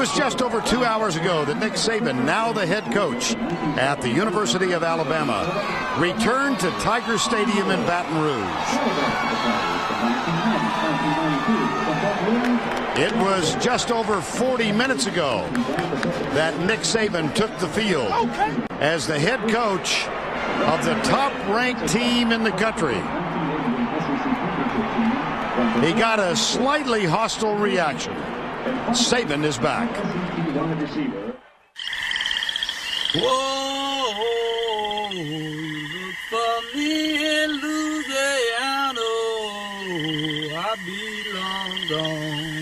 was just over 2 hours ago that Nick Saban, now the head coach at the University of Alabama, returned to Tiger Stadium in Baton Rouge. It was just over 40 minutes ago that Nick Saban took the field as the head coach of the top-ranked team in the country. He got a slightly hostile reaction. Saban is back. Whoa, look for me in Louisiana. I belong gone.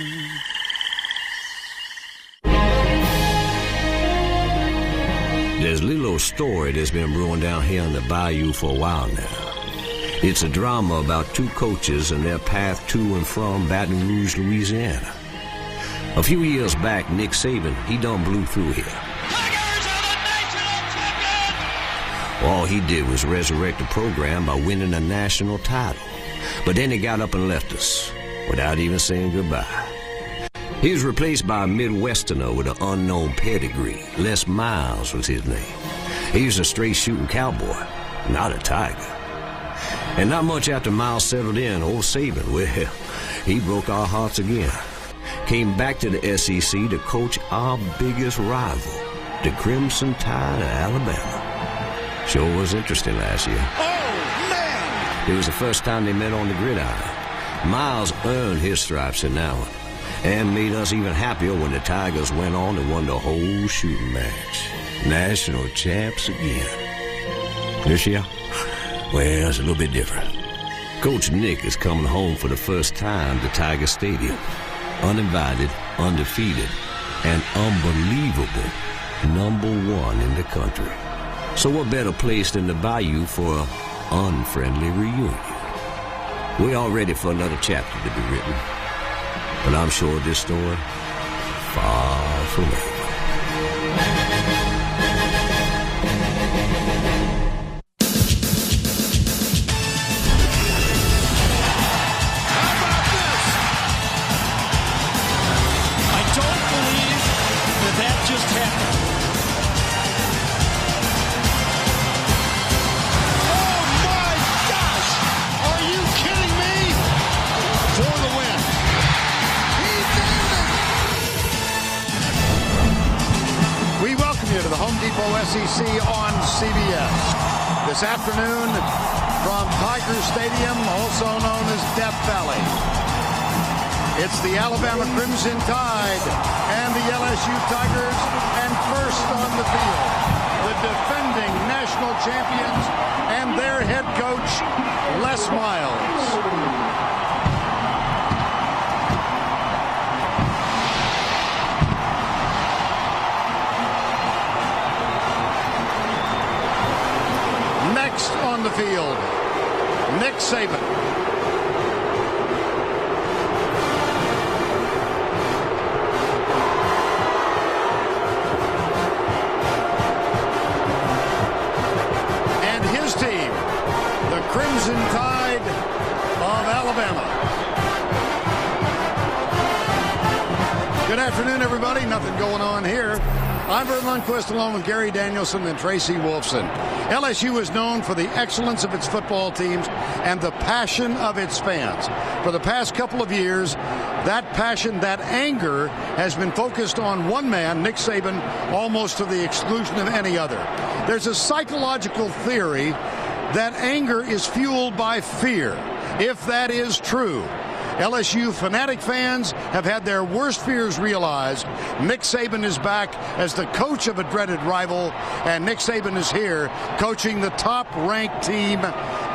There's a little old story that's been brewing down here in the bayou for a while now. It's a drama about two coaches and their path to and from Baton Rouge, Louisiana. A few years back, Nick Saban, he done blew through here. Tigers are the national champions! All he did was resurrect the program by winning a national title. But then he got up and left us without even saying goodbye. He was replaced by a Midwesterner with an unknown pedigree. Les Miles was his name. He was a straight-shooting cowboy, not a tiger. And not much after Miles settled in, old Saban, well, he broke our hearts again. Came back to the SEC to coach our biggest rival, the Crimson Tide of Alabama. Sure was interesting last year. Oh, man! It was the first time they met on the gridiron. Miles earned his stripes in that one and made us even happier when the Tigers went on and won the whole shooting match. National champs again. This year? Well, it's a little bit different. Coach Nick is coming home for the first time to Tiger Stadium. Uninvited, undefeated, and unbelievable #1 in the country. So what better place than the Bayou for an unfriendly reunion? We're all ready for another chapter to be written. But I'm sure this story, far from over. SEC on CBS. This afternoon from Tiger Stadium, also known as Death Valley. It's the Alabama Crimson Tide and the LSU Tigers, and first on the field, the defending national champions and their head coach, Les Miles. Next on the field, Nick Saban. And his team, the Crimson Tide of Alabama. Good afternoon, everybody. Nothing going on here. I'm Bert Lundquist, along with Gary Danielson and Tracy Wolfson. LSU is known for the excellence of its football teams and the passion of its fans. For the past couple of years, that passion, that anger, has been focused on one man, Nick Saban, almost to the exclusion of any other. There's a psychological theory that anger is fueled by fear. If that is true, LSU fanatic fans have had their worst fears realized. Nick Saban is back as the coach of a dreaded rival, and Nick Saban is here coaching the top-ranked team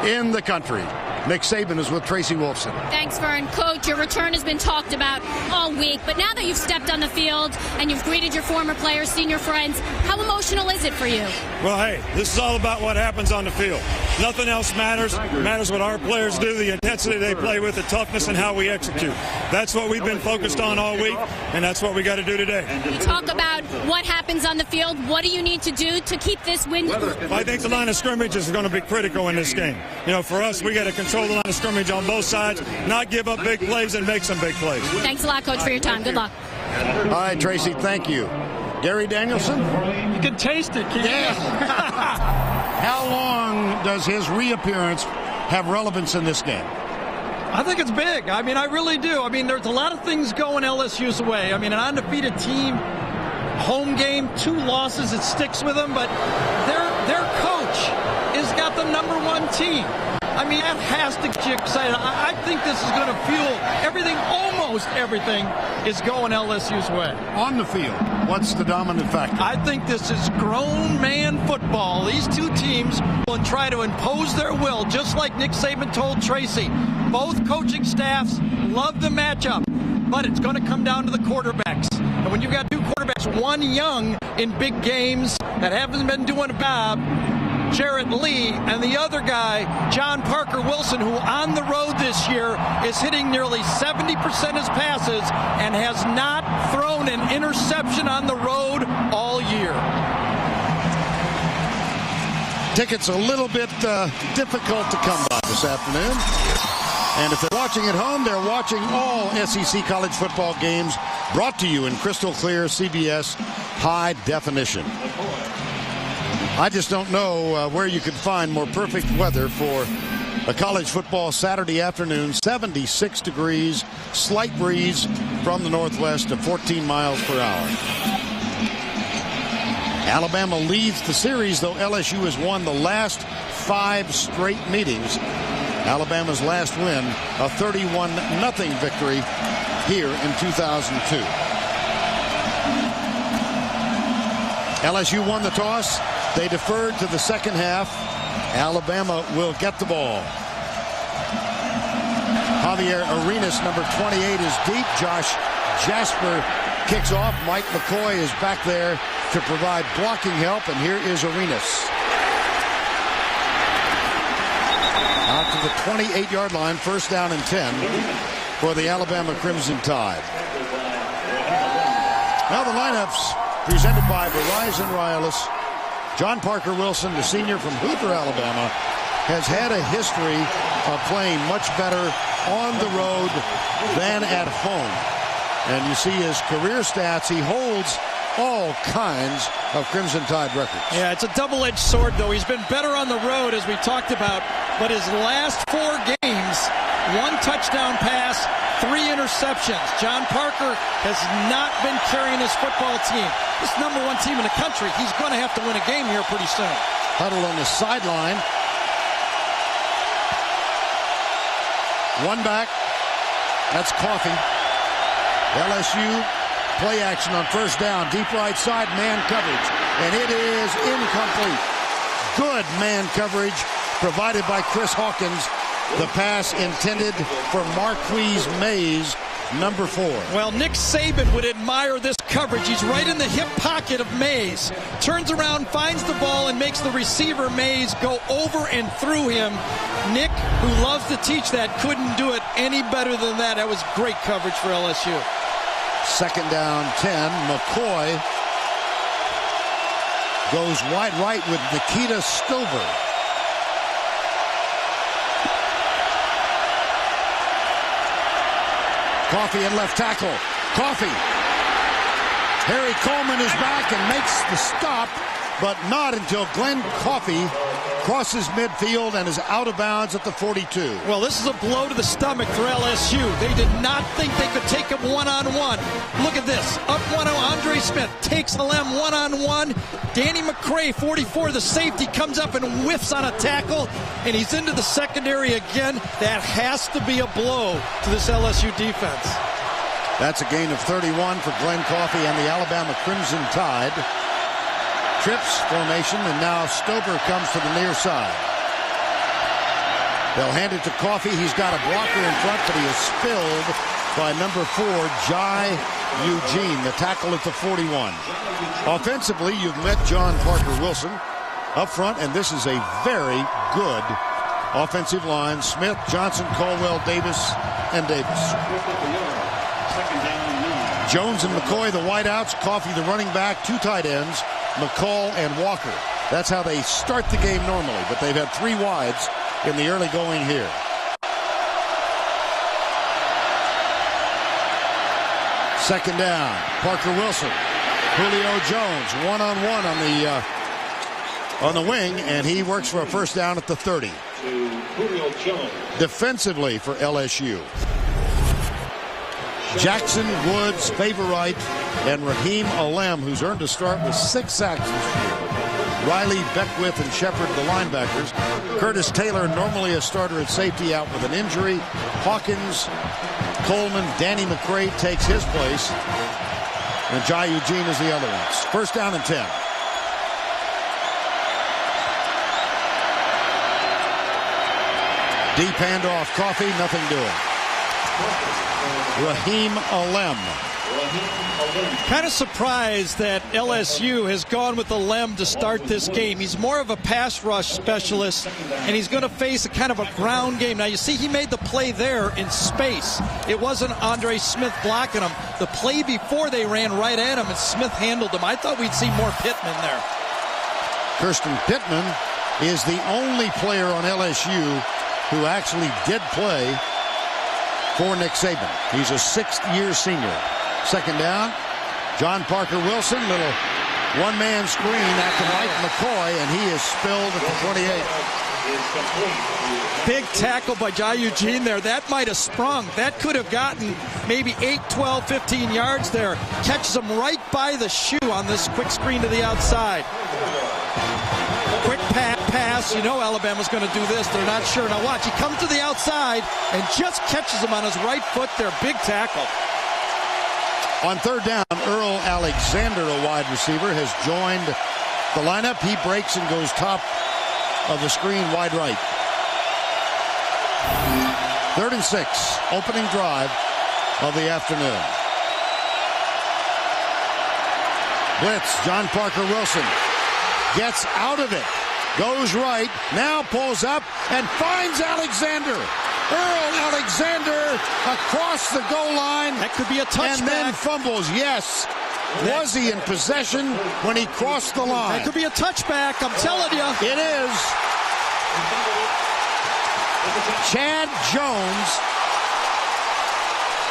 in the country. Nick Saban is with Tracy Wolfson. Thanks, Vern. Coach, your return has been talked about all week, but now that you've stepped on the field and you've greeted your former players, senior friends, how emotional is it for you? Well, hey, this is all about what happens on the field. Nothing else matters. It matters what our players do, the intensity they play with, the toughness, and how we execute. That's what we've been focused on all week, and that's what we got to do today. You talk about what happens on the field. What do you need to do to keep this win? I think the line of scrimmage is going to be critical in this game. You know, for us, we got to control the line of scrimmage on both sides, not give up big plays and make some big plays. Thanks a lot, Coach, for your time. Good luck. All right, Tracy, thank you. Gary Danielson? You can taste it, can't you? How long does his reappearance have relevance in this game? I think it's big. I mean, I really do. I mean, there's a lot of things going LSU's way. I mean, an undefeated team, home game, 2 losses, it sticks with them, but their coach has got the #1 team. I mean, that has to get excited. I think this is going to fuel everything. Almost everything is going LSU's way. On the field, what's the dominant factor? I think this is grown man football. These two teams will try to impose their will, just like Nick Saban told Tracy. Both coaching staffs love the matchup, but it's going to come down to the quarterbacks. And when you've got 2 quarterbacks, one young in big games that haven't been doing a job, Jarrett Lee, and the other guy, John Parker Wilson, who on the road this year is hitting nearly 70% of his passes and has not thrown an interception on the road all year. Tickets a little bit difficult to come by this afternoon. And if they're watching at home, they're watching all SEC college football games brought to you in crystal clear CBS high definition. I just don't know where you could find more perfect weather for a college football Saturday afternoon. 76 degrees, slight breeze from the northwest of 14 miles per hour. Alabama leads the series, though LSU has won the last 5 straight meetings. Alabama's last win, a 31-0 victory here in 2002. LSU won the toss. They deferred to the second half. Alabama will get the ball. Javier Arenas, number 28, is deep. Josh Jasper kicks off. Mike McCoy is back there to provide blocking help, and here is Arenas. Out to the 28-yard line, first down and 10 for the Alabama Crimson Tide. Now the lineups presented by Verizon Wireless. John Parker Wilson, the senior from Hoover, Alabama, has had a history of playing much better on the road than at home. And you see his career stats. He holds all kinds of Crimson Tide records. Yeah, it's a double-edged sword, though. He's been better on the road, as we talked about, but his last 4 games, 1 touchdown pass, 3 interceptions. John Parker has not been carrying his football team. This #1 team in the country, he's going to have to win a game here pretty soon. Huddle on the sideline. One back. That's Coffee. LSU play action on first down. Deep right side, man coverage. And it is incomplete. Good man coverage provided by Chris Hawkins. The pass intended for Marquise Mays, number 4. Well, Nick Saban would admire this coverage. He's right in the hip pocket of Mays. Turns around, finds the ball, and makes the receiver Mays go over and through him. Nick, who loves to teach that, couldn't do it any better than that. That was great coverage for LSU. Second down, 10. McCoy goes wide right with Nikita Stover. Coffee in left tackle. Coffee. Harry Coleman is back and makes the stop, but not until Glenn Coffee crosses midfield and is out of bounds at the 42. Well, this is a blow to the stomach for LSU. They did not think they could take him one-on-one. Look at this. Up 1-0, Andre Smith takes LM one-on-one. Danny McCray, 44, the safety, comes up and whiffs on a tackle, and he's into the secondary again. That has to be a blow to this LSU defense. That's a gain of 31 for Glenn Coffee and the Alabama Crimson Tide. Trips formation, and now Stover comes to the near side. They'll hand it to Coffee. He's got a blocker in front, but he is spilled by number 4, Jai Eugene, the tackle at the 41. Offensively, you've met John Parker Wilson up front, and this is a very good offensive line. Smith, Johnson, Caldwell, Davis, and Davis. Jones and McCoy, the wideouts. Coffee, the running back. 2 tight ends, McCall and Walker. That's how they start the game normally, but they've had 3 wides in the early going here. Second down. Parker Wilson. Julio Jones one-on-one on the wing, and he works for a first down at the 30. Defensively for LSU, Jackson, Woods, Favorite, and Raheem Alem, who's earned a start with 6 sacks this year. Riley, Beckwith, and Shepard, the linebackers. Curtis Taylor, normally a starter at safety, out with an injury. Hawkins, Coleman, Danny McCray takes his place. And Jai Eugene is the other ones. First down and 10. Deep handoff, Coffee, nothing doing. Raheem Alem. Kind of surprised that LSU has gone with Alem to start this game. He's more of a pass rush specialist, and he's going to face a kind of a ground game. Now, you see he made the play there in space. It wasn't Andre Smith blocking him. The play before, they ran right at him, and Smith handled him. I thought we'd see more Pittman there. Kirsten Pittman is the only player on LSU who actually did play for Nick Saban. He's a 6th-year senior. Second down, John Parker Wilson, little one-man screen after Mike McCoy, and he is spilled at the 28. Big tackle by Jai Eugene there. That might have sprung. That could have gotten maybe 8, 12, 15 yards there. Catches him right by the shoe on this quick screen to the outside. Quick pass. You know Alabama's going to do this. They're not sure. Now watch. He comes to the outside and just catches him on his right foot there. Big tackle. On third down, Earl Alexander, a wide receiver, has joined the lineup. He breaks and goes top of the screen, wide right. 3rd and 6, opening drive of the afternoon. Blitz, John Parker Wilson gets out of it, goes right, now pulls up and finds Alexander. Earl Alexander across the goal line. That could be a touchback. And then fumbles. Yes. Was he in possession when he crossed the line? That could be a touchback, I'm telling you. It is. Chad Jones.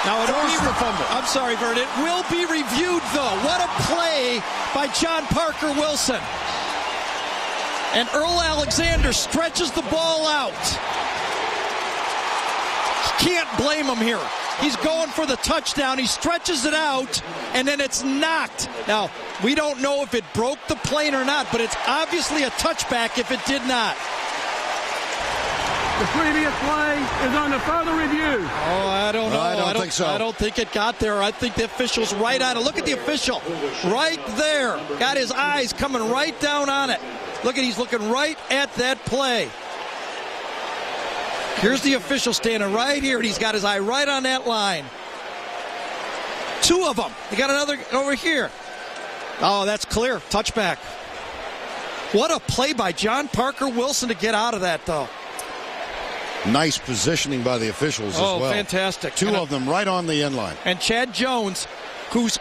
Now it forced the fumble. I'm sorry, Vern. It will be reviewed, though. What a play by John Parker Wilson. And Earl Alexander stretches the ball out. Can't blame him here. He's going for the touchdown. He stretches it out, and then it's knocked. Now, we don't know if it broke the plane or not, but it's obviously a touchback if it did not. The previous play is under further review. Oh, I don't know. I don't think so. I don't think it got there. I think the official's right on it. Look at the official. Right there. Got his eyes coming right down on it. Look at, he's looking right at that play. Here's the official standing right here, and he's got his eye right on that line. 2 of them. They got another over here. Oh, that's clear. Touchback. What a play by John Parker Wilson to get out of that, though. Nice positioning by the officials as well. Oh, fantastic. 2 of them right on the end line. And Chad Jones, who's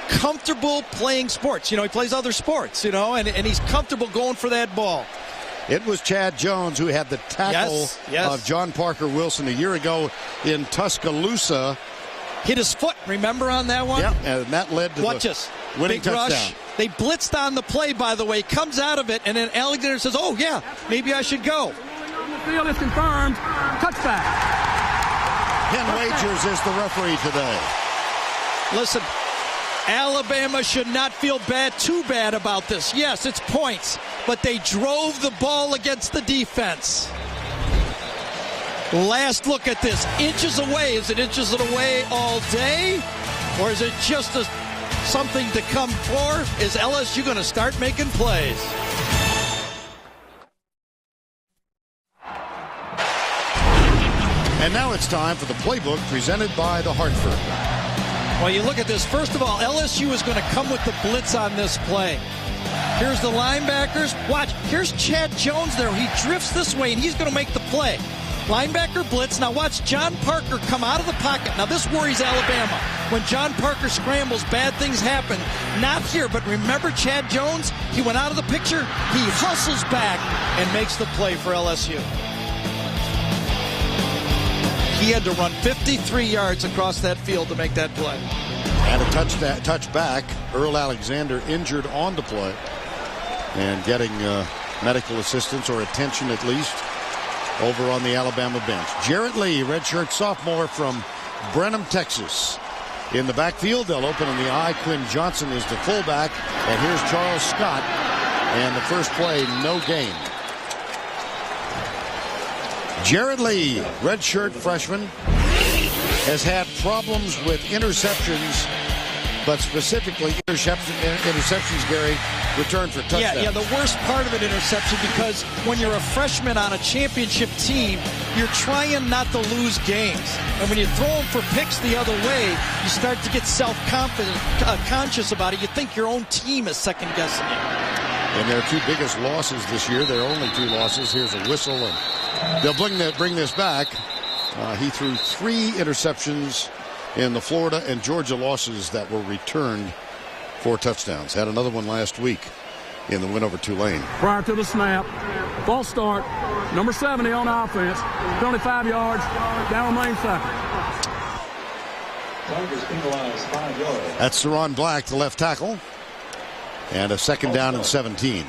comfortable playing sports. You know, he plays other sports, you know, and he's comfortable going for that ball. It was Chad Jones who had the tackle of John Parker Wilson a year ago in Tuscaloosa. Hit his foot, remember, on that one? Yeah, and that led to the winning touchdown. Rush. They blitzed on the play, by the way. Comes out of it, and then Alexander says, oh, yeah, maybe I should go. On the field is confirmed. Touchback. Ken Wagers is the referee today. Listen, Alabama should not feel too bad about this. Yes, it's points, but they drove the ball against the defense. Last look at this. Inches away. Is it inches away all day? Or is it just something to come for? Is LSU going to start making plays? And now it's time for the playbook presented by the Hartford. Well, you look at this. First of all, LSU is going to come with the blitz on this play. Here's the linebackers. Watch. Here's Chad Jones there. He drifts this way, and he's going to make the play. Linebacker blitz. Now watch John Parker come out of the pocket. Now this worries Alabama. When John Parker scrambles, bad things happen. Not here, but remember Chad Jones? He went out of the picture. He hustles back and makes the play for LSU. He had to run 53 yards across that field to make that play. And a touchback. Earl Alexander injured on the play. And getting medical assistance or attention at least over on the Alabama bench. Jarrett Lee, redshirt sophomore from Brenham, Texas. In the backfield, they'll open in the I. Quinn Johnson is the fullback. And here's Charles Scott. And the first play, no gain. Jarrett Lee, redshirt freshman, has had problems with interceptions, but specifically interceptions, Gary, returned for touchdowns. Yeah, the worst part of an interception, because when you're a freshman on a championship team, you're trying not to lose games. And when you throw them for picks the other way, you start to get self-confident, conscious about it. You think your own team is second-guessing you. And their two biggest losses this year, their only two losses. Here's a whistle, and they'll bring this back. He threw 3 interceptions in the Florida and Georgia losses that were returned for touchdowns. Had another one last week in the win over Tulane. Prior to the snap, false start, number 70 on offense, 25 yards, down lane second. That's Saron Black, the left tackle. And a second down and 17.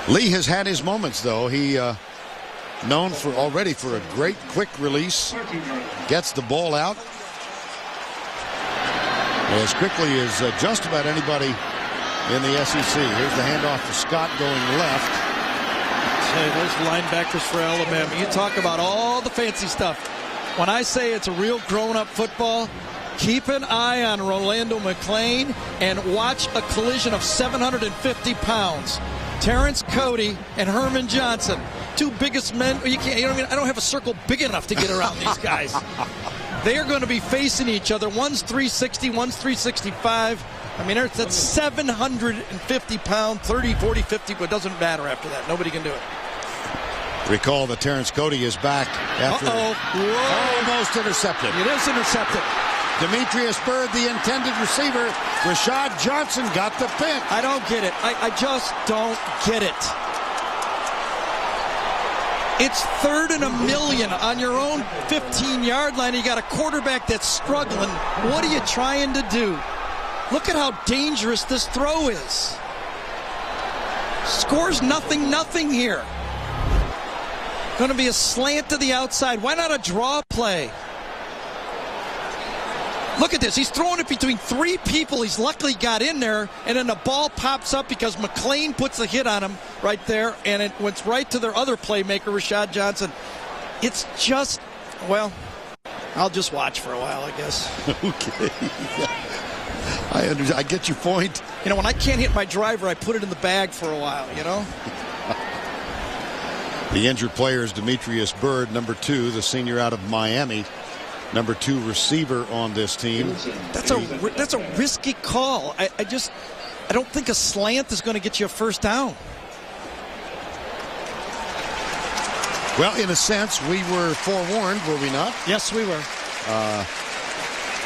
Lee has had his moments, though. He known already for a great quick release. Gets the ball out as quickly as just about anybody in the SEC. Here's the handoff to Scott going left. Hey, those linebackers for Alabama. You talk about all the fancy stuff. When I say it's a real grown-up football, keep an eye on Rolando McClain and watch a collision of 750 pounds. Terrence Cody and Herman Johnson, two biggest men. I don't have a circle big enough to get around these guys. They are going to be facing each other. One's 360, one's 365. I mean, that's 750 pound, 30, 40, 50, but it doesn't matter after that. Nobody can do it. Recall that Terrence Cody is back after almost intercepted. It is intercepted. Demetrius Byrd, the intended receiver. Rashad Johnson got the pick. I don't get it. I just don't get it. It's 3rd and 1,000,000 on your own 15-yard line. You got a quarterback that's struggling. What are you trying to do? Look at how dangerous this throw is. Scores nothing here. Going to be a slant to the outside. Why not a draw play? Look at this. He's throwing it between 3 people. He's luckily got in there, and then the ball pops up because McClain puts a hit on him right there, and it went right to their other playmaker, Rashad Johnson. It's just, well, I'll just watch for a while, I guess. Okay. I get your point. You know, when I can't hit my driver, I put it in the bag for a while, you know? The injured player is Demetrius Byrd, number 2, the senior out of Miami. Number 2 receiver on this team. That's a risky call. I don't think a slant is going to get you a first down. Well, in a sense, we were forewarned, were we not? Yes, we were.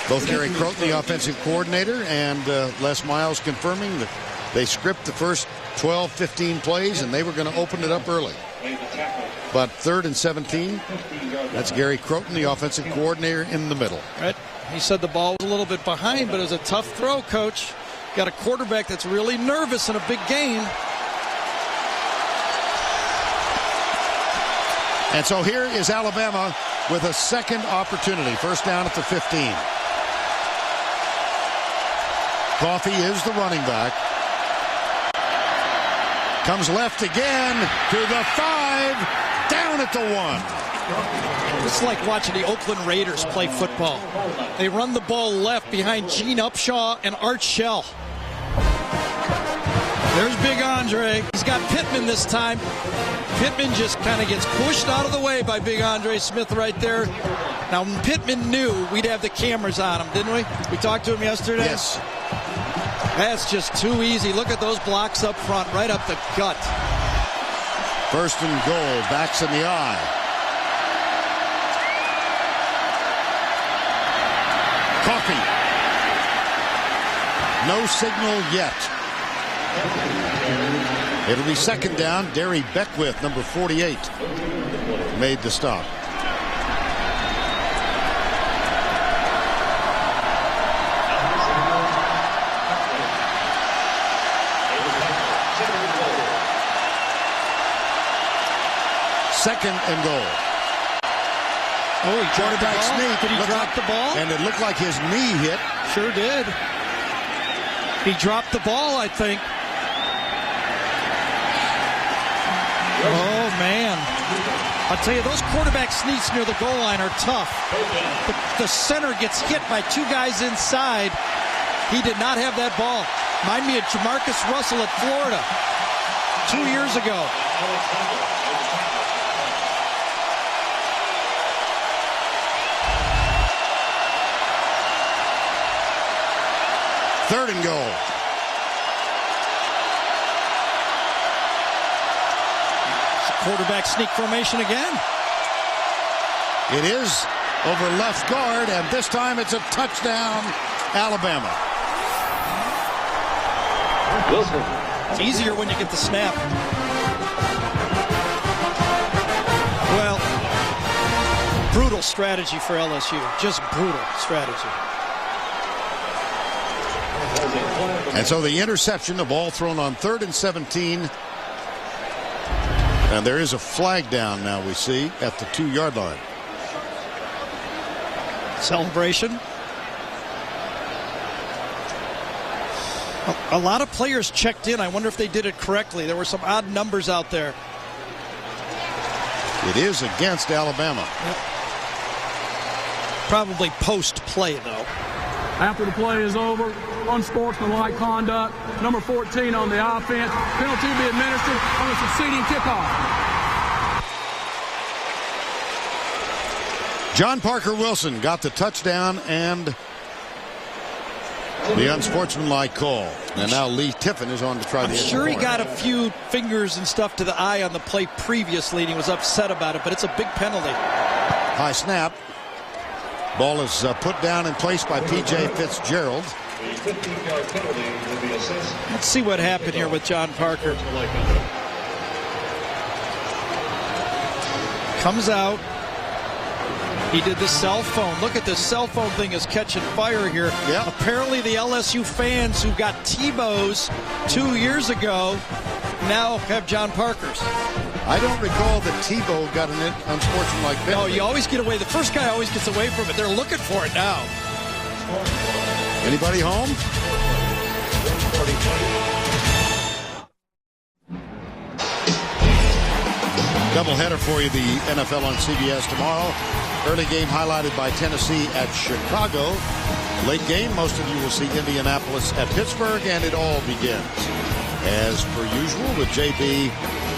Both Gary Croton, the offensive coordinator, and Les Miles confirming that they script the first 12, 15 plays, and they were going to open it up early. But 3rd and 17, that's Gary Croton, the offensive coordinator, in the middle. Right. He said the ball was a little bit behind, but it was a tough throw, Coach. Got a quarterback that's really nervous in a big game. And so here is Alabama with a second opportunity. First down at the 15. Coffey is the running back. Comes left again to the 5, down at the 1. It's like watching the Oakland Raiders play football. They run the ball left behind Gene Upshaw and Art Shell. There's Big Andre. He's got Pittman this time. Pittman just kind of gets pushed out of the way by Big Andre Smith right there. Now, Pittman knew we'd have the cameras on him, didn't we? We talked to him yesterday. Yes. That's just too easy. Look at those blocks up front, right up the gut. First and goal, backs in the eye. Coffey. No signal yet. It'll be second down. Derry Beckwith, number 48, made the stop. 2nd and goal. Oh, he Quarterback sneak. Did he drop the ball? And it looked like his knee hit. Sure did. He dropped the ball, I think. Oh, man. I'll tell you, those quarterback sneaks near the goal line are tough. The center gets hit by 2 guys inside. He did not have that ball. Remind me of Jamarcus Russell at Florida 2 years ago. Third and goal. Quarterback sneak formation again. It is over left guard, and this time it's a touchdown, Alabama. It's easier when you get the snap. Well, brutal strategy for LSU. Just brutal strategy. And so the interception, the ball thrown on 3rd and 17. And there is a flag down now, we see, at the 2-yard line. Celebration. A lot of players checked in. I wonder if they did it correctly. There were some odd numbers out there. It is against Alabama. Yep. Probably post-play, though. After the play is over, unsportsmanlike conduct, number 14 on the offense. Penalty to be administered on the succeeding kickoff. John Parker Wilson got the touchdown and the unsportsmanlike call. And now Lee Tiffin is on to try the I'm sure he got a few fingers and stuff to the eye on the play previously, and he was upset about it, but it's a big penalty. High snap. Ball is put down and placed by P.J. Fitzgerald. Let's see what happened here with John Parker. Comes out. He did the cell phone. Look at this cell phone thing is catching fire here. Yep. Apparently the LSU fans who got Tebow's 2 years ago now have John Parker's. I don't recall that Tebow got an unsportsmanlike penalty. No, you always get away. The first guy always gets away from it. They're looking for it now. Anybody home? Doubleheader for you, the NFL on CBS tomorrow. Early game highlighted by Tennessee at Chicago. Late game, most of you will see Indianapolis at Pittsburgh, and it all begins, as per usual, with JB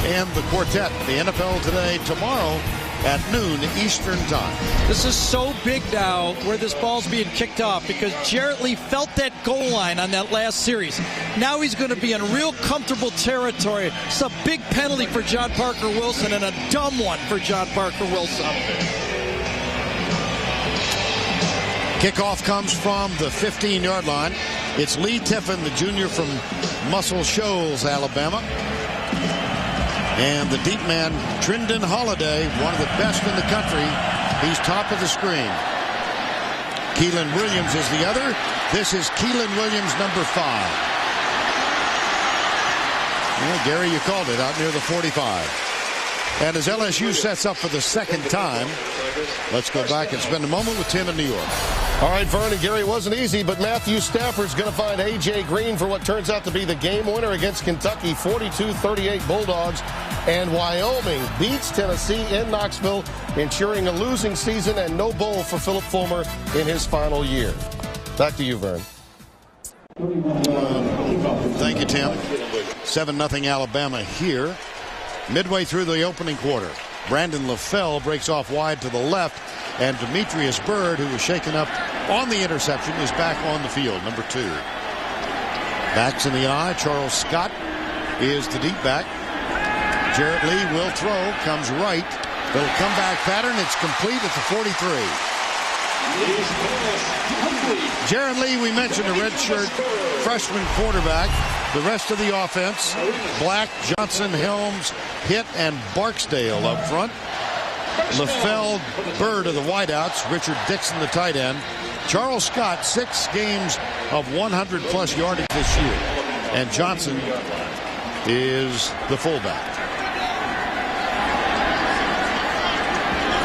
and the quartet. The NFL today, tomorrow at noon Eastern time. This is so big now where this ball's being kicked off because Jarrett Lee felt that goal line on that last series. Now he's going to be in real comfortable territory. It's a big penalty for John Parker Wilson and a dumb one for John Parker Wilson. Kickoff comes from the 15-yard line. It's Lee Tiffin, the junior from Muscle Shoals, Alabama. And the deep man, Trindon Holliday, one of the best in the country. He's top of the screen. Keelan Williams is the other. This is Keelan Williams, number 5. Well, Gary, you called it, out near the 45. And as LSU sets up for the second time, let's go back and spend a moment with Tim in New York. All right, Vern and Gary, it wasn't easy, but Matthew Stafford's going to find A.J. Green for what turns out to be the game winner against Kentucky, 42-38 Bulldogs. And Wyoming beats Tennessee in Knoxville, ensuring a losing season and no bowl for Philip Fulmer in his final year. Back to you, Vern. Thank you, Tim. 7-0 Alabama here. Midway through the opening quarter, Brandon LaFell breaks off wide to the left, and Demetrius Byrd, who was shaken up on the interception, is back on the field, number 2. Backs in the eye. Charles Scott is the deep back. Jarrett Lee will throw, comes right. Little comeback pattern. It's complete at the 43. Jarrett Lee, we mentioned, a redshirt freshman quarterback. The rest of the offense, Black, Johnson, Helms, Hitt, and Barksdale up front. LaFell, Byrd are the wideouts. Richard Dixon, the tight end. Charles Scott, 6 games of 100-plus yardage this year. And Johnson is the fullback.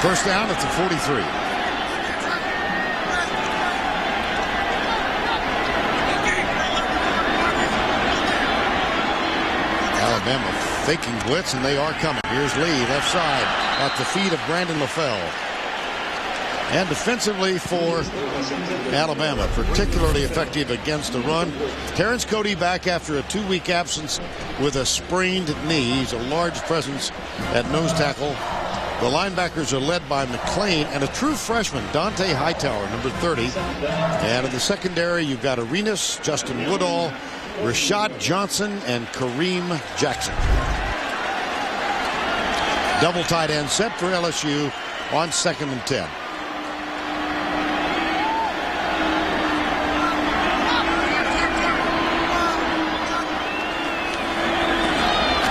First down at the 43. Alabama faking blitz, and they are coming. Here's Lee, left side, at the feet of Brandon LaFell. And defensively for Alabama, particularly effective against the run. Terrence Cody back after a 2-week absence with a sprained knee. He's a large presence at nose tackle. The linebackers are led by McClain and a true freshman, Dante Hightower, number 30. And in the secondary, you've got Arenas, Justin Woodall, Rashad Johnson, and Kareem Jackson. Double tight end set for LSU on 2nd and 10.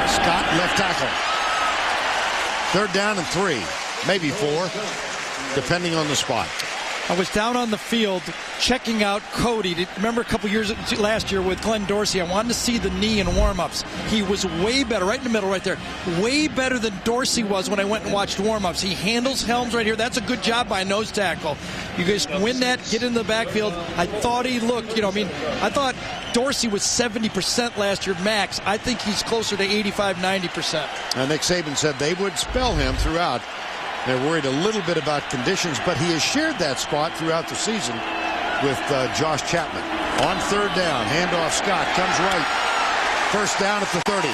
Scott, left tackle. 3rd down and 3, maybe 4, depending on the spot. I was down on the field checking out Cody. Remember a couple years last year with Glenn Dorsey, I wanted to see the knee in warm-ups. He was way better, right in the middle right there, way better than Dorsey was when I went and watched warm-ups. He handles helms right here. That's a good job by a nose tackle. You guys win that, get in the backfield. I thought he looked, I thought Dorsey was 70% last year max. I think he's closer to 85, 90%. And Nick Saban said they would spell him throughout. They're worried a little bit about conditions, but he has shared that spot throughout the season with Josh Chapman. On 3rd down, handoff Scott, comes right. First down at the 30.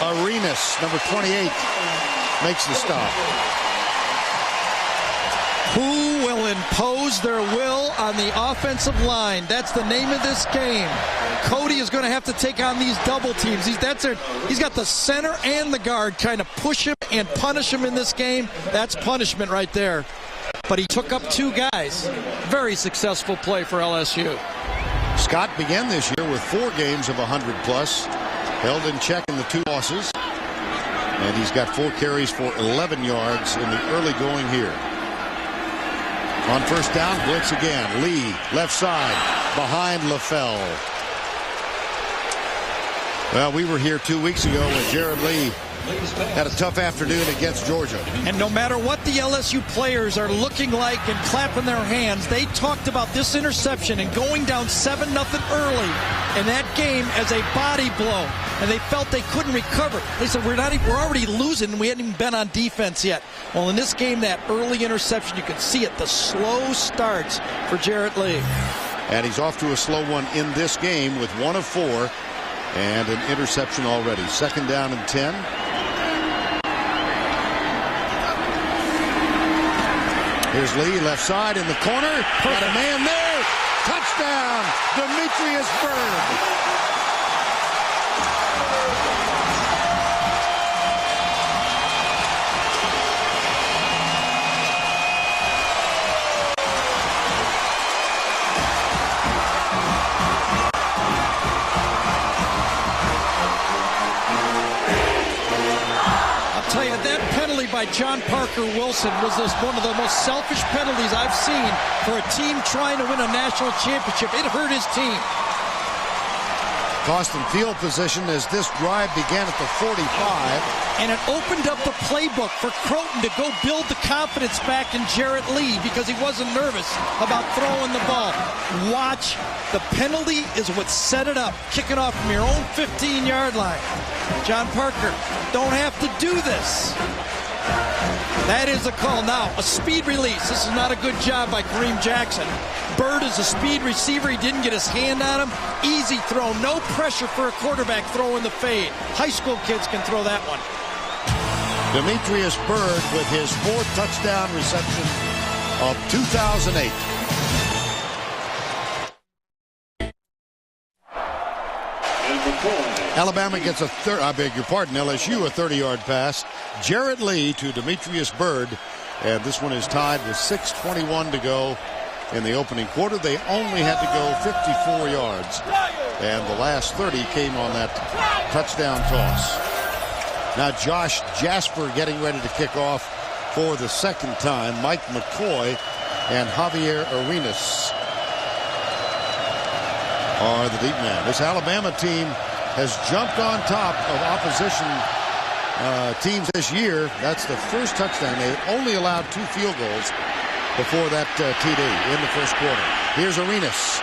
Arenas, number 28, makes the stop. Who will impose their will on the offensive line? That's the name of this game. Cody is going to have to take on these double teams. He's got the center and the guard kind of push him and punish him in this game. That's punishment right there. But he took up 2 guys. Very successful play for LSU. Scott began this year with 4 games of 100+, held in check in the 2 losses. And he's got 4 carries for 11 yards in the early going here. On first down, blitz again. Lee, left side, behind LaFell. Well, we were here 2 weeks ago when Jared Lee had a tough afternoon against Georgia. And no matter what the LSU players are looking like and clapping their hands, they talked about this interception and going down 7-0 early in that game as a body blow. And they felt they couldn't recover. They said, we're already losing, and we hadn't even been on defense yet. Well, in this game, that early interception, you can see it, the slow starts for Jarrett Lee. And he's off to a slow one in this game with 1 of 4 and an interception already. 2nd down and 10. Here's Lee, left side in the corner. Got a man there. Touchdown, Demetrius Byrd. Tell you, that penalty by John Parker Wilson was one of the most selfish penalties I've seen for a team trying to win a national championship. It hurt his team. Cost him field position as this drive began at the 45. And it opened up the playbook for Croton to go build the confidence back in Jarrett Lee because he wasn't nervous about throwing the ball. Watch, the penalty is what set it up. Kick it off from your own 15-yard line. John Parker, don't have to do this. That is a call. Now, a speed release. This is not a good job by Kareem Jackson. Byrd is a speed receiver. He didn't get his hand on him. Easy throw. No pressure for a quarterback throwing the fade. High school kids can throw that one. Demetrius Byrd with his 4th touchdown reception of 2008. Alabama gets LSU a 30-yard pass. Jarrett Lee to Demetrius Byrd. And this one is tied with 6:21 to go in the opening quarter. They only had to go 54 yards. And the last 30 came on that touchdown toss. Now Josh Jasper getting ready to kick off for the 2nd time. Mike McCoy and Javier Arenas are the deep man. This Alabama team has jumped on top of opposition teams this year, that's the first touchdown. They only allowed 2 field goals before that TD in the first quarter. Here's Arenas.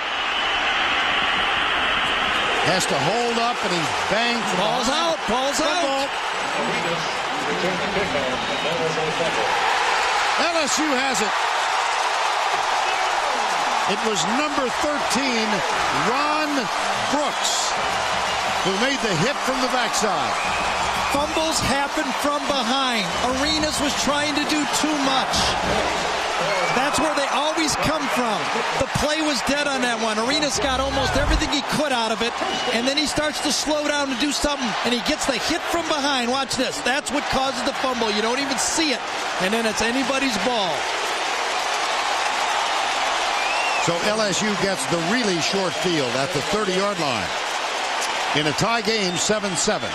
Has to hold up, and he's banged. Ball's out. Ball's out. LSU has it. It was number 13, Ron Brooks, who made the hit from the backside. Fumbles happen from behind. Arenas was trying to do too much. That's where they always come from. The play was dead on that one. Arenas got almost everything he could out of it, and then he starts to slow down and do something, and he gets the hit from behind. Watch this. That's what causes the fumble. You don't even see it, and then it's anybody's ball. So LSU gets the really short field at the 30-yard line. In a tie game, 7-7.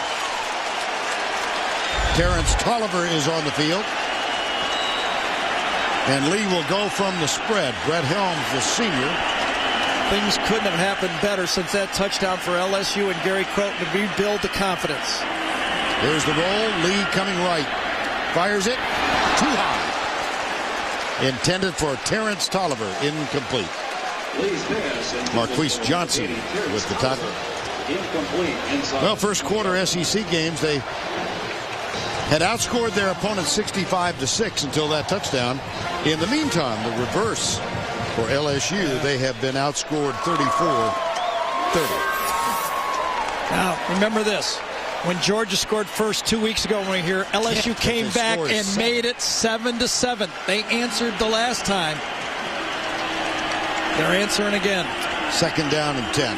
Terrence Tolliver is on the field. And Lee will go from the spread. Brett Helms, the senior. Things couldn't have happened better since that touchdown for LSU and Gary Croton to rebuild the confidence. Here's the roll. Lee coming right. Fires it. Too high. Intended for Terrence Tolliver. Incomplete. Marquise Johnson with the tackle. Well, first quarter SEC games, they had outscored their opponents 65-6 until that touchdown. In the meantime, the reverse for LSU, they have been outscored 34-30. Now, remember this. When Georgia scored first 2 weeks ago, when we hear LSU came back and made it 7-7. They answered the last time. They're answering again. Second down and 10.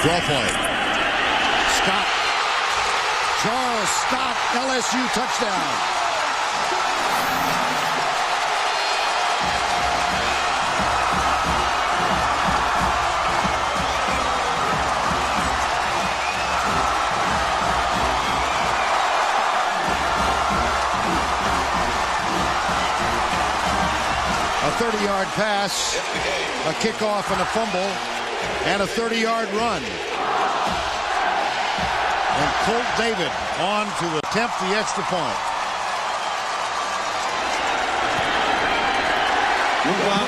Draw play. Scott. Charles Scott, LSU touchdown. A 30-yard pass, a kickoff and a fumble, and a 30-yard run. And Colt David on to attempt the extra point. Wow.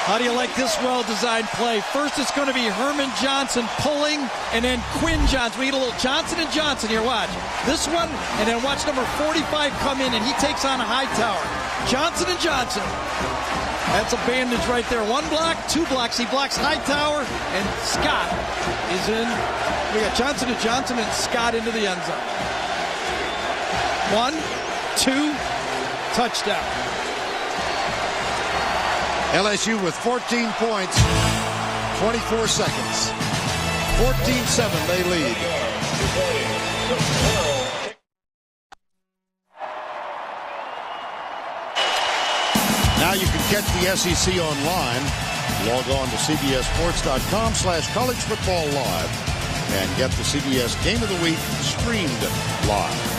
How do you like this well-designed play? First, it's going to be Herman Johnson pulling, and then Quinn Johnson. We get a little Johnson and Johnson here. Watch. This one, and then watch number 45 come in, and he takes on a Hightower. Johnson and Johnson. That's a bandage right there. 1 block, 2 blocks. He blocks Hightower, and Scott is in. We got Johnson and Johnson and Scott into the end zone. 1, 2, touchdown. LSU with 14 points, 24 seconds. 14-7, they lead. Now you can catch the SEC online. Log on to cbssports.com/college football live and get the CBS Game of the Week streamed live.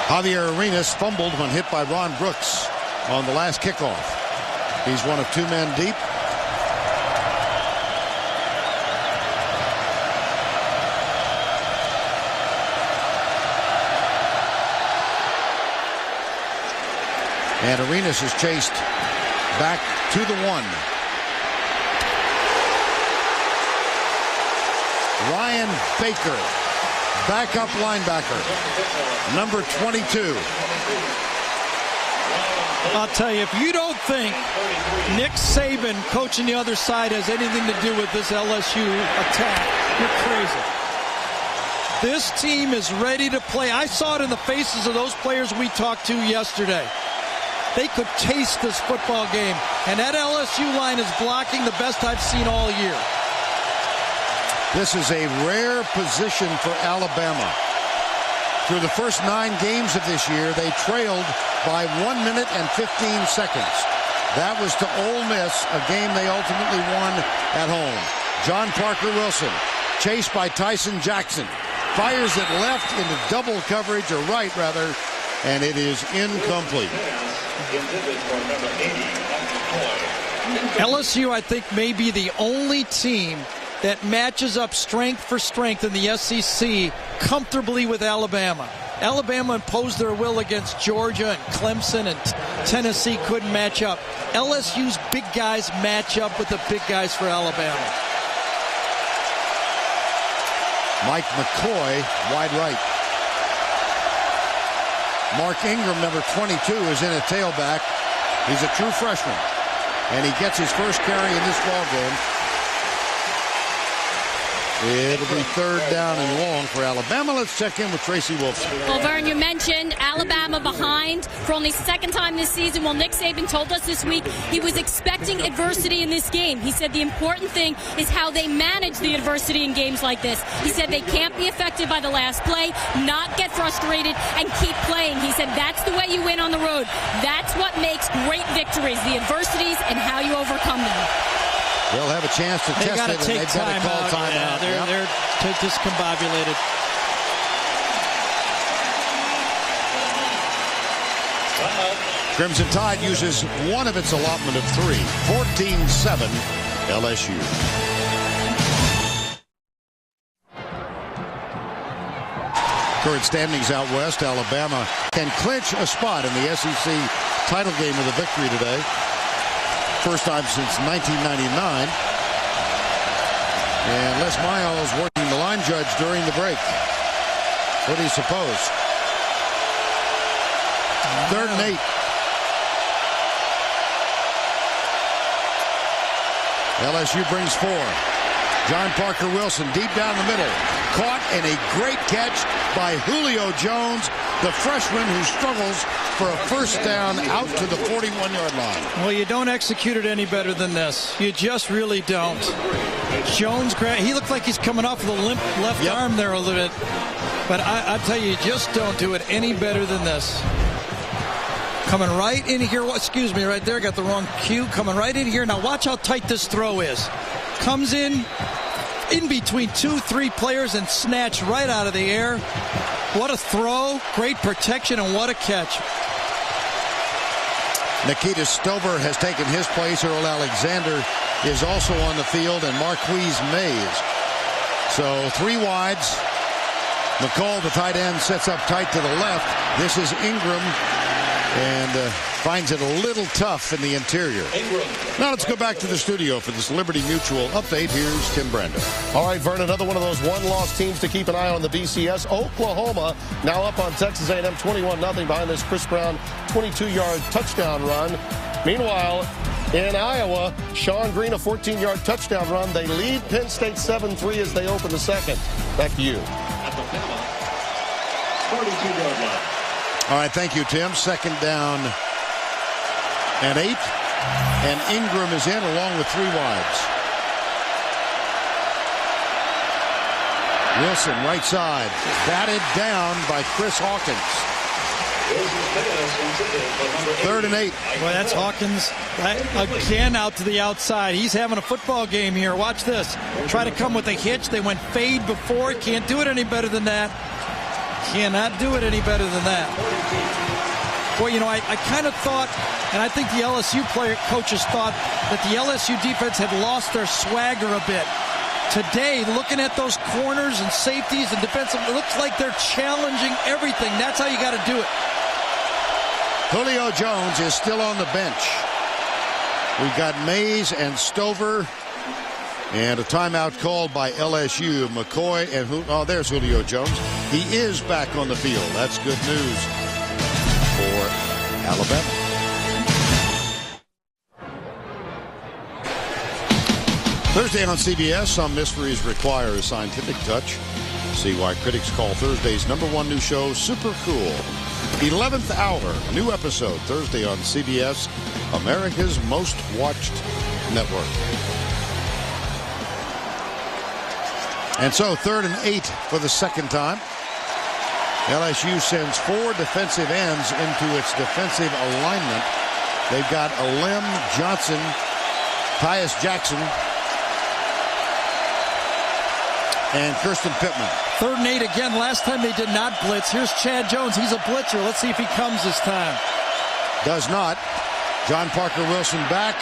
Javier Arenas fumbled when hit by Ron Brooks on the last kickoff. He's one of 2 men deep. And Arenas is chased back to the 1. Ryan Baker, backup linebacker, number 22. I'll tell you, if you don't think Nick Saban coaching the other side has anything to do with this LSU attack, you're crazy. This team is ready to play. I saw it in the faces of those players we talked to yesterday. They could taste this football game, and that LSU line is blocking the best I've seen all year. This is a rare position for Alabama. Through the first 9 games of this year, they trailed by 1 minute and 15 seconds. That was to Ole Miss, a game they ultimately won at home. John Parker Wilson, chased by Tyson Jackson, fires it left into double coverage, or right rather, and it is incomplete. LSU, I think, may be the only team that matches up strength for strength in the SEC comfortably with Alabama. Alabama imposed their will against Georgia, and Clemson and Tennessee couldn't match up. LSU's big guys match up with the big guys for Alabama. Mike McCoy, wide right. Mark Ingram, number 22, is in at tailback. He's a true freshman, and he gets his first carry in this ball game. It'll be third down and long for Alabama. Let's check in with Tracy Wolfson. Well, Vern, you mentioned Alabama behind for only second time this season. Well, Nick Saban told us this week he was expecting adversity in this game. He said the important thing is how they manage the adversity in games like this. He said they can't be affected by the last play, not get frustrated, and keep playing. He said that's the way you win on the road. That's what makes great victories, the adversities and how you overcome them. They'll have a chance to test it, and they've got to call timeout. They're discombobulated. Crimson Tide uses one of its allotment of 3. 14-7 LSU. Current standings out west. Alabama can clinch a spot in the SEC title game with a victory today. First time since 1999. And Les Miles working the line judge during the break. What do you suppose? 3rd and 8. LSU brings 4. John Parker Wilson deep down the middle. Caught in a great catch by Julio Jones, the freshman who struggles for a first down out to the 41-yard line. Well, you don't execute it any better than this. You just really don't. Jones, he looked like he's coming off with a limp left arm there a little bit. But I tell you just don't do it any better than this. Coming right in here. Excuse me, right there. Got the wrong cue. Coming right in here. Now watch how tight this throw is. Comes in between 2-3 players and snatched right out of the air. What a throw. Great protection, and what a catch. Nikita Stover has taken his place. Earl Alexander is also on the field, and Marquise Mays. So 3 wides. McCall, the tight end, sets up tight to the left. This is Ingram, and finds it a little tough in the interior. Now let's go back to the studio for this Liberty Mutual update. Here's Tim Brando. All right, Vern, another one of those one-loss teams to keep an eye on the BCS. Oklahoma now up on Texas A&M 21-0 behind this Chris Brown 22-yard touchdown run. Meanwhile, in Iowa, Sean Green, a 14-yard touchdown run. They lead Penn State 7-3 as they open the second. Back to you. At the 42-yard line. All right, thank you, Tim. Second down and 8. And Ingram is in along with 3 wides. Wilson, right side. Batted down by Chris Hawkins. 3rd and 8. Well, that's Hawkins again out to the outside. He's having a football game here. Watch this. Try to come with a hitch. They went fade before. Can't do it any better than that. Cannot do it any better than that. Boy, you know, I kind of thought, and I think the LSU coaches thought that the LSU defense had lost their swagger a bit. Today, looking at those corners and safeties and defensive, it looks like they're challenging everything. That's how you got to do it. Julio Jones is still on the bench. We've got Mays and Stover. And a timeout called by LSU. McCoy and there's Julio Jones. He is back on the field. That's good news for Alabama. Thursday on CBS, some mysteries require a scientific touch. See why critics call Thursday's #1 new show super cool. 11th hour, new episode Thursday on CBS, America's most watched network. And so 3rd and 8 for the second time. LSU sends 4 defensive ends into its defensive alignment. They've got Alim, Johnson, Tyus Jackson, and Kirsten Pittman. 3rd and 8 again. Last time they did not blitz. Here's Chad Jones. He's a blitzer. Let's see if he comes this time. Does not. John Parker Wilson back.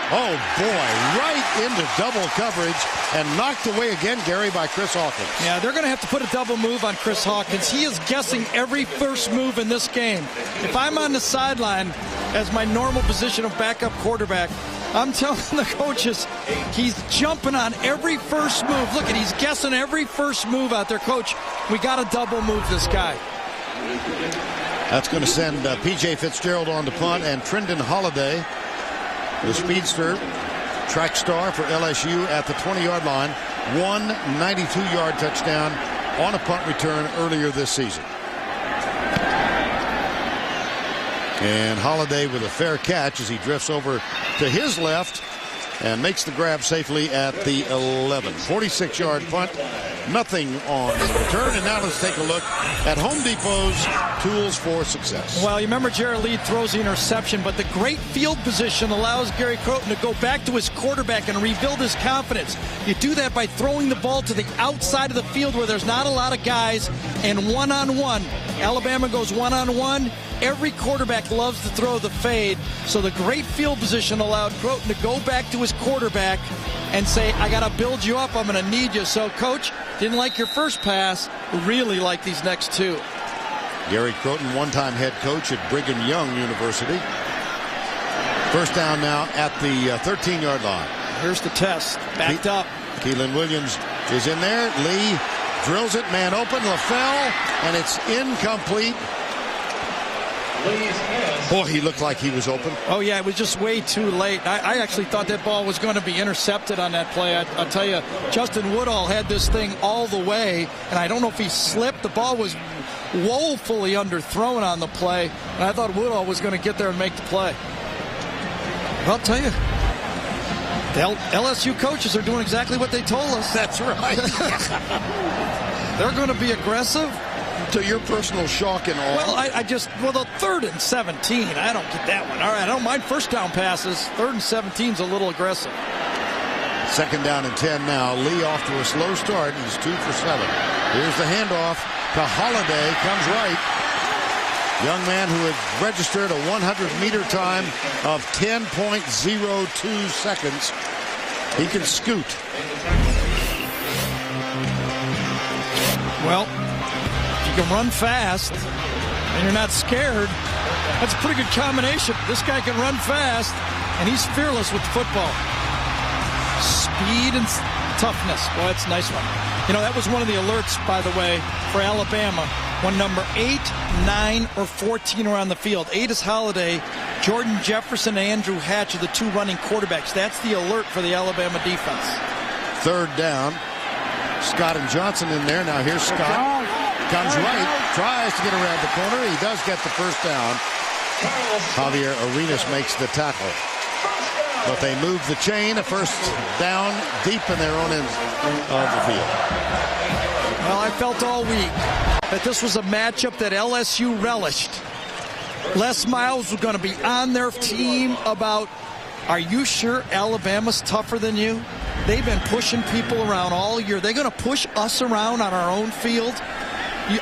Oh, boy, right into double coverage and knocked away again, Gary, by Chris Hawkins. Yeah, they're going to have to put a double move on Chris Hawkins. He is guessing every first move in this game. If I'm on the sideline as my normal position of backup quarterback, I'm telling the coaches he's jumping on every first move. Look at, he's guessing every first move out there. Coach, we got to double move this guy. That's going to send P.J. Fitzgerald on to punt, and Trendon Holiday, the speedster, track star for LSU at the 20-yard line, 192-yard touchdown on a punt return earlier this season. And Holiday with a fair catch as he drifts over to his left and makes the grab safely at the 11. 46-yard punt, nothing on the return. And now let's take a look at Home Depot's tools for success. Well, you remember Jared Lead throws the interception, but the great field position allows Gary Croton to go back to his quarterback and rebuild his confidence. You do that by throwing the ball to the outside of the field where there's not a lot of guys, and one-on-one. Alabama goes one-on-one. Every quarterback loves to throw the fade, so the great field position allowed Croton to go back to his quarterback and say, I got to build you up, I'm going to need you. So, Coach, didn't like your first pass, really like these next two. Gary Croton, one-time head coach at Brigham Young University. First down now at the 13-yard line. Here's the test, backed up. Keelan Williams is in there. Lee drills it, man open, LaFell, and it's incomplete. Boy, he looked like he was open. Oh, yeah, it was just way too late. I actually thought that ball was going to be intercepted on that play. I'll tell you, Justin Woodall had this thing all the way, and I don't know if he slipped. The ball was woefully underthrown on the play, and I thought Woodall was going to get there and make the play. Well, I'll tell you, the LSU coaches are doing exactly what they told us. That's right. They're going to be aggressive. To your personal shock and awe. Well, the 3rd and 17, I don't get that one. All right, I don't mind first down passes. 3rd and 17 is a little aggressive. 2nd down and 10 now. Lee off to a slow start. He's 2 for 7. Here's the handoff to Holiday. Comes right. Young man who had registered a 100-meter time of 10.02 seconds. He can scoot. Well, you can run fast and you're not scared. That's a pretty good combination. This guy can run fast and he's fearless with the football. Speed and toughness. Well, that's a nice one. You know, that was one of the alerts, by the way, for Alabama when number 8, 9, or 14 are on the field. 8 is Holiday. Jordan Jefferson and Andrew Hatch are the 2 running quarterbacks. That's the alert for the Alabama defense. 3rd down. Scott and Johnson in there. Now here's Scott. Comes right, tries to get around the corner. He does get the first down. Javier Arenas makes the tackle. But they move the chain. A first down deep in their own end of the field. Well, I felt all week that this was a matchup that LSU relished. Les Miles was going to be on their team about, are you sure Alabama's tougher than you? They've been pushing people around all year. They're going to push us around on our own field.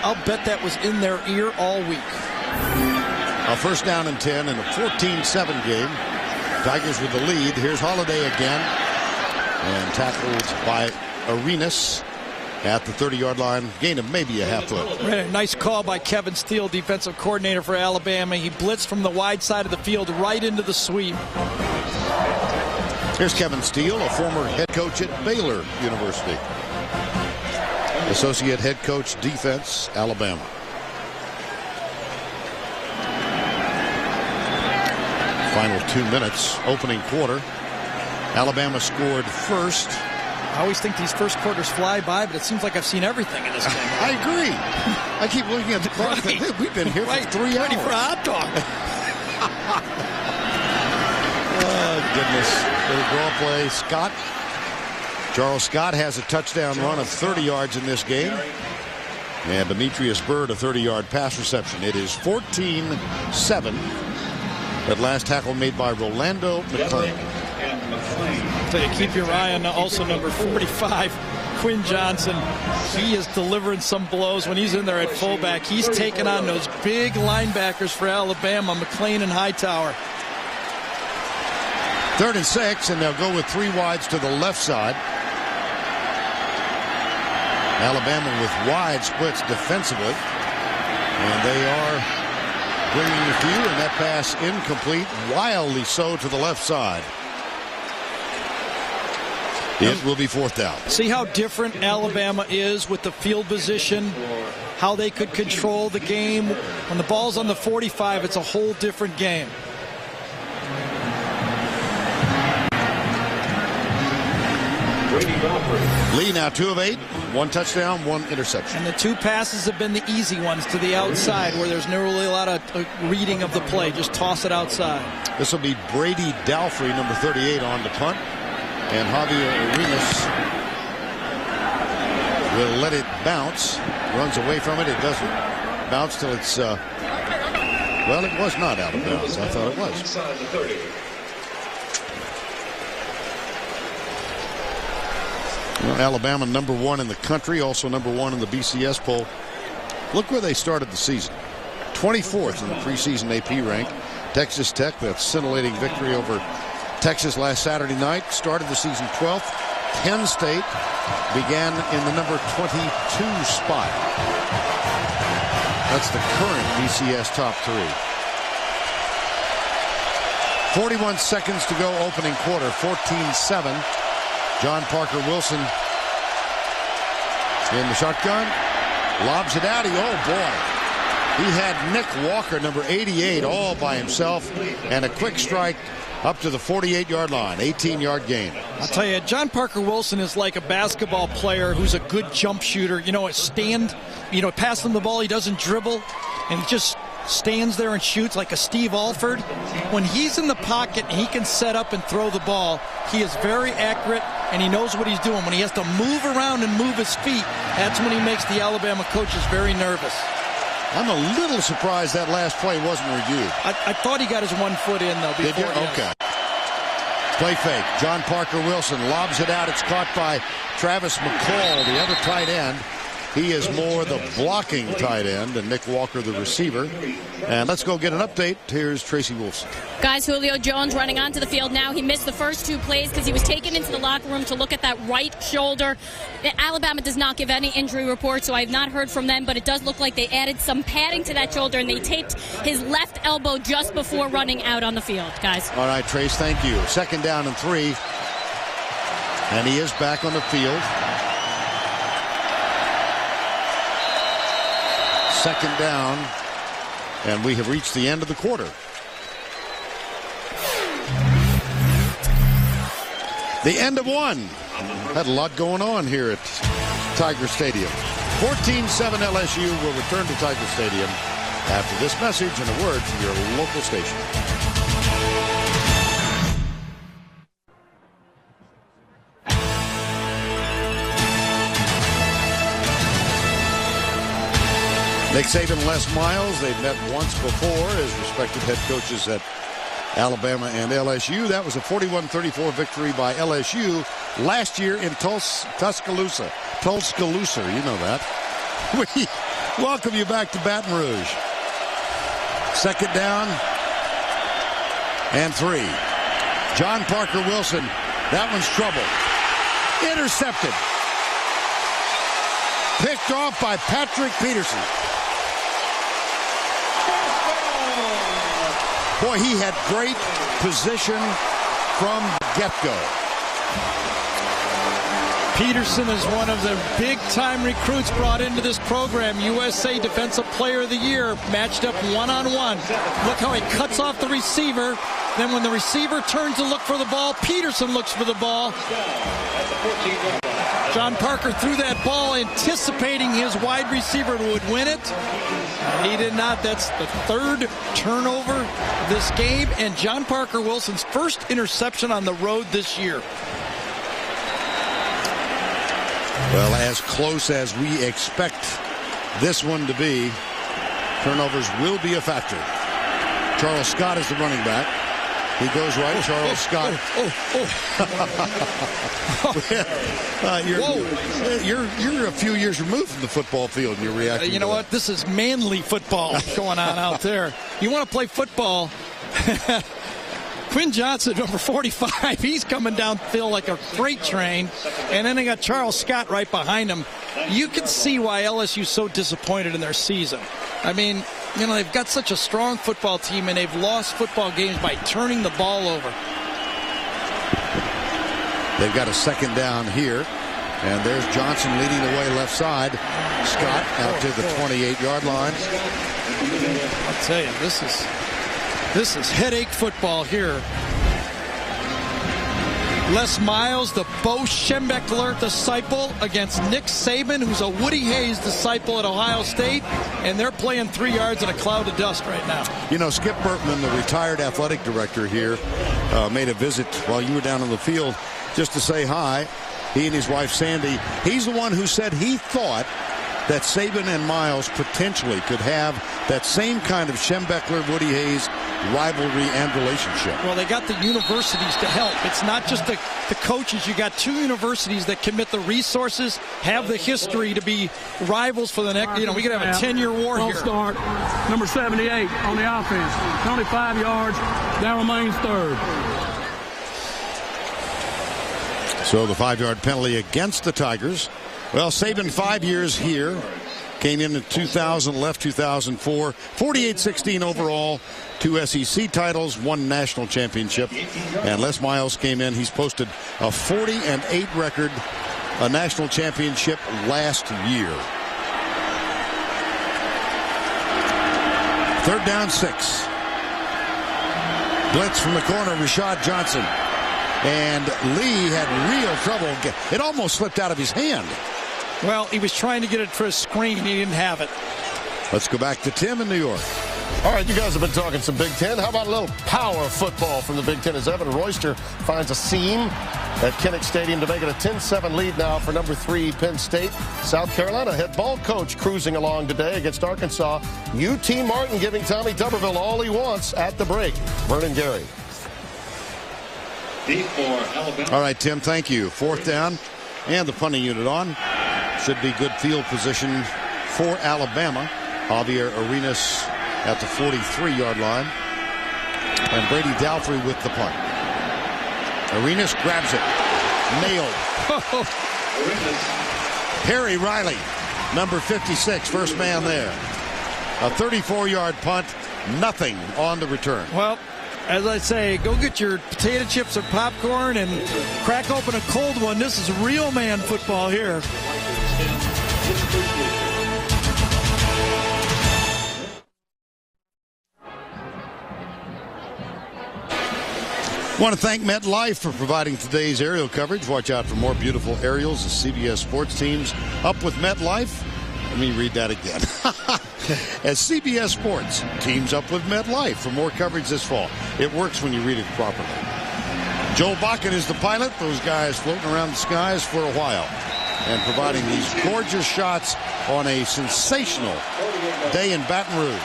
I'll bet that was in their ear all week. A first down and 10 in a 14-7 game. Tigers with the lead. Here's Holiday again. And tackled by Arenas at the 30-yard line. Gain of maybe a half foot. Nice call by Kevin Steele, defensive coordinator for Alabama. He blitzed from the wide side of the field right into the sweep. Here's Kevin Steele, a former head coach at Baylor University. Associate head coach, defense, Alabama. Final 2 minutes, opening quarter. Alabama scored first. I always think these first quarters fly by, but it seems like I've seen everything in this game. I agree. I keep looking at the clock. Right. We've been here for 3 hours. Ready for a hot dog. Oh, goodness. Little draw play. Scott. Charles Scott has a touchdown run of 30 yards in this game. And Demetrius Byrd a 30-yard pass reception. It is 14-7. That last tackle made by Rolando McClain. So you keep your eye on also number 45, Quinn Johnson. He is delivering some blows when he's in there at fullback. He's taking on those big linebackers for Alabama, McClain and Hightower. 3rd and 6, and they'll go with 3 wides to the left side. Alabama with wide splits defensively. And they are bringing a few, and that pass incomplete, wildly so to the left side. It will be 4th down. See how different Alabama is with the field position, how they could control the game. When the ball's on the 45, it's a whole different game. Lee now 2 of 8, 1 touchdown, 1 interception. And the 2 passes have been the easy ones to the outside where there's no really a lot of reading of the play. Just toss it outside. This will be Brady Dalfrey, number 38, on the punt. And Javier Arenas will let it bounce. Runs away from it. It doesn't bounce till it's, well, it was not out of bounds. I thought it was. Well, Alabama number 1 in the country, also number 1 in the BCS poll. Look where they started the season. 24th in the preseason AP rank. Texas Tech, that scintillating victory over Texas last Saturday night, started the season 12th. Penn State began in the number 22 spot. That's the current BCS top 3. 41 seconds to go, opening quarter, 14-7. John Parker Wilson in the shotgun. Lobs it out. Oh, boy. He had Nick Walker, number 88, all by himself. And a quick strike up to the 48-yard line. 18-yard gain. I'll tell you, John Parker Wilson is like a basketball player who's a good jump shooter. You know, pass him the ball, he doesn't dribble. And he just stands there and shoots like a Steve Alford. When he's in the pocket and he can set up and throw the ball, he is very accurate and he knows what he's doing. When he has to move around and move his feet, that's when he makes the Alabama coaches very nervous. I'm a little surprised that last play wasn't reviewed. I thought he got his 1 foot in, though. Did you? Okay. Play fake. John Parker Wilson lobs it out. It's caught by Travis McCall, the other tight end. He is more the blocking tight end, and Nick Walker the receiver. And let's go get an update. Here's Tracy Wolfson. Guys, Julio Jones running onto the field now. He missed the first 2 plays because he was taken into the locker room to look at that right shoulder. Alabama does not give any injury reports, so I have not heard from them, but it does look like they added some padding to that shoulder, and they taped his left elbow just before running out on the field, guys. All right, Trace, thank you. 2nd down and 3. And he is back on the field. 2nd down, and we have reached the end of the quarter. The end of 1. Had a lot going on here at Tiger Stadium. 14-7 LSU will return to Tiger Stadium after this message and a word from your local station. Nick Saban and Les Miles, they've met once before as respective head coaches at Alabama and LSU. That was a 41-34 victory by LSU last year in Tuscaloosa. You know that. We welcome you back to Baton Rouge. 2nd down and 3. John Parker Wilson. That one's trouble. Intercepted. Picked off by Patrick Peterson. Boy, he had great position from get-go. Peterson is one of the big-time recruits brought into this program. USA Defensive Player of the Year, matched up one-on-one. Look how he cuts off the receiver. Then when the receiver turns to look for the ball, Peterson looks for the ball. John Parker threw that ball anticipating his wide receiver would win it. He did not. That's the 3rd turnover this game, and John Parker Wilson's first interception on the road this year. Well, as close as we expect this one to be, turnovers will be a factor. Charles Scott is the running back. He goes right. Charles Scott. You're a few years removed from the football field, and you're reacting. You know what? This is manly football going on out there. You want to play football? Quinn Johnson, number 45, he's coming downfield like a freight train. And then they got Charles Scott right behind him. You can see why LSU's so disappointed in their season. I mean, you know, they've got such a strong football team, and they've lost football games by turning the ball over. They've got a second down here. And there's Johnson leading the way left side. Scott out to the 28-yard line. I'll tell you, this is headache football here. Les Miles, the Bo Schembechler disciple, against Nick Saban, who's a Woody Hayes disciple at Ohio State, and they're playing 3 yards in a cloud of dust right now. You know, Skip Bertman, the retired athletic director here, made a visit while you were down on the field just to say hi. He and his wife Sandy. He's the one who said he thought that Saban and Miles potentially could have that same kind of Schembechler-Woody Hayes rivalry and relationship. Well, they got the universities to help. It's not just the coaches. You got 2 universities that commit the resources, have the history to be rivals for the next, you know, we could have a 10-year war here. Start, number 78 on the offense. 25 yards, that remains third. So the 5-yard penalty against the Tigers. Well, Saban 5 years here. Came in 2000, left 2004. 48-16 overall. 2 SEC titles, 1 national championship. And Les Miles came in. He's posted a 40-8 record, a national championship last year. 3rd down 6. Blitz from the corner, Rashad Johnson. And Lee had real trouble. It almost slipped out of his hand. Well, he was trying to get it for a screen. He didn't have it. Let's go back to Tim in New York. All right, you guys have been talking some Big Ten. How about a little power football from the Big Ten as Evan Royster finds a seam at Kinnick Stadium to make it a 10-7 lead now for number 3 Penn State. South Carolina head ball coach cruising along today against Arkansas. UT Martin giving Tommy Tuberville all he wants at the break. Vernon Gary. All right, Tim, thank you. 4th down and the punting unit on. Should be good field position for Alabama. Javier Arenas at the 43-yard line. And Brady Dalfrey with the punt. Arenas grabs it. Nailed. Harry Riley, number 56, first man there. A 34-yard punt, nothing on the return. Well, as I say, go get your potato chips or popcorn and crack open a cold one. This is real man football here. I want to thank MetLife for providing today's aerial coverage. Watch out for more beautiful aerials as CBS Sports teams up with MetLife. Let me read that again. As CBS Sports teams up with MetLife for more coverage this fall. It works when you read it properly. Joel Bakken is the pilot. Those guys floating around the skies for a while and providing these gorgeous shots on a sensational day in Baton Rouge.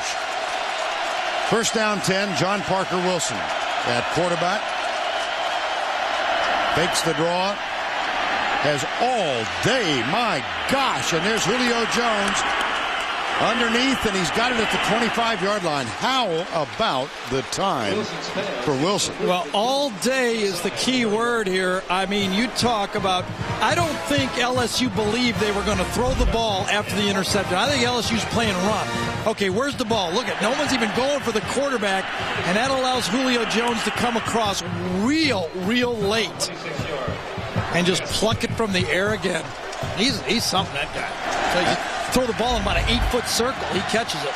1st down 10, John Parker Wilson at quarterback. Fakes the draw. Has all day. My gosh. And there's Julio Jones underneath, and he's got it at the 25-yard line. How about the time for Wilson? Well, all day is the key word here. I mean, you talk about, I don't think LSU believed they were going to throw the ball after the interception. I think LSU's playing run. Okay, where's the ball? Look at, no one's even going for the quarterback, and that allows Julio Jones to come across real late and just pluck it from the air again. He's something, that guy. So you throw the ball in about an 8-foot circle, he catches it.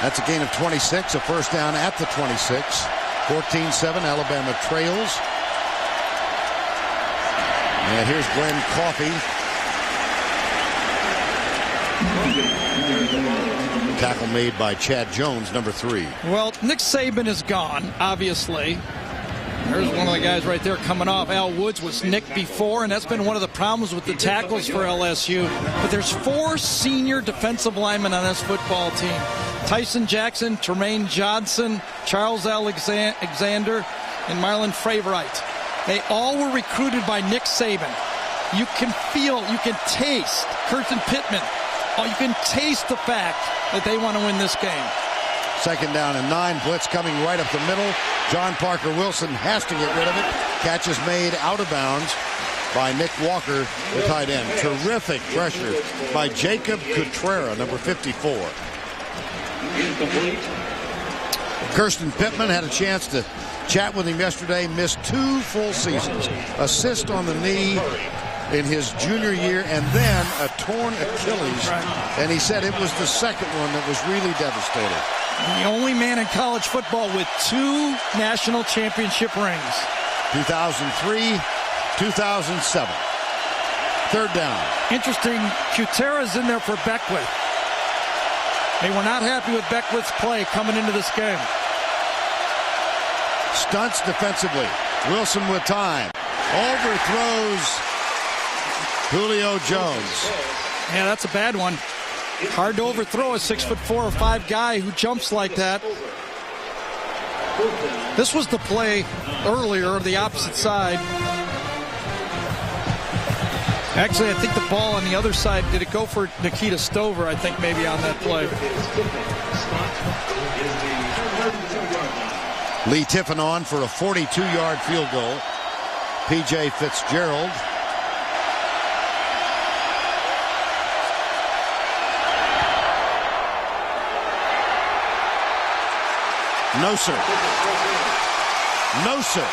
That's a gain of 26, a 1st down at the 26. 14-7, Alabama trails. And here's Glenn Coffey. Tackle made by Chad Jones, number 3. Well, Nick Saban is gone, obviously. There's one of the guys right there coming off. Al Woods was nicked before, and that's been one of the problems with the tackles for LSU. But there's 4 senior defensive linemen on this football team. Tyson Jackson, Tremaine Johnson, Charles Alexander, and Marlon Favorite. They all were recruited by Nick Saban. You can feel, you can taste Curtin Pittman. You can taste the fact that they want to win this game. 2nd down and 9. Blitz coming right up the middle. John Parker Wilson has to get rid of it. Catch is made out of bounds by Nick Walker, the tight end. Terrific pressure by Jacob Cutrera, number 54. Kirsten Pittman had a chance to chat with him yesterday. Missed 2 full seasons. Assist on the knee in his junior year, and then a torn Achilles. And he said it was the second one that was really devastating. The only man in college football with 2 national championship rings. 2003, 2007. 3rd down. Interesting, Cutera's in there for Beckwith. They were not happy with Beckwith's play coming into this game. Stunts defensively. Wilson with time. Overthrows Julio Jones. Yeah, that's a bad one. Hard to overthrow a 6'4" or 5 guy who jumps like that. This was the play earlier, the opposite side. Actually, I think the ball on the other side, did it go for Nikita Stover, I think, maybe on that play. Lee Tiffin on for a 42-yard field goal. P.J. Fitzgerald. No, sir. No, sir.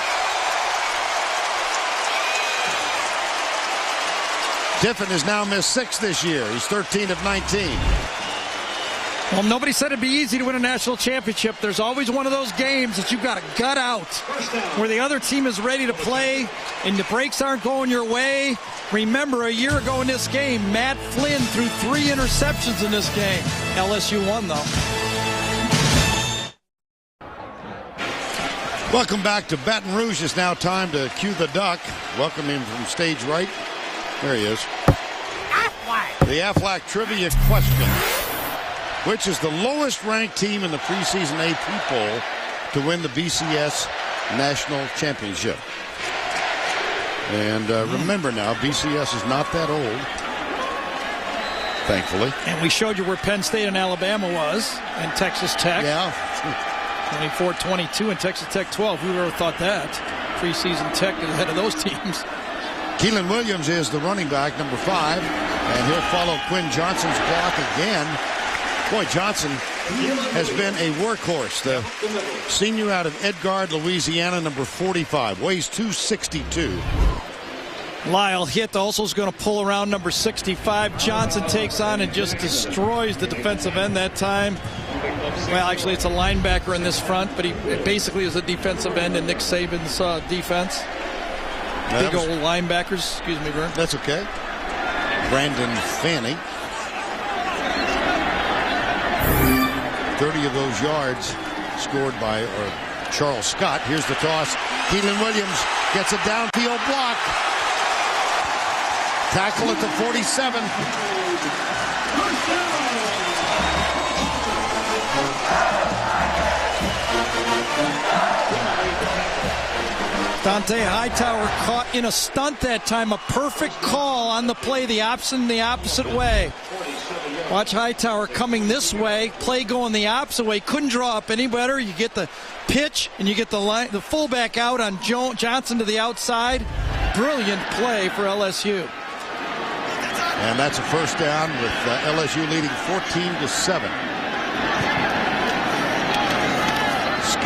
Tiffin has now missed 6 this year. He's 13 of 19. Well, nobody said it'd be easy to win a national championship. There's always one of those games that you've got to gut out, where the other team is ready to play and the breaks aren't going your way. Remember, a year ago in this game, Matt Flynn threw 3 interceptions in this game. LSU won, though. Welcome back to Baton Rouge. It's now time to cue the duck. Welcome him from stage right. There he is. The Aflac trivia question. Which is the lowest ranked team in the preseason AP poll to win the BCS National Championship? And remember now, BCS is not that old, thankfully. And we showed you where Penn State and Alabama was, and Texas Tech. Yeah. 24-22 and Texas Tech 12. Who would have thought that? Preseason Tech ahead of those teams. Keelan Williams is the running back, number 5, and he'll follow Quinn Johnson's block again. Boy, Johnson has been a workhorse. The senior out of Edgard, Louisiana, number 45, weighs 262. Lyle Hitt also is going to pull around number 65. Johnson takes on and just destroys the defensive end that time. Well, actually, it's a linebacker in this front, but he basically is a defensive end in Nick Saban's defense. Big old linebackers. Excuse me, Vern. That's okay. Brandon Fanning. 30 of those yards scored by Charles Scott. Here's the toss. Keelan Williams gets a downfield block. Tackle at the 47. Dante Hightower caught in a stunt that time. A perfect call on the play, the opposite way. Watch Hightower coming this way, play going the opposite way. Couldn't draw up any better. You get the pitch and you get the fullback out on Johnson to the outside. Brilliant play for LSU. And that's a first down with LSU leading 14-7.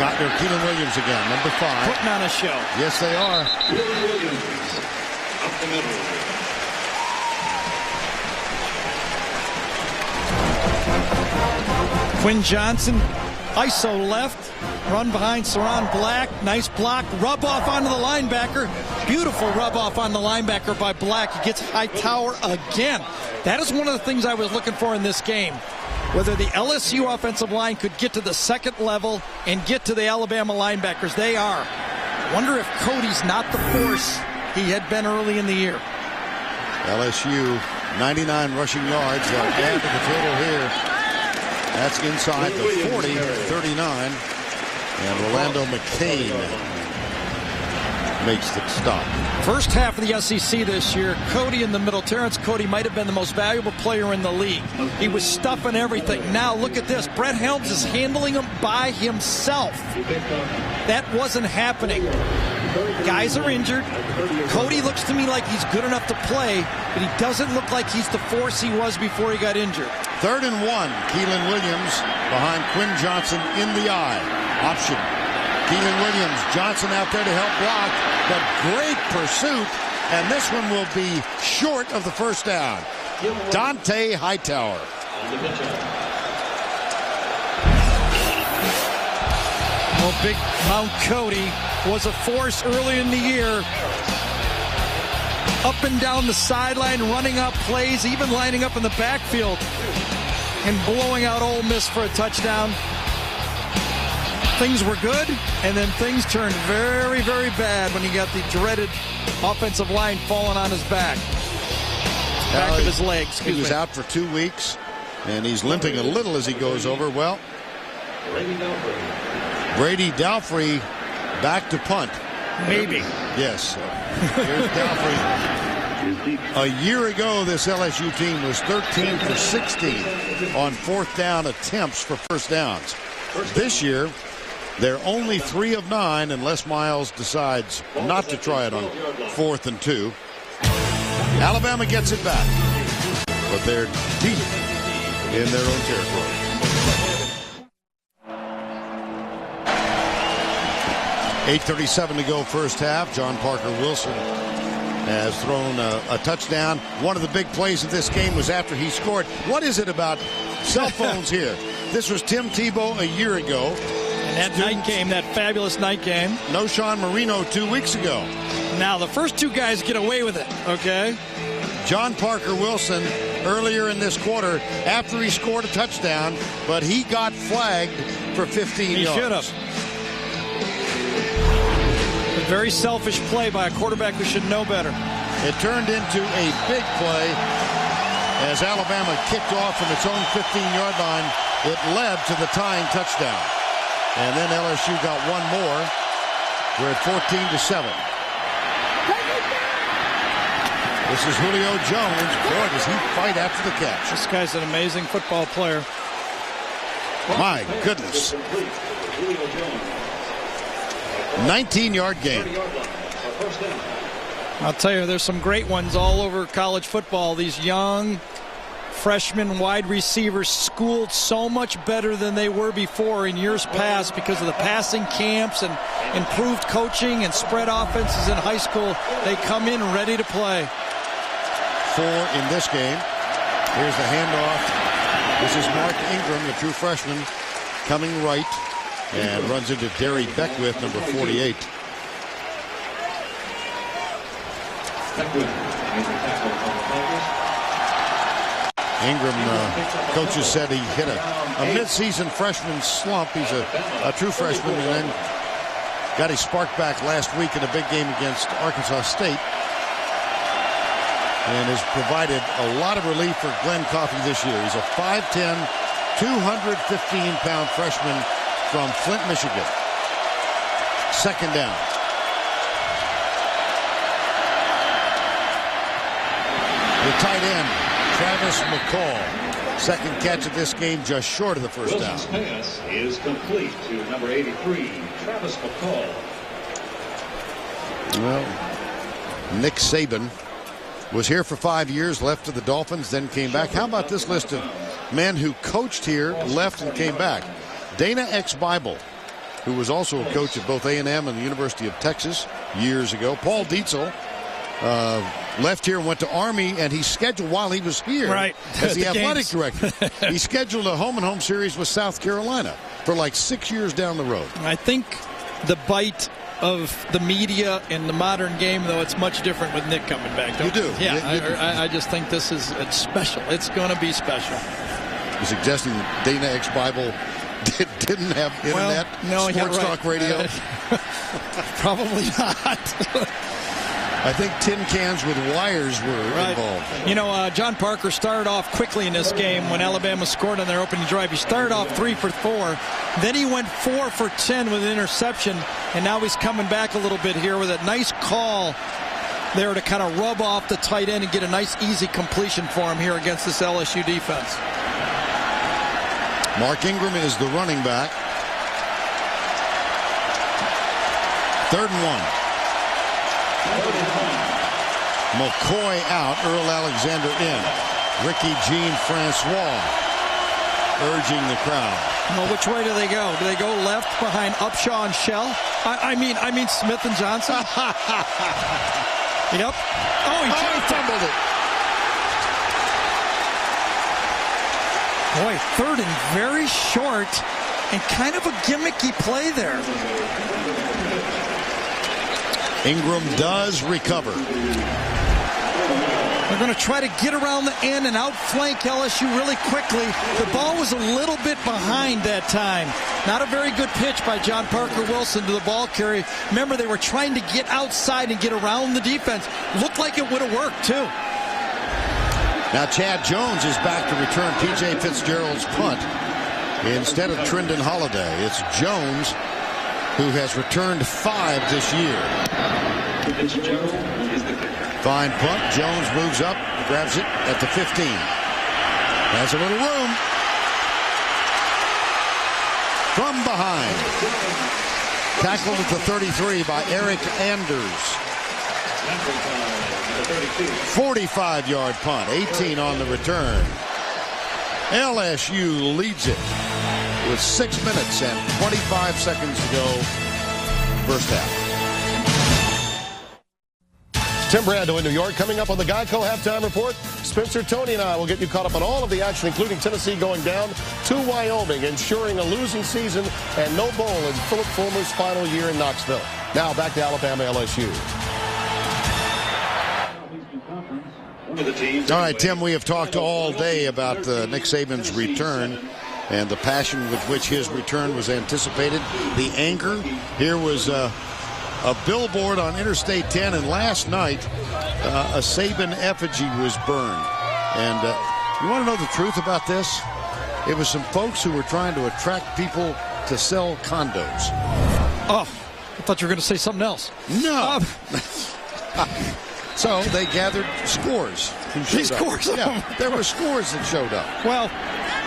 Keelan Williams again, number 5. Putting on a show. Yes, they are. Quinn Johnson, ISO left, run behind Saron Black, nice block, rub off onto the linebacker, beautiful rub off on the linebacker by Black. He gets Hightower again. That is one of the things I was looking for in this game. Whether the LSU offensive line could get to the second level and get to the Alabama linebackers. They are. Wonder if Cody's not the force he had been early in the year. LSU, 99 rushing yards. They'll add to the total here. That's inside the 40, 39. And Orlando McCain makes the stop. First half of the SEC this year, Cody in the middle. Terrence Cody might have been the most valuable player in the league. He was stuffing everything. Now look at this. Brett Helms is handling him by himself. That wasn't happening. Guys are injured. Cody looks to me like he's good enough to play, but he doesn't look like he's the force he was before he got injured. 3rd and 1. Keelan Williams behind Quinn Johnson in the eye. Option. Keelan Williams, Johnson out there to help block, but great pursuit, and this one will be short of the first down. Dante Hightower. Well, big Mount Cody was a force early in the year. Up and down the sideline, running up plays, even lining up in the backfield and blowing out Ole Miss for a touchdown. Things were good, and then things turned very, very bad when he got the dreaded offensive line falling on his back. Back of his legs. He was out for 2 weeks, and he's limping a little as he goes over. Well, Brady Dalfrey back to punt. Maybe. Yes. Here's Dalfrey. A year ago, this LSU team was 13 for 16 on 4th down attempts for first downs. This year, they're only 3 of 9 unless Miles decides not to try it on 4th and 2. Alabama gets it back, but they're deep in their own territory. .8:37 to go first half. John Parker Wilson has thrown a touchdown. One of the big plays of this game was after he scored. What is it about cell phones here? This was Tim Tebow a year ago. And that night game, that fabulous night game. No Sean Marino 2 weeks ago. Now, the first 2 guys get away with it, okay? John Parker Wilson earlier in this quarter after he scored a touchdown, but he got flagged for 15 yards. He should have. A very selfish play by a quarterback who should know better. It turned into a big play as Alabama kicked off from its own 15-yard line. It led to the tying touchdown. And then LSU got one more. We're at 14-7. This is Julio Jones. Boy, does he fight after the catch. This guy's an amazing football player. My goodness. 19-yard gain. I'll tell you, there's some great ones all over college football. These young freshman wide receivers schooled so much better than they were before in years past because of the passing camps and improved coaching and spread offenses in high school. They come in ready to play. 4 in this game. Here's the handoff. This is Mark Ingram, the true freshman, coming right and runs into Derry Beckwith, number 48. Ingram, coaches said he hit a mid-season freshman slump. He's a true freshman, and then got his spark back last week in a big game against Arkansas State, and has provided a lot of relief for Glenn Coffey this year. He's a 5'10", 215-pound freshman from Flint, Michigan. Second down. The tight end, Travis McCall. Second catch of this game, just short of the first down. Wilson's pass is complete to number 83, Travis McCall. Well, Nick Saban was here for 5 years, left to the Dolphins, then came back. How about this list of men who coached here, left, and came back? Dana X. Bible, who was also a coach at both A&M and the University of Texas years ago. Paul Dietzel left here and went to Army, and he scheduled while he was here as the athletic director. He scheduled a home-and-home series with South Carolina for like 6 years down the road. I think the bite of the media in the modern game, though, it's much different with Nick coming back. You do. Yeah, I just think this is special. It's going to be special. You're suggesting Dana X. Bible didn't have internet, sports talk radio? Probably not. I think tin cans with wires were involved. You know, John Parker started off quickly in this game when Alabama scored on their opening drive. He started off 3 for 4. Then he went 4 for 10 with an interception. And now he's coming back a little bit here with a nice call there to kind of rub off the tight end and get a nice, easy completion for him here against this LSU defense. Mark Ingram is the running back. 3rd and 1. McCoy out, Earl Alexander in. Ricky Jean-Francois urging the crowd. Well, which way do they go? Do they go left behind Upshaw and Shell? I mean Smith and Johnson? Yep. Oh, he fumbled it. Boy, 3rd and very short and kind of a gimmicky play there. Ingram does recover. They're going to try to get around the end and outflank LSU really quickly. The ball was a little bit behind that time. Not a very good pitch by John Parker Wilson to the ball carrier. Remember, they were trying to get outside and get around the defense. Looked like it would have worked, too. Now Chad Jones is back to return P.J. Fitzgerald's punt. Instead of Trendon Holiday, it's Jones who has returned 5 this year. Fine punt. Jones moves up, grabs it at the 15. Has a little room. From behind. Tackled at the 33 by Eric Anders. 45-yard punt. 18 on the return. LSU leads it with 6 minutes and 25 seconds to go. First half. Tim Brando in New York. Coming up on the Geico Halftime Report, Spencer, Tony, and I will get you caught up on all of the action, including Tennessee going down to Wyoming, ensuring a losing season and no bowl in Philip Fulmer's final year in Knoxville. Now back to Alabama LSU. All right, Tim, we have talked all day about Nick Saban's return and the passion with which his return was anticipated. The anger. Here was a billboard on Interstate 10, and last night a Saban effigy was burned. And you want to know the truth about this? It was some folks who were trying to attract people to sell condos. Oh, I thought you were going to say something else. No. So they gathered scores. Yeah, there were scores that showed up. Well,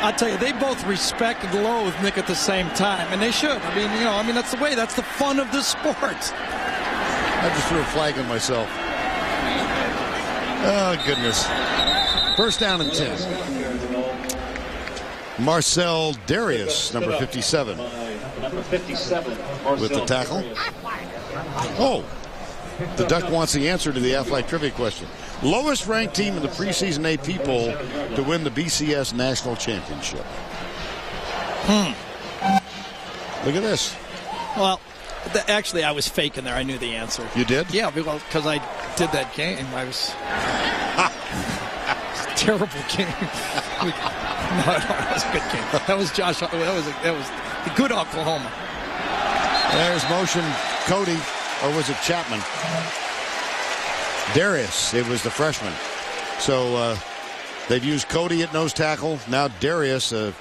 I'll tell you, they both respect and loathe Nick at the same time, and they should. I mean, that's the way. That's the fun of this sport. I just threw a flag on myself. Oh, goodness. First down and 10. Marcel Darius, number 57. With the tackle. Oh, the Duck wants the answer to the Athletic Trivia question. Lowest ranked team in the preseason AP poll to win the BCS National Championship. Look at this. Well, actually, I was faking there. I knew the answer. You did? Yeah, well, because I did that game. I was terrible game. No, it was a good game. That was Josh. That was the good Oklahoma. There's motion. Cody, or was it Chapman? Darius. It was the freshman. So they've used Cody at nose tackle. Now Darius, a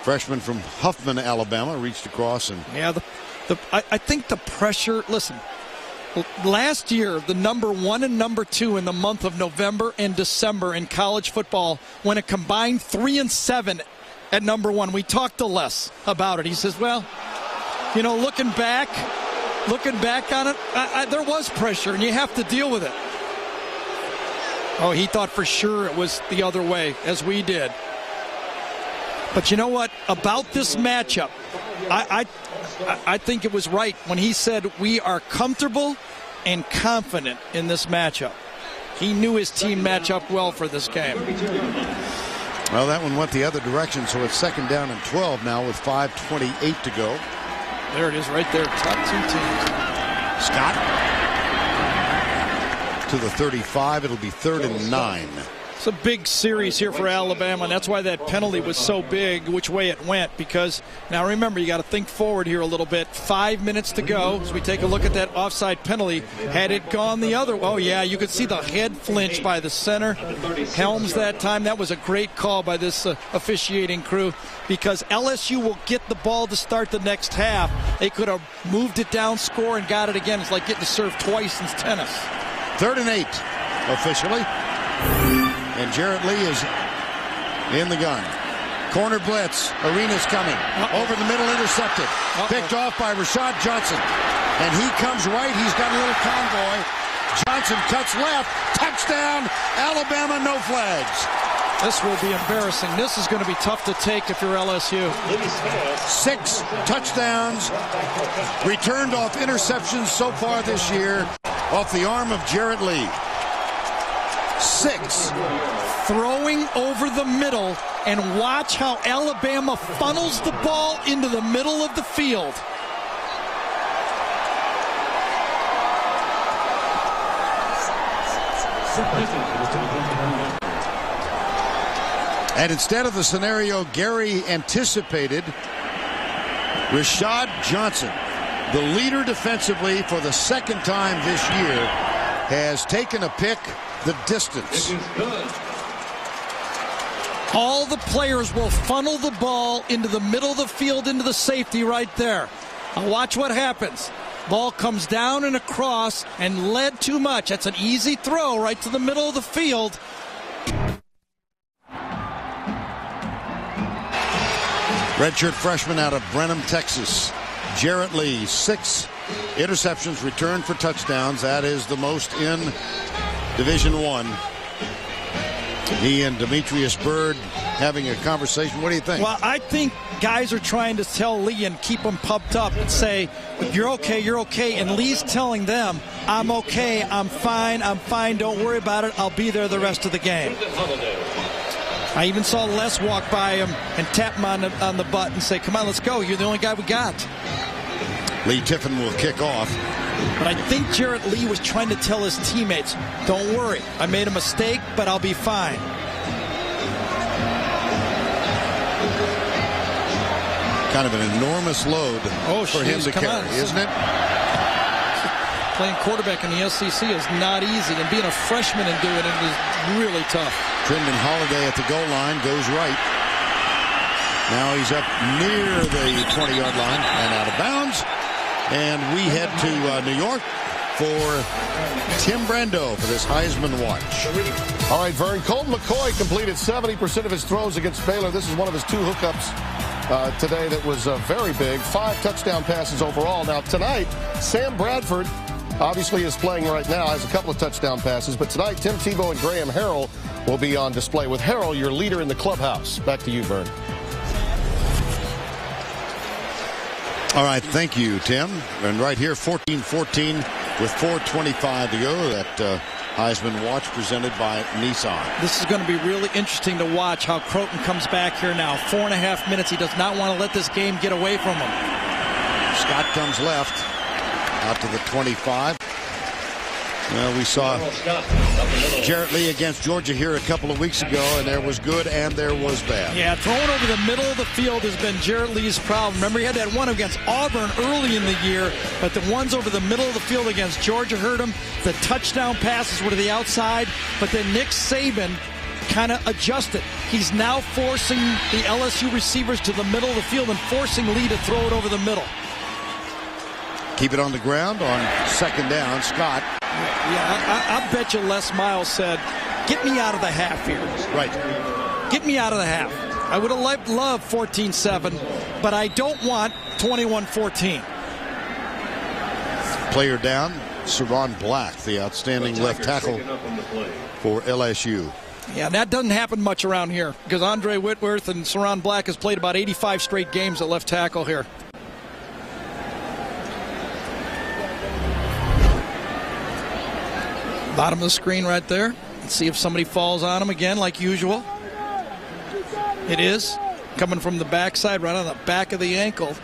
freshman from Huffman, Alabama, reached across and. Yeah, I think the pressure. Listen, last year the number 1 and number 2 in the month of November and December in college football went a combined 3 and 7 at number 1. We talked to Les about it. He says, well, looking back on it, there was pressure, and you have to deal with it. Oh, he thought for sure it was the other way, as we did. But you know what? About this matchup, I think it was right when he said we are comfortable and confident in this matchup. He knew his team match up well for this game. Well, that one went the other direction, so it's 2nd down and 12 now with 5:28 to go. There it is right there. Top 2 teams. Scott to the 35. It'll be 3rd and 9. It's a big series here for Alabama, and that's why that penalty was so big, which way it went, because now remember, you got to think forward here a little bit. 5 minutes to go as we take a look at that offside penalty. Had it gone the other way, oh yeah, you could see the head flinch by the center. Helms that time. That was a great call by this officiating crew, because LSU will get the ball to start the next half. They could have moved it down, score, and got it again. It's like getting to serve twice in tennis. 3rd and 8 officially. And Jarrett Lee is in the gun. Corner blitz. Arena's coming. Over the middle, intercepted. Picked off by Rashad Johnson. And he comes right. He's got a little convoy. Johnson cuts left. Touchdown, Alabama, no flags. This will be embarrassing. This is going to be tough to take if you're LSU. 6 touchdowns. Returned off interceptions so far this year off the arm of Jarrett Lee. 6. Throwing over the middle, and watch how Alabama funnels the ball into the middle of the field. And instead of the scenario Gary anticipated, Rashad Johnson, the leader defensively for the 2nd time this year, has taken a pick the distance. All the players will funnel the ball into the middle of the field, into the safety right there. Now watch what happens. Ball comes down and across and led too much. That's an easy throw right to the middle of the field. Redshirt freshman out of Brenham, Texas. Jarrett Lee, 6 interceptions returned for touchdowns. That is the most in Division I. He and Demetrius Byrd having a conversation. What do you think? Well, I think guys are trying to tell Lee and keep him pumped up and say, you're okay, you're okay. And Lee's telling them, I'm okay, I'm fine, don't worry about it. I'll be there the rest of the game. I even saw Les walk by him and tap him on the butt and say, come on, let's go. You're the only guy we got. Lee Tiffin will kick off. But I think Jarrett Lee was trying to tell his teammates, don't worry, I made a mistake, but I'll be fine. Kind of an enormous load for him to carry, isn't it? Playing quarterback in the SEC is not easy, and being a freshman and doing it is really tough. Trendon Holiday at the goal line goes right. Now he's up near the 20-yard line and out of bounds. And we head to New York for Tim Brando for this Heisman watch. All right, Vern. Colt McCoy completed 70% of his throws against Baylor. This is one of his 2 hookups today that was very big. 5 touchdown passes overall. Now, tonight, Sam Bradford obviously is playing right now, has a couple of touchdown passes. But tonight, Tim Tebow and Graham Harrell will be on display. With Harrell, your leader in the clubhouse. Back to you, Vern. All right, thank you, Tim. And right here, 14-14 with 4:25 to go. That Heisman watch presented by Nissan. This is going to be really interesting to watch how Croton comes back here now. 4.5 minutes. He does not want to let this game get away from him. Scott comes left out to the 25. Well, we saw Jarrett Lee against Georgia here a couple of weeks ago, and there was good and there was bad. Yeah, throwing over the middle of the field has been Jarrett Lee's problem. Remember, he had that one against Auburn early in the year, but the ones over the middle of the field against Georgia hurt him. The touchdown passes were to the outside, but then Nick Saban kind of adjusted. He's now forcing the LSU receivers to the middle of the field and forcing Lee to throw it over the middle. Keep it on the ground on 2nd down. Scott. Yeah, I bet you Les Miles said, get me out of the half here. Right. Get me out of the half. I would have loved 14-7, but I don't want 21-14. Player down, Saron Black, the outstanding left tackle for LSU. Yeah, that doesn't happen much around here because Andre Whitworth and Saron Black has played about 85 straight games at left tackle here. Bottom of the screen right there. Let's see if somebody falls on him again like usual. It is. Coming from the backside, right on the back of the ankle.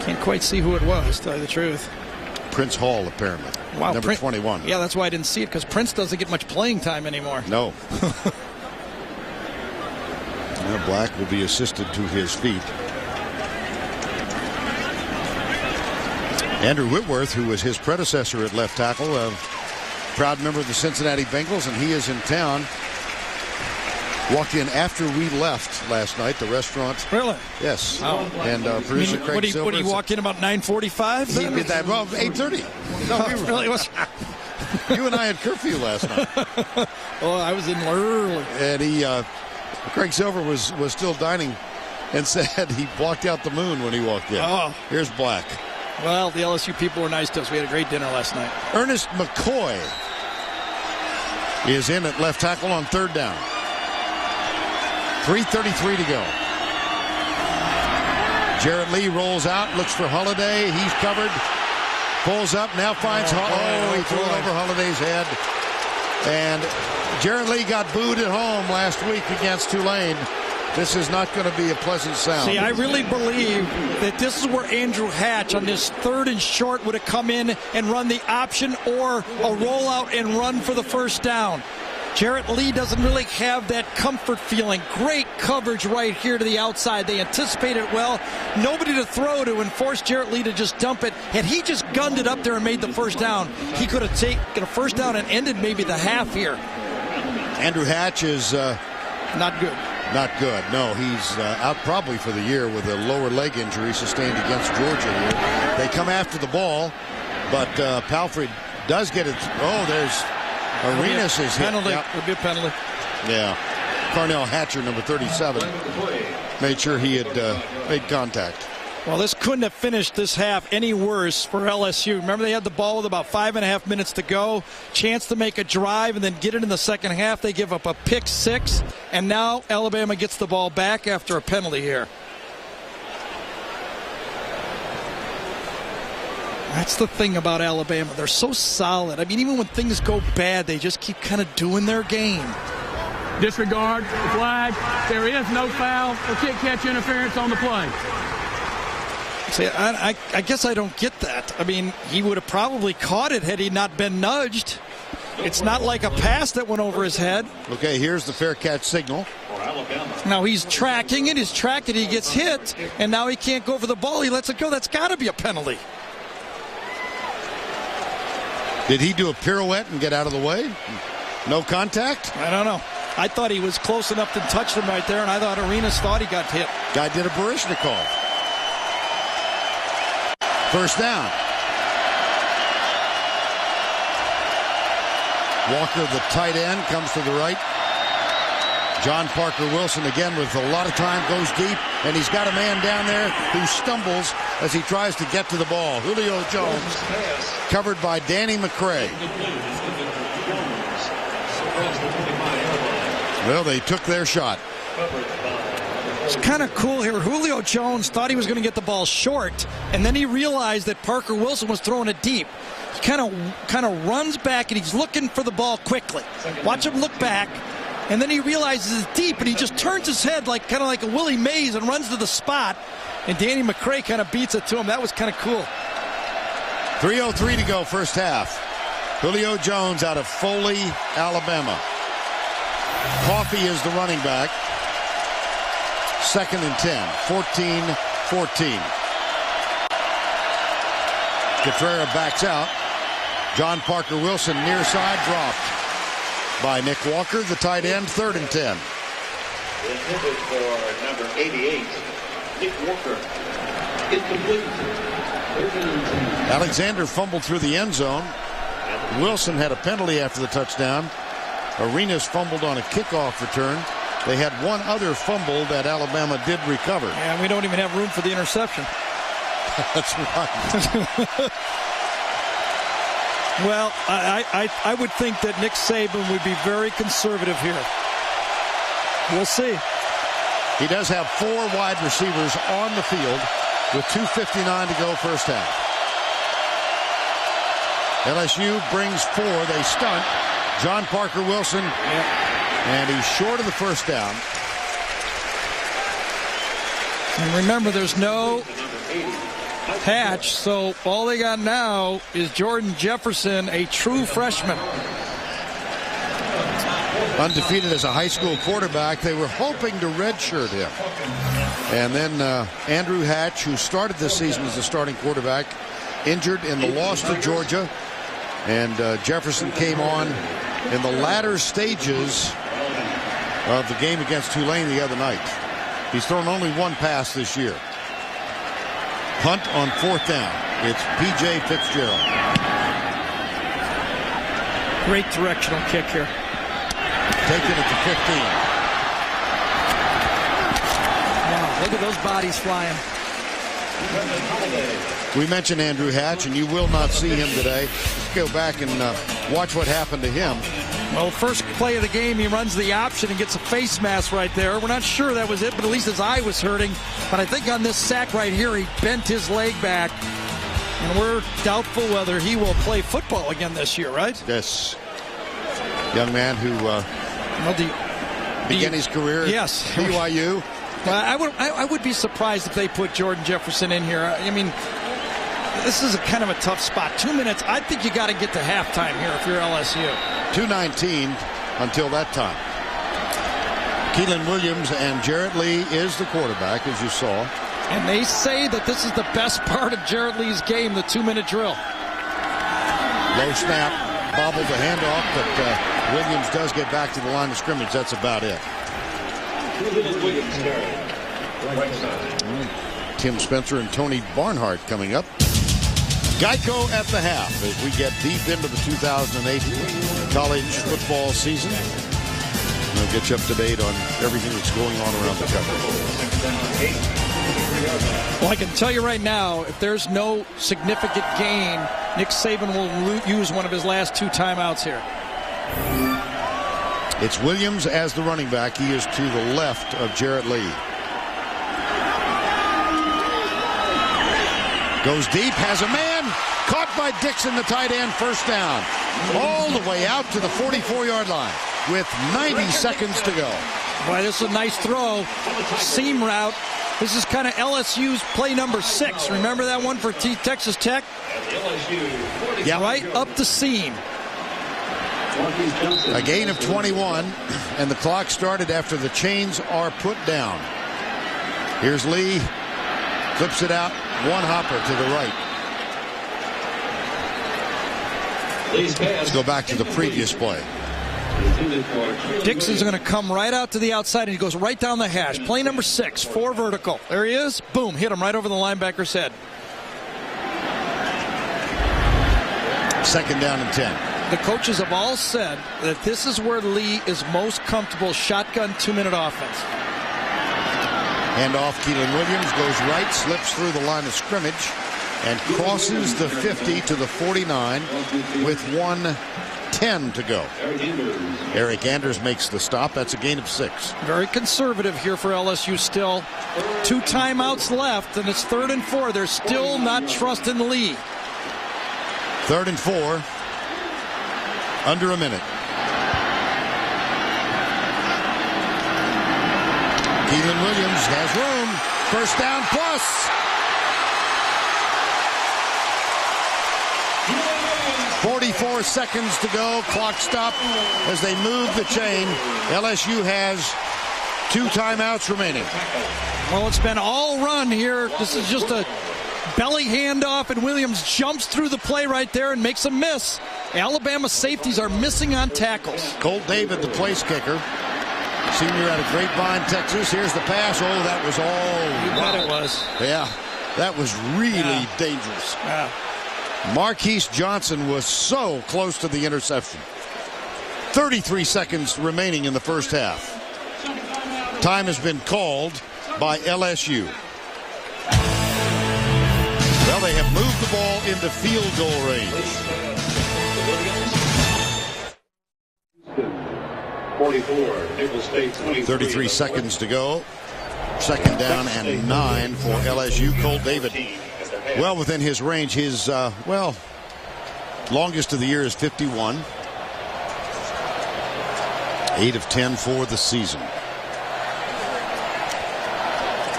Can't quite see who it was, to tell you the truth. Prince Hall, apparently. Wow, number 21. Yeah, that's why I didn't see it, because Prince doesn't get much playing time anymore. No. Now Black will be assisted to his feet. Andrew Whitworth, who was his predecessor at left tackle, a proud member of the Cincinnati Bengals, and he is in town. Walked in after we left last night, the restaurant. Really? Yes. Oh. And producer Craig Silver. What did he walk in about 9:45? He did that. Well, 8:30. No, we were, really was. You and I had curfew last night. Oh, I was in early. And Craig Silver was still dining, and said he blocked out the moon when he walked in. Oh. Here's Black. Well, the LSU people were nice to us. We had a great dinner last night. Ernest McCoy is in at left tackle on third down. 3:33 to go. Jarrett Lee rolls out, looks for Holiday. He's covered. Pulls up, now finds he threw it over Holiday's head. And Jarrett Lee got booed at home last week against Tulane. This is not going to be a pleasant sound. See, I really believe that this is where Andrew Hatch on this 3rd and short would have come in and run the option or a rollout and run for the first down. Jarrett Lee doesn't really have that comfort feeling. Great coverage right here to the outside. They anticipated it well. Nobody to throw to and forced Jarrett Lee to just dump it. Had he just gunned it up there and made the first down, he could have taken a first down and ended maybe the half here. Andrew Hatch is not good. Not good. No, he's out probably for the year with a lower leg injury sustained against Georgia here. They come after the ball, but Palfrey does get it. Oh, there's Arenas is hit. Penalty. Yep. Would be a penalty. Yeah. Carnell Hatcher, number 37, made sure he had made contact. Well, this couldn't have finished this half any worse for LSU. Remember, they had the ball with about 5.5 minutes to go. Chance to make a drive and then get it in the second half. They give up a pick 6, and now Alabama gets the ball back after a penalty here. That's the thing about Alabama. They're so solid. I mean, even when things go bad, they just keep kind of doing their game. Disregard the flag. There is no foul or kick catch interference on the play. See, I guess I don't get that. I mean, he would have probably caught it had he not been nudged. It's not like a pass that went over his head. Okay, here's the fair catch signal. Now he's tracking it. He's tracked it. He gets hit, and now he can't go for the ball. He lets it go. That's got to be a penalty. Did he do a pirouette and get out of the way? No contact? I don't know. I thought he was close enough to touch him right there, and I thought Arenas thought he got hit. Guy did a Baryshnikov. First down. Walker, the tight end, comes to the right. John Parker Wilson again with a lot of time, goes deep, and he's got a man down there who stumbles as he tries to get to the ball. Julio Jones, covered by Danny McCray. Well, they took their shot. It's kind of cool here. Julio Jones thought he was going to get the ball short, and then he realized that Parker Wilson was throwing it deep. He kind of runs back, and he's looking for the ball quickly. Watch him look back, and then he realizes it's deep, and he just turns his head kind of like a Willie Mays and runs to the spot, and Danny McCray kind of beats it to him. That was kind of cool. 3:03 to go, first half. Julio Jones out of Foley, Alabama. Coffey is the running back. 2nd and 10, 14-14. Catrera backs out. John Parker Wilson near side, dropped by Nick Walker, the tight end, 3rd and 10. Intended for number 88, Nick Walker. Incomplete. Alexander fumbled through the end zone. Wilson had a penalty after the touchdown. Arenas fumbled on a kickoff return. They had one other fumble that Alabama did recover. And we don't even have room for the interception. That's right. Well, I would think that Nick Saban would be very conservative here. We'll see. He does have 4 wide receivers on the field with 2:59 to go first half. LSU brings 4. They stunt John Parker Wilson. And he's short of the first down. And remember, there's no Hatch. So all they got now is Jordan Jefferson, a true freshman. Undefeated as a high school quarterback. They were hoping to redshirt him. And then Andrew Hatch, who started this season as a starting quarterback, injured in the loss to Georgia. And Jefferson came on in the latter stages of the game against Tulane the other night. He's thrown only one pass this year. Punt on 4th down. It's P.J. Fitzgerald. Great directional kick here. Taking it to 15. Wow, look at those bodies flying. We mentioned Andrew Hatch, and you will not see him today. Let's go back and watch what happened to him. Well, first play of the game, he runs the option and gets a face mask right there. We're not sure that was it, but at least his eye was hurting. But I think on this sack right here, he bent his leg back. And we're doubtful whether he will play football again this year, right? Yes. Young man who began his career at BYU. Well, I would be surprised if they put Jordan Jefferson in here. I mean, this is kind of a tough spot. 2 minutes. I think you got to get to halftime here if you're LSU. 2:19 until that time. Keelan Williams and Jarrett Lee is the quarterback, as you saw. And they say that this is the best part of Jarrett Lee's game, the 2-minute drill. Low snap, bobbled the handoff, but Williams does get back to the line of scrimmage. That's about it. Tim Spencer and Tony Barnhart coming up. Geico at the half as we get deep into the 2008 college football season. We'll get you up to date on everything that's going on around the country. Well, I can tell you right now, if there's no significant gain, Nick Saban will use one of his last 2 timeouts here. It's Williams as the running back. He is to the left of Jarrett Lee. Goes deep, has a man. Caught by Dixon, the tight end, first down. All the way out to the 44-yard line with 90 seconds to go. Boy, this is a nice throw. Seam route. This is kind of LSU's play number 6. Remember that one for Texas Tech? Yeah. Right up the seam. A gain of 21, and the clock started after the chains are put down. Here's Lee. Flips it out. One hopper to the right. Let's go back to the previous play. Dixon's going to come right out to the outside, and he goes right down the hash. Play number 6, 4 vertical. There he is. Boom, hit him right over the linebacker's head. 2nd down and 10. The coaches have all said that this is where Lee is most comfortable, shotgun 2-minute offense. Hand off, Keelan Williams goes right, slips through the line of scrimmage, and crosses the 50 to the 49 with 1:10 to go. Eric Anders makes the stop. That's a gain of 6. Very conservative here for LSU still. 2 timeouts left, and it's 3rd and 4. They're still not trusting Lee. 3rd and 4. Under a minute. Keelan Williams has room. First down plus. .44 seconds to go. Clock stop as they move the chain. LSU has 2 timeouts remaining. Well, it's been all run here. This is just a belly handoff, and Williams jumps through the play right there and makes a miss. Alabama safeties are missing on tackles. Colt David, the place kicker. Senior out of Grapevine, Texas. Here's the pass. Oh, that was all. You bet it was. Yeah, that was really dangerous. Yeah. Marquise Johnson was so close to the interception. 33 seconds remaining in the first half. Time has been called by LSU. Well, they have moved the ball into field goal range. 33 seconds to go. 2nd down and 9 for LSU. Colt David, well within his range. His, longest of the year is 51. 8 of 10 for the season.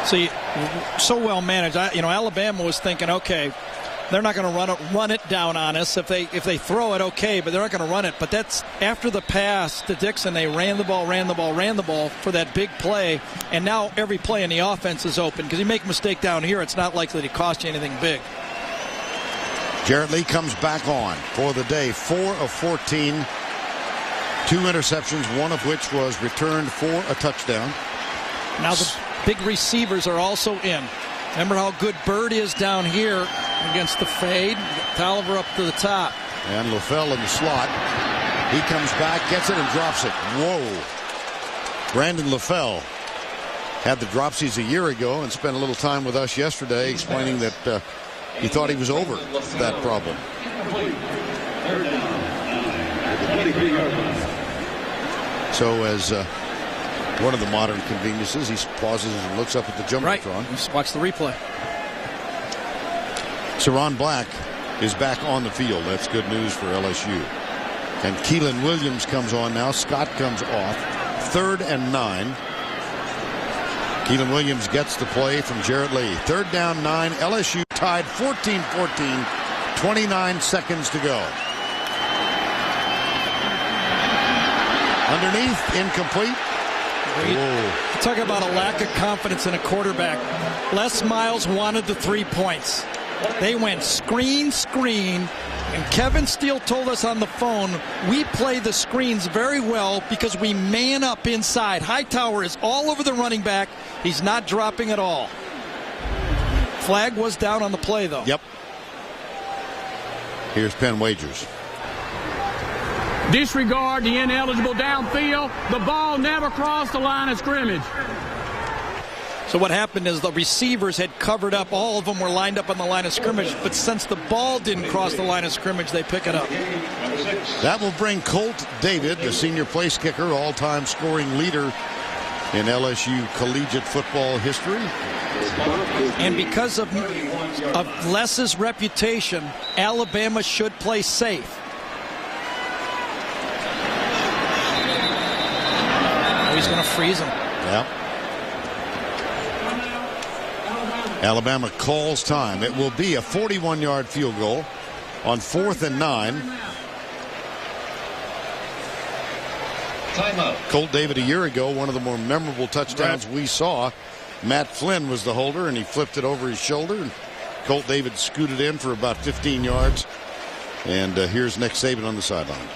See, So well managed. Alabama was thinking, okay, they're not going to run it down on us. If they throw it, okay, but they're not going to run it. But that's after the pass to Dixon. They ran the ball for that big play, and now every play in the offense is open because you make a mistake down here, it's not likely to cost you anything big. Jarrett Lee comes back on for the day. 4 of 14, 2 interceptions, one of which was returned for a touchdown. Now the big receivers are also in. Remember how good Bird is down here against the fade. Tolliver up to the top. And LaFell in the slot. He comes back, gets it, and drops it. Whoa. Brandon LaFell had the dropsies a year ago and spent a little time with us yesterday explaining that he thought he was over that problem. So as one of the modern conveniences, he pauses and looks up at the jumbotron. Right. Just watch the replay. Saron Black is back on the field. That's good news for LSU. And Keelan Williams comes on now. Scott comes off. 3rd and 9. Keelan Williams gets the play from Jarrett Lee. 3rd down 9. LSU tied 14-14. 29 seconds to go. Underneath, incomplete. Talk about a lack of confidence in a quarterback. Les Miles wanted the 3 points. They went screen, and Kevin Steele told us on the phone, we play the screens very well because we man up inside. Hightower is all over the running back. He's not dropping at all. Flag was down on the play, though. Yep. Here's Penn Wagers. Disregard the ineligible downfield. The ball never crossed the line of scrimmage. So what happened is the receivers had covered up. All of them were lined up on the line of scrimmage. But since the ball didn't cross the line of scrimmage, they pick it up. That will bring Colt David, the senior place kicker, all-time scoring leader in LSU collegiate football history. And because of Les's reputation, Alabama should play safe. He's going to freeze him. Yeah. Alabama calls time. It will be a 41-yard field goal on 4th and 9. Timeout. Colt David a year ago, one of the more memorable touchdowns we saw. Matt Flynn was the holder, and he flipped it over his shoulder, and Colt David scooted in for about 15 yards. And here's Nick Saban on the sideline.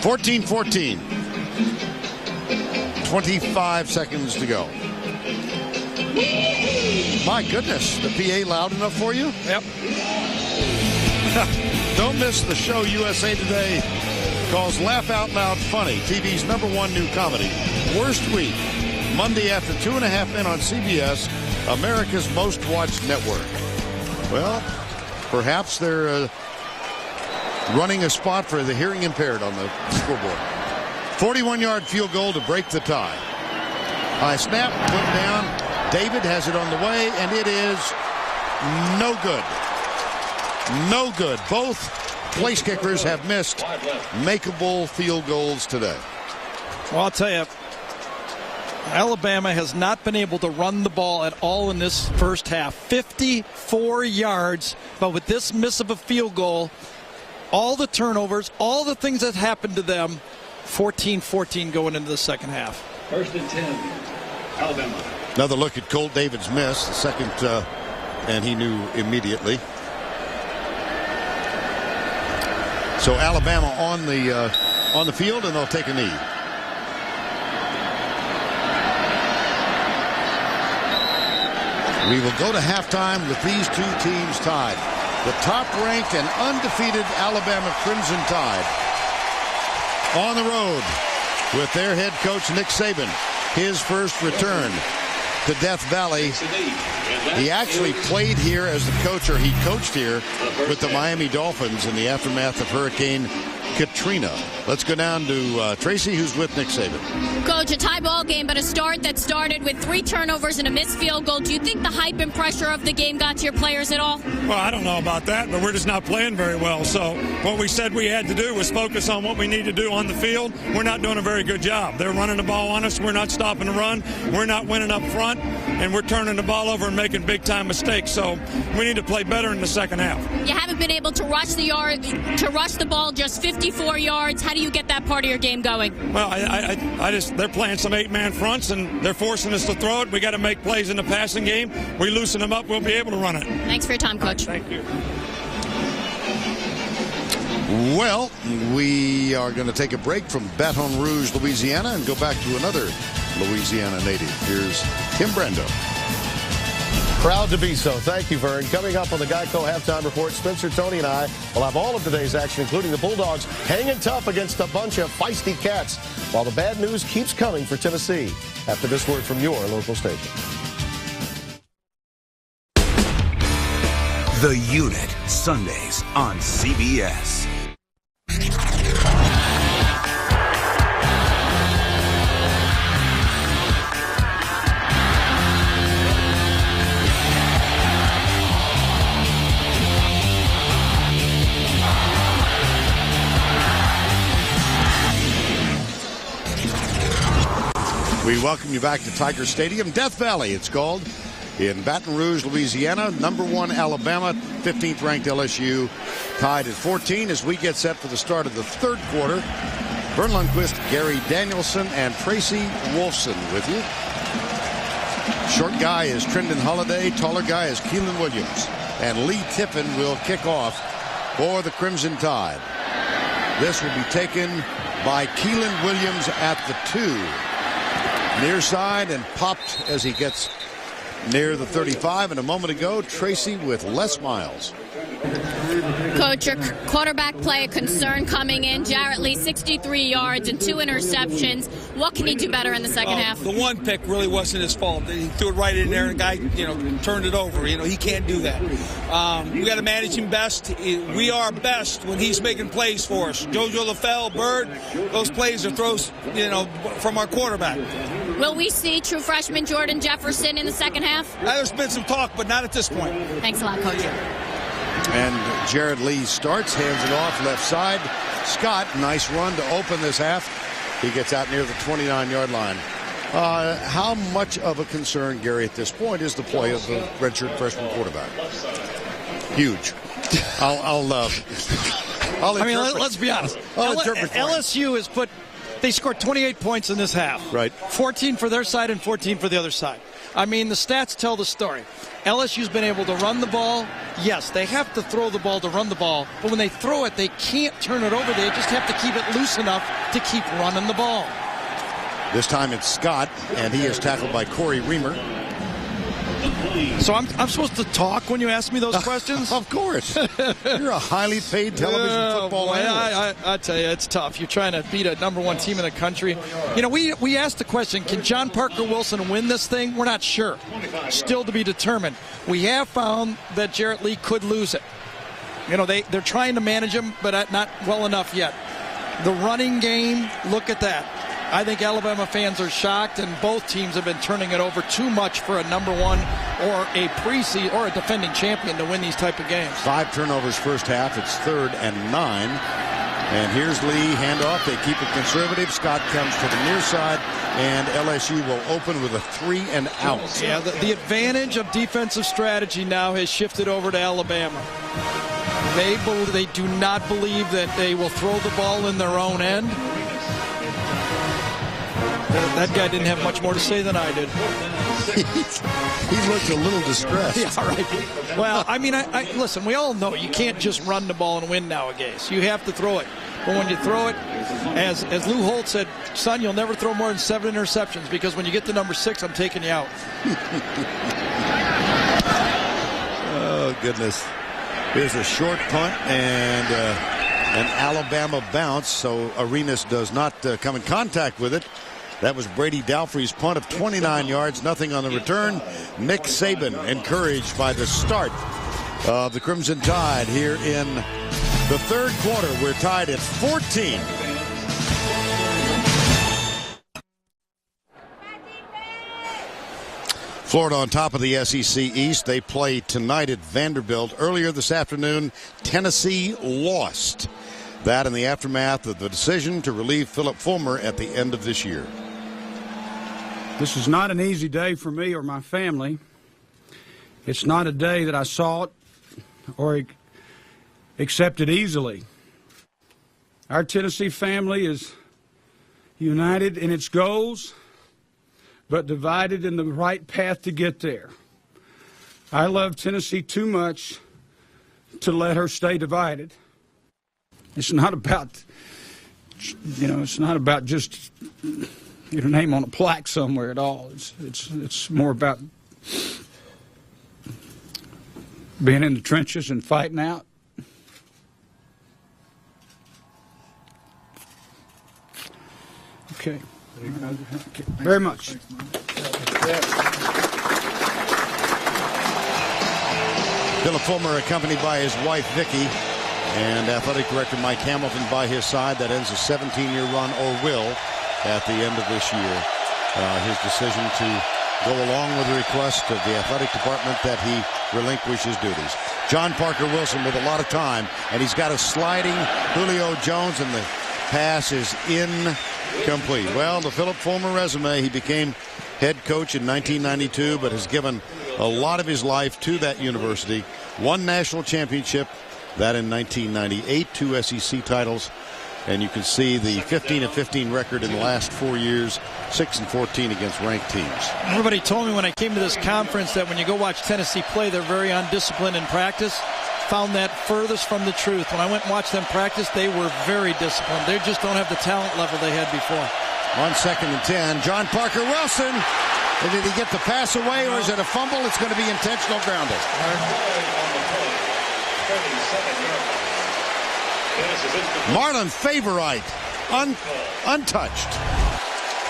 (14-14). 25 seconds to go. My goodness, the PA loud enough for you? Yep. Don't miss the show USA Today calls Laugh Out Loud Funny, TV's #1 new comedy. Worst week, Monday after 2.5 Men on CBS, America's most watched network. Well, perhaps they're running a spot for the hearing impaired on the scoreboard. 41-yard field goal to break the tie. High snap, put down. David has it on the way, and it is no good. No good. Both place kickers have missed makeable field goals today. Well, I'll tell you, Alabama has not been able to run the ball at all in this first half. 54 yards, but with this miss of a field goal, all the turnovers, all the things that happened to them, 14-14 going into the second half. 1st and 10, Alabama. Another look at Colt David's miss, the second, and he knew immediately. So Alabama on the field, and they'll take a knee. We will go to halftime with these two teams tied. The top-ranked and undefeated Alabama Crimson Tide on the road with their head coach Nick Saban. His first return to Death Valley. He actually played here as the coach, or he coached here with the Miami Dolphins in the aftermath of Hurricane Katrina. Let's go down to Tracy, who's with Nick Saban. Coach, a tie ball game, but a start that started with 3 turnovers and a missed field goal. Do you think the hype and pressure of the game got to your players at all? Well, I don't know about that, but we're just not playing very well. So what we said we had to do was focus on what we need to do on the field. We're not doing a very good job. They're running the ball on us. We're not stopping the run. We're not winning up front, and we're turning the ball over and making big-time mistakes. So we need to play better in the second half. You haven't been able to rush the ball just 54 yards. How do you get that part of your game going? Well, they're playing some 8-man fronts, and they're forcing us to throw it. We got to make plays in the passing game. We loosen them up, we'll be able to run it. Thanks for your time, Coach. Thank you. Well, we are going to take a break from Baton Rouge, Louisiana, and go back to another Louisiana native. Here's Tim Brando. Proud to be so. Thank you, Vern. Coming up on the Geico Halftime Report, Spencer, Tony, and I will have all of today's action, including the Bulldogs hanging tough against a bunch of feisty cats, while the bad news keeps coming for Tennessee. After this word from your local station. The Unit, Sundays on CBS. We welcome you back to Tiger Stadium. Death Valley, it's called, in Baton Rouge, Louisiana. Number 1 Alabama, 15th ranked LSU, tied at 14 as we get set for the start of the third quarter. Vern Lundquist, Gary Danielson, and Tracy Wolfson with you. Short guy is Trendon Holliday. Taller guy is Keelan Williams. And Lee Tiffin will kick off for the Crimson Tide. This will be taken by Keelan Williams at the 2. Near side and popped as he gets near the 35. And a moment ago, Tracy with Les Miles. Coach, your quarterback play a concern coming in. Jarrett Lee, 63 yards and 2 interceptions. What can he do better in the second half? The one pick really wasn't his fault. He threw it right in there, and the guy, turned it over. He can't do that. We got to manage him best. We are best when he's making plays for us. JoJo LaFell, Bird, those plays are throws, from our quarterback. Will we see true freshman Jordan Jefferson in the second half? There's been some talk, but not at this point. Thanks a lot, Coach. And Jared Lee starts, hands it off left side. Scott, nice run to open this half. He gets out near the 29-yard line. How much of a concern, Gary, at this point is the play of the redshirt freshman quarterback? Huge. Let's be honest. LSU has they scored 28 points in this half. Right. 14 for their side and 14 for the other side. The stats tell the story. LSU's been able to run the ball. Yes, they have to throw the ball to run the ball. But when they throw it, they can't turn it over. They just have to keep it loose enough to keep running the ball. This time it's Scott, and he is tackled by Corey Reamer. So I'm supposed to talk when you ask me those questions? Of course. You're a highly paid television football analyst. I tell you, it's tough. You're trying to beat a number 1 team in the country. We asked the question, can John Parker Wilson win this thing? We're not sure. Still to be determined. We have found that Jarrett Lee could lose it. They're trying to manage him, but not well enough yet. The running game, look at that. I think Alabama fans are shocked, and both teams have been turning it over too much for a number 1 or a preseason or a defending champion to win these type of games. 5 turnovers first half. It's 3rd and 9. And here's Lee, handoff. They keep it conservative. Scott comes to the near side, and LSU will open with a 3 and out. Yeah, the advantage of defensive strategy now has shifted over to Alabama. They do not believe that they will throw the ball in their own end. That guy didn't have much more to say than I did. He looked a little distressed. Yeah, all right. Well, listen, we all know you can't just run the ball and win nowadays. You have to throw it. But when you throw it, as Lou Holt said, son, you'll never throw more than 7 interceptions, because when you get to number 6, I'm taking you out. Oh, goodness. Here's a short punt and an Alabama bounce, so Arenas does not come in contact with it. That was Brady Dalfrey's punt of 29 yards, nothing on the return. Nick Saban encouraged by the start of the Crimson Tide here in the The third quarter, we're tied at 14. Florida on top of the SEC East. They play tonight at Vanderbilt. Earlier this afternoon, Tennessee lost. That in the aftermath of the decision to relieve Philip Fulmer at the end of this year. This is not an easy day for me or my family. It's not a day that I sought or accepted easily. Our Tennessee family is united in its goals, but divided in the right path to get there. I love Tennessee too much to let her stay divided. It's not about, it's not about just your name on a plaque somewhere at all. It's more about being in the trenches and fighting out. Okay. Very much. Philip Fulmer accompanied by his wife Vicki and athletic director Mike Hamilton by his side. That ends a 17-year run, or will, at the end of this year. His decision to go along with the request of the athletic department that he relinquish his duties. John Parker Wilson with a lot of time, and he's got a sliding Julio Jones, and the pass is incomplete. Well, the Philip Fulmer resume, he became head coach in 1992, but has given a lot of his life to that university. One national championship, that in 1998, 2 SEC titles, and you can see the 15-15 record in the last 4 years, 6-14 against ranked teams. Everybody told me when I came to this conference that when you go watch Tennessee play, they're very undisciplined in practice. Found that furthest from the truth. When I went and watched them practice, they were very disciplined. They just don't have the talent level they had before. 1 and 10. John Parker Wilson. Did he get the pass away, or is it a fumble? It's going to be intentional grounding. Marlon Favorite, untouched.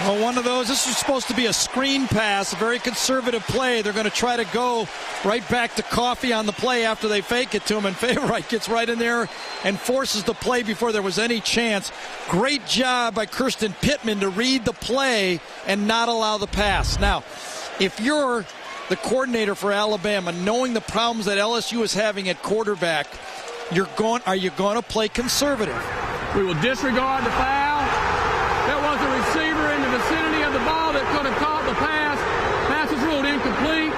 Well, one of those, this was supposed to be a screen pass, a very conservative play. They're going to try to go right back to Coffee on the play after they fake it to him, and Favorite gets right in there and forces the play before there was any chance. Great job by Kirsten Pittman to read the play and not allow the pass. Now, if you're the coordinator for Alabama, knowing the problems that LSU is having at quarterback, are you going to play conservative? We will disregard the foul. There was a receiver in the vicinity of the ball that could have caught the pass. Pass is ruled incomplete.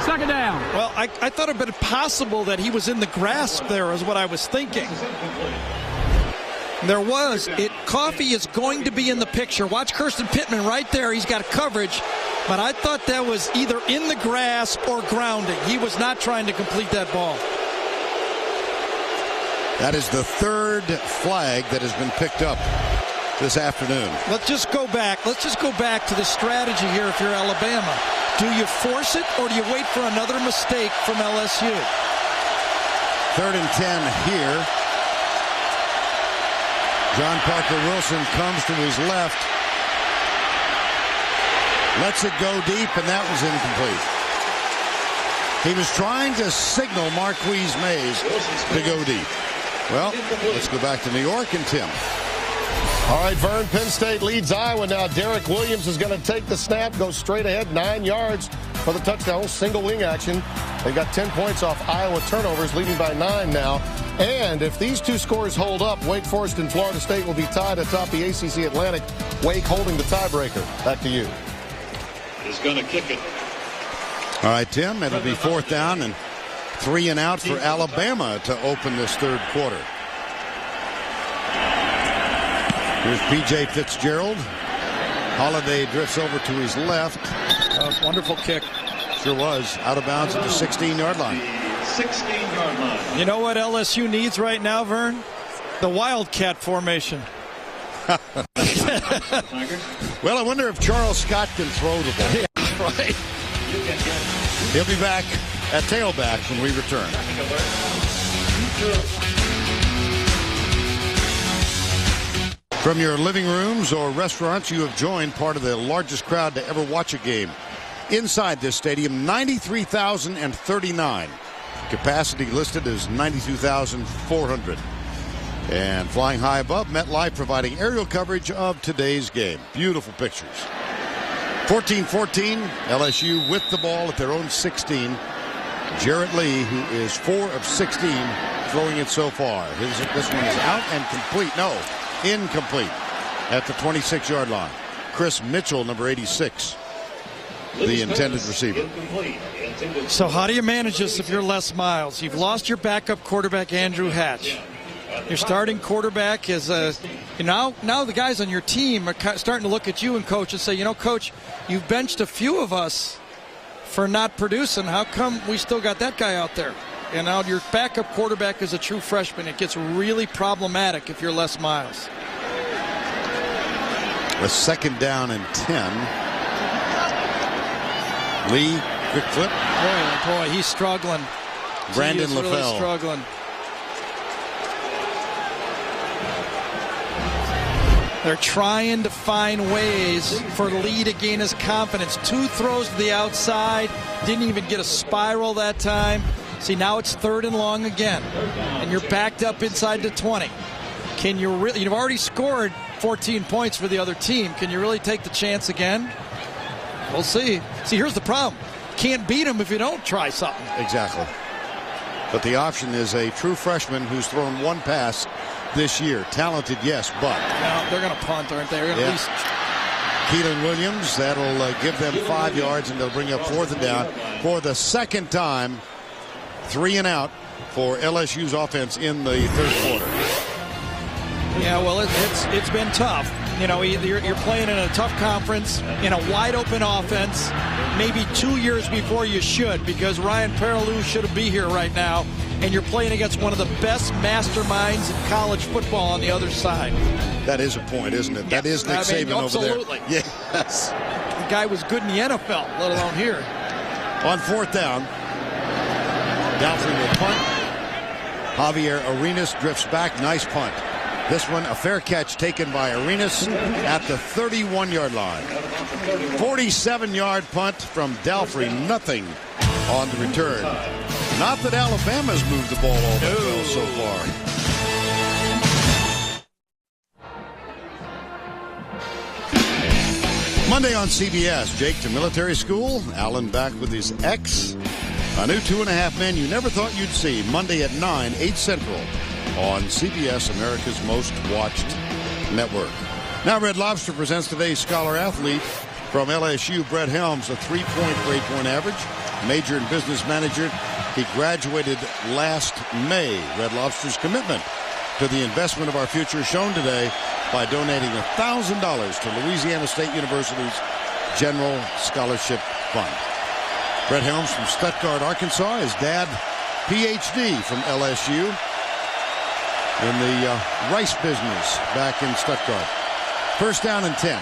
Second down. Well, I thought it would be possible that he was in the grasp there is what I was thinking. There was. Coffee is going to be in the picture. Watch Kirsten Pittman right there. He's got coverage. But I thought that was either in the grasp or grounding. He was not trying to complete that ball. That is the third flag that has been picked up this afternoon. Let's just go back to the strategy here if you're Alabama. Do you force it, or do you wait for another mistake from LSU? 3rd and 10 here. John Parker Wilson comes to his left. Lets it go deep, and that was incomplete. He was trying to signal Marquise Mays to go deep. Well, let's go back to New York and Tim. All right, Vern, Penn State leads Iowa now. Derek Williams is going to take the snap, go straight ahead, 9 yards for the touchdown. Single wing action. They got 10 points off Iowa turnovers, leading by 9 now. And if these two scores hold up, Wake Forest and Florida State will be tied atop the ACC Atlantic. Wake holding the tiebreaker. Back to you. Is going to kick it. All right, Tim, it'll be 4th down and 3 and out for Alabama to open this third quarter. Here's P.J. Fitzgerald. Holiday drifts over to his left. Wonderful kick. Sure was. Out of bounds at the 16-yard line. 16-yard line. You know what LSU needs right now, Vern? The Wildcat formation. Well, I wonder if Charles Scott can throw the ball. Yeah, right. He'll be back at tailback when we return. From your living rooms or restaurants, you have joined part of the largest crowd to ever watch a game. Inside this stadium, 93,039. Capacity listed as 92,400. And flying high above MetLife, providing aerial coverage of today's game. Beautiful pictures. 14-14, LSU with the ball at their own 16. Jarrett Lee, who is 4 of 16, throwing it so far. This one is out and complete. No, incomplete at the 26-yard line. Chris Mitchell, number 86, the intended receiver. So how do you manage this if you're Les Miles? You've lost your backup quarterback, Andrew Hatch. Your starting quarterback is now the guys on your team are starting to look at you and coach and say, Coach, you've benched a few of us for not producing. How come we still got that guy out there? And now your backup quarterback is a true freshman. It gets really problematic if you're Les Miles. A 2nd down and 10. Lee, quick flip. Boy, he's struggling. Brandon LaFell. Really struggling. They're trying to find ways for Lee to gain his confidence. 2 throws to the outside. Didn't even get a spiral that time. See, now it's 3rd and long again. And you're backed up inside the 20. Can you really? You've already scored 14 points for the other team. Can you really take the chance again? We'll see. See, here's the problem. Can't beat them if you don't try something. Exactly. But the option is a true freshman who's thrown 1 pass this year. Talented, yes, but they're going to punt, aren't they? They're going to at least. Keelan Williams, that'll give them 5 yards, and they'll bring up 4th and down for the 2nd time. 3 and out for LSU's offense in the 3rd quarter. Yeah, well, it's been tough. You're playing in a tough conference, in a wide-open offense, maybe 2 years before you should, because Ryan Perrilloux should be here right now, and you're playing against one of the best masterminds in college football on the other side. That is a point, isn't it? Yeah. That is Nick Saban over there. Absolutely. Yes. The guy was good in the NFL, let alone here. On 4th down, Dalfrey will punt. Javier Arenas drifts back. Nice punt. This one, a fair catch taken by Arenas at the 31-yard line. 47-yard punt from Dalfrey. Nothing on the return. Not that Alabama's moved the ball all that well so far. Monday on CBS, Jake to military school. Allen back with his ex. A new 2.5 Men you never thought you'd see. Monday at 9, 8 Central. On CBS, America's most watched network. Now Red Lobster presents today's Scholar Athlete from LSU. Brett Helms, a 3-point grade point average, major in business management. He graduated last May. Red Lobster's commitment to the investment of our future shown today by donating $1,000 to Louisiana State University's General Scholarship Fund. Brett Helms from Stuttgart, Arkansas. His dad, PhD from LSU. In the rice business back in Stuttgart. 1st down and 10.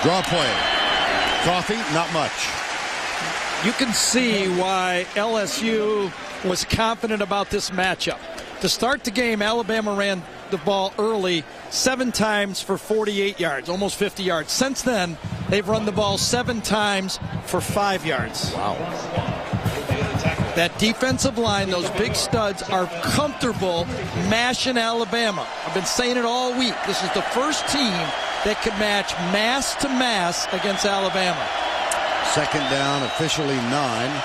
Draw play. Coffee, not much. You can see why LSU was confident about this matchup. To start the game, Alabama ran the ball early 7 times for 48 yards, almost 50 yards. Since then, they've run the ball 7 times for 5 yards. Wow. That defensive line, those big studs, are comfortable mashing Alabama. I've been saying it all week. This is the first team that could match mass to mass against Alabama. 2nd down, officially 9.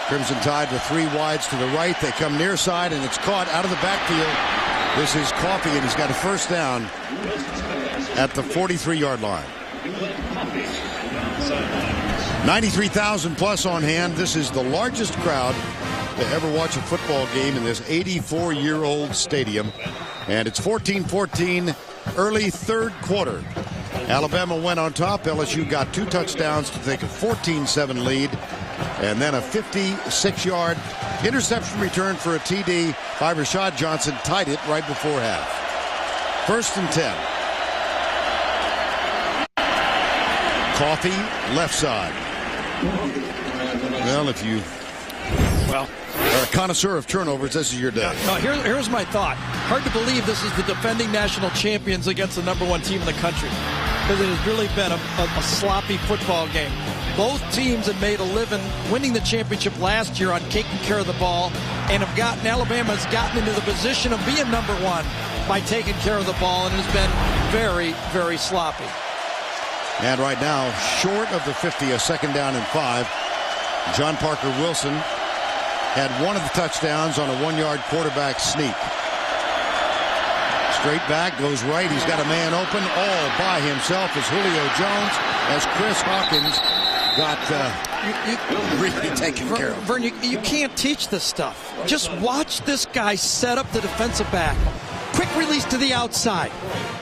Crimson Tide with 3 wides to the right. They come near side, and it's caught out of the backfield. This is Coffee, and he's got a 1st down at the 43-yard line. 93,000 plus on hand. This is the largest crowd to ever watch a football game in this 84-year-old stadium. And it's 14-14, early 3rd quarter. Alabama went on top. LSU got 2 touchdowns to take a 14-7 lead. And then a 56-yard interception return for a TD by Rashad Johnson tied it right before half. 1st and 10. Coffee, left side. Well, if you are a connoisseur of turnovers, this is your day. No, here's my thought. Hard to believe this is the defending national champions against the #1 team in the country, because it has really been a sloppy football game. Both teams have made a living winning the championship last year on taking care of the ball. and Alabama's gotten into the position of being number one by taking care of the ball, and has been very, very sloppy. And right now, short of the 50, a second down and 5. John Parker Wilson had one of the touchdowns on a 1-yard quarterback sneak. Straight back, goes right. He's got a man open all by himself as Julio Jones, as Chris Hawkins got really taken care of. Vern, you can't teach this stuff. Just watch this guy set up the defensive back. Quick release to the outside.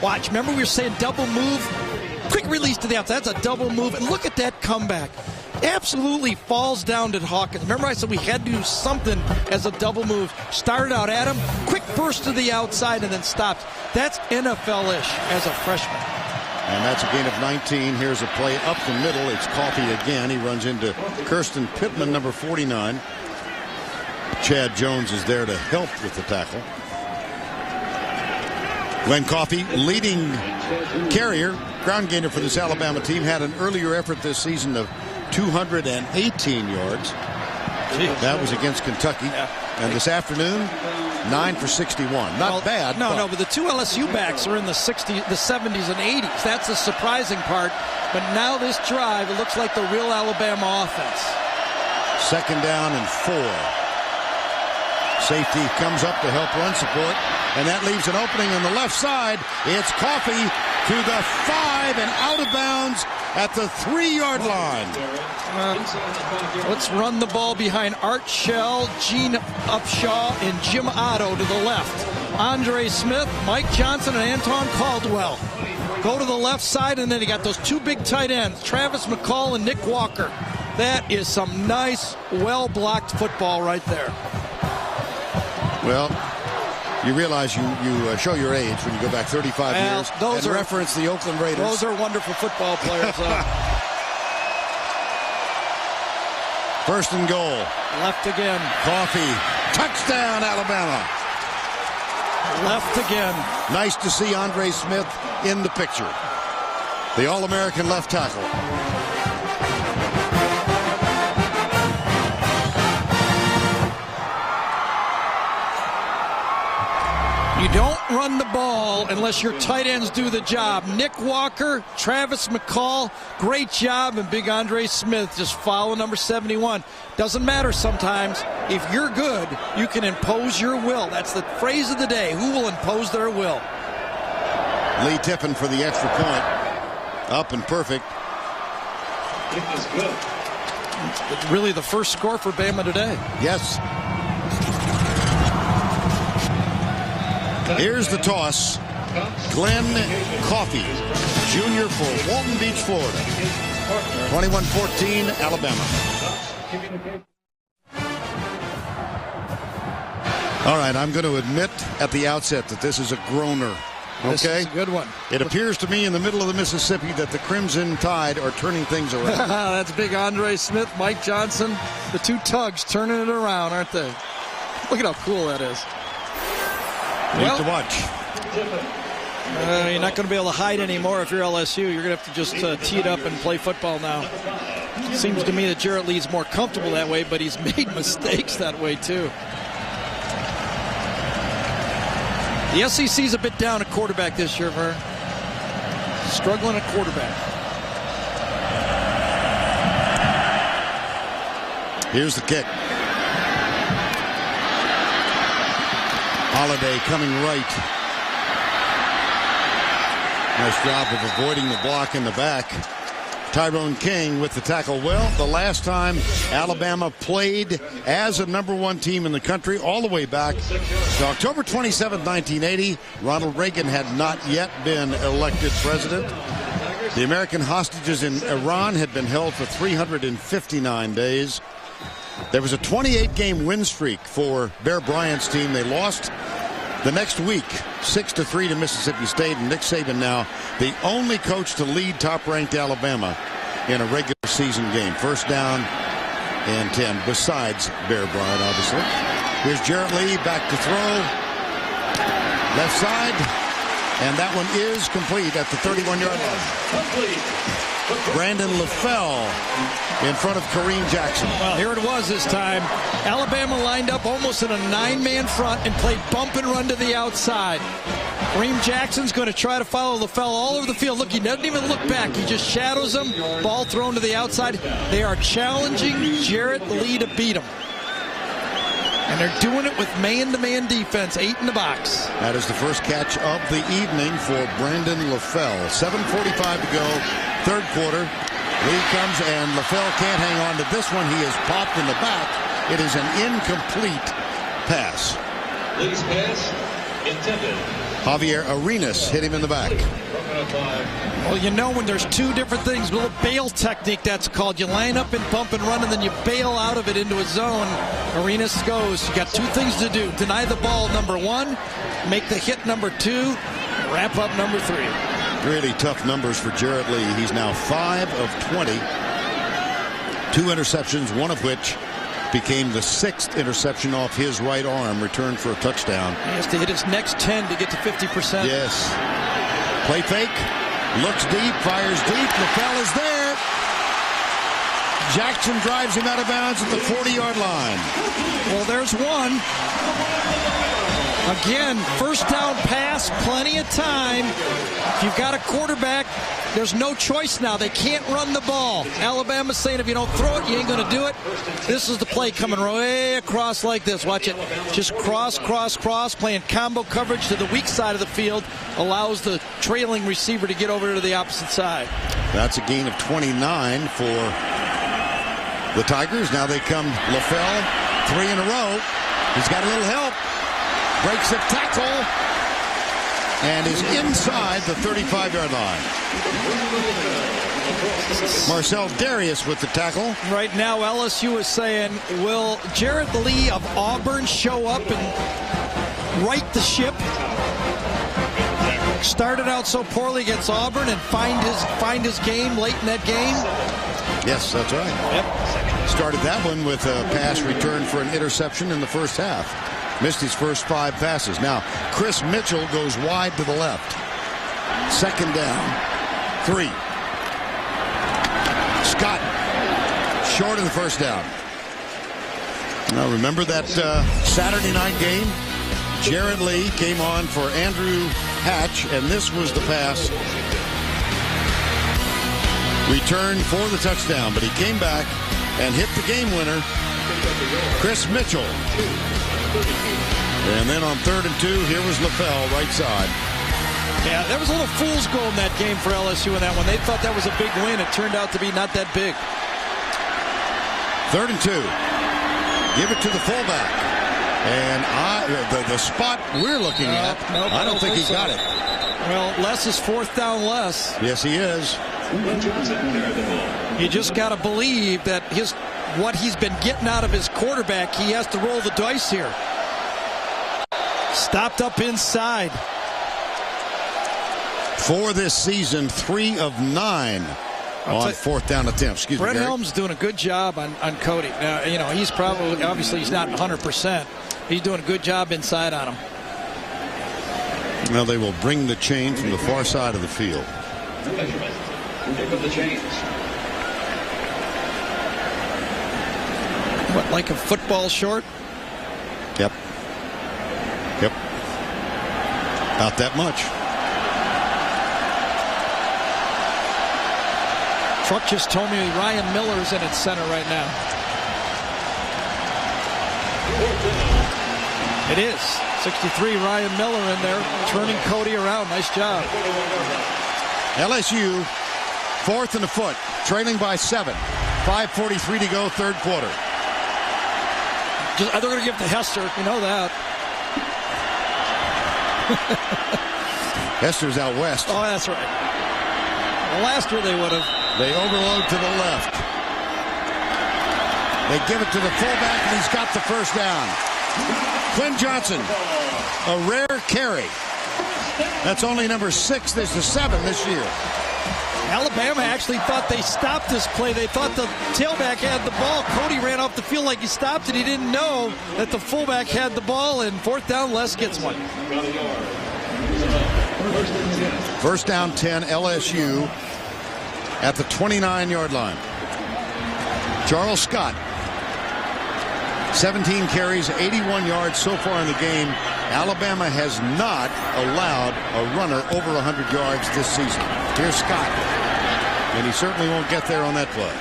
Watch. Remember we were saying double move? Quick release to the outside. That's a double move. And look at that comeback. Absolutely falls down to Hawkins. Remember I said we had to do something as a double move. Started out at him. Quick burst to the outside and then stops. That's NFL-ish as a freshman. And that's a gain of 19. Here's a play up the middle. It's Coffey again. He runs into Kirsten Pittman, number 49. Chad Jones is there to help with the tackle. Glenn Coffey, leading carrier, ground gainer for this Alabama team, had an earlier effort this season of 218 yards. That was against Kentucky. And this afternoon, 9 for 61. Not bad. No, but the two LSU backs are in the 60s, the 70s and 80s. That's the surprising part. But now this drive, it looks like the real Alabama offense. Second down and 4. Safety comes up to help run support, and that leaves an opening on the left side. It's Coffey to the 5 and out of bounds at the 3-yard line. Let's run the ball behind Art Shell, Gene Upshaw, and Jim Otto to the left. Andre Smith, Mike Johnson, and Anton Caldwell go to the left side, and then you got those two big tight ends, Travis McCall and Nick Walker. That is some nice, well-blocked football right there. Well, you realize you show your age when you go back 35 years and reference the Oakland Raiders. Those are wonderful football players. First and goal. Left again. Coffey. Touchdown, Alabama. Left again. Nice to see Andre Smith in the picture. The All-American left tackle. You don't run the ball unless your tight ends do the job. Nick Walker, Travis McCall, great job, and big Andre Smith just follow number 71. Doesn't matter sometimes. If you're good, you can impose your will. That's the phrase of the day. Who will impose their will? Lee Tiffin for the extra point. Up and perfect. It's good. It's really the first score for Bama today. Yes. Here's the toss. Glenn Coffey, junior for Walton Beach, Florida. 21-14, Alabama. All right, I'm going to admit at the outset that this is a groaner. Okay? This is a good one. It appears to me in the middle of the Mississippi that the Crimson Tide are turning things around. That's big Andre Smith, Mike Johnson, the two tugs turning it around, aren't they? Look at how cool that is. Neat to watch. You're not going to be able to hide anymore if you're LSU. You're going to have to just tee it up and play football now. Seems to me that Jarrett Lee's more comfortable that way, but he's made mistakes that way too. The SEC's a bit down at quarterback this year, Vern. Struggling at quarterback. Here's the kick. Holiday coming right. Nice job of avoiding the block in the back. Tyrone King with the tackle. Well, the last time Alabama played as a #1 team in the country, all the way back to October 27, 1980, Ronald Reagan had not yet been elected president. The American hostages in Iran had been held for 359 days. There was a 28-game win streak for Bear Bryant's team. They lost the next week, 6-3 to Mississippi State, and Nick Saban now the only coach to lead top-ranked Alabama in a regular season game. First down and 10, besides Bear Bryant, obviously. Here's Jarrett Lee back to throw. Left side, and that one is complete at the 31-yard line. Complete. Brandon LaFell in front of Kareem Jackson. Well, here it was this time. Alabama lined up almost in a 9-man front and played bump and run to the outside. Kareem Jackson's going to try to follow LaFell all over the field. Look, he doesn't even look back. He just shadows him. Ball thrown to the outside. They are challenging Jarrett Lee to beat him. And they're doing it with man-to-man defense, 8 in the box. That is the first catch of the evening for Brandon LaFell. 7:45 to go, third quarter. Lee comes, and LaFell can't hang on to this one. He is popped in the back. It is an incomplete pass. Lee's pass intended. Javier Arenas hit him in the back. Well, you know when there's two different things, a little bail technique that's called. You line up and bump and run, and then you bail out of it into a zone. Arenas goes. You got two things to do. Deny the ball, number one. Make the hit, number two. Wrap up, number three. Really tough numbers for Jarrett Lee. He's now 5 of 20. 2 interceptions, one of which became the 6th interception off his right arm, returned for a touchdown. He has to hit his next 10 to get to 50%. Yes. Play fake. Looks deep, fires deep. LaFell is there. Jackson drives him out of bounds at the 40-yard line. Well, there's one. Again, first down pass, plenty of time. If you've got a quarterback, there's no choice now. They can't run the ball. Alabama's saying if you don't throw it, you ain't going to do it. This is the play coming way across like this. Watch it. Just cross, cross, cross, playing combo coverage to the weak side of the field. Allows the trailing receiver to get over to the opposite side. That's a gain of 29 for the Tigers. Now they come LaFell, 3 in a row. He's got a little help. Breaks a tackle and is inside the 35-yard line. Marcel Darius with the tackle. Right now, LSU is saying, will Jarrett Lee of Auburn show up and right the ship? Started out so poorly against Auburn and find his game late in that game. Yes, that's right. Yep. Started that one with a pass return for an interception in the first half. Missed his first 5 passes. Now, Chris Mitchell goes wide to the left. Second down. 3. Scott, short of the first down. Now, remember that Saturday night game? Jarrett Lee came on for Andrew Hatch, and this was the pass. Returned for the touchdown, but he came back and hit the game winner, Chris Mitchell. And then on 3rd and 2, here was LaFell, right side. Yeah, there was a little fool's goal in that game for LSU in that one. They thought that was a big win. It turned out to be not that big. 3rd and 2. Give it to the fullback. And the spot we're looking at, I don't think he got it. Well, Les is 4th down less. Yes, he is. You just got to believe that what he's been getting out of his quarterback, he has to roll the dice here. Stopped up inside. For this season, 3 of 9 on 4th down attempts. Excuse me, Brett Gary. Helms doing a good job on Cody. Now, you know, he's probably, obviously he's not 100%. He's doing a good job inside on him. Now they will bring the chain from the far side of the field. The chains. What, like a football short? Yep. Yep. About that much. Truck just told me Ryan Miller's in its center right now. It is. 63, Ryan Miller in there, turning Cody around. Nice job. LSU, 4th and a foot, trailing by 7. 5:43 to go, 3rd quarter. They're going to give it to Hester. You know that. Hester's out west. Oh, that's right. Well, last year they would have. They overload to the left. They give it to the fullback, and he's got the first down. Quinn Johnson, a rare carry. That's only number 6. There's the 7 this year. Alabama actually thought they stopped this play. They thought the tailback had the ball. Cody ran off the field like he stopped it. He didn't know that the fullback had the ball, and 4th down, Les gets one. First down 10, LSU. at the 29-yard line. Charles Scott, 17 carries, 81 yards so far in the game. Alabama has not allowed a runner over 100 yards this season. Here's Scott, and he certainly won't get there on that play.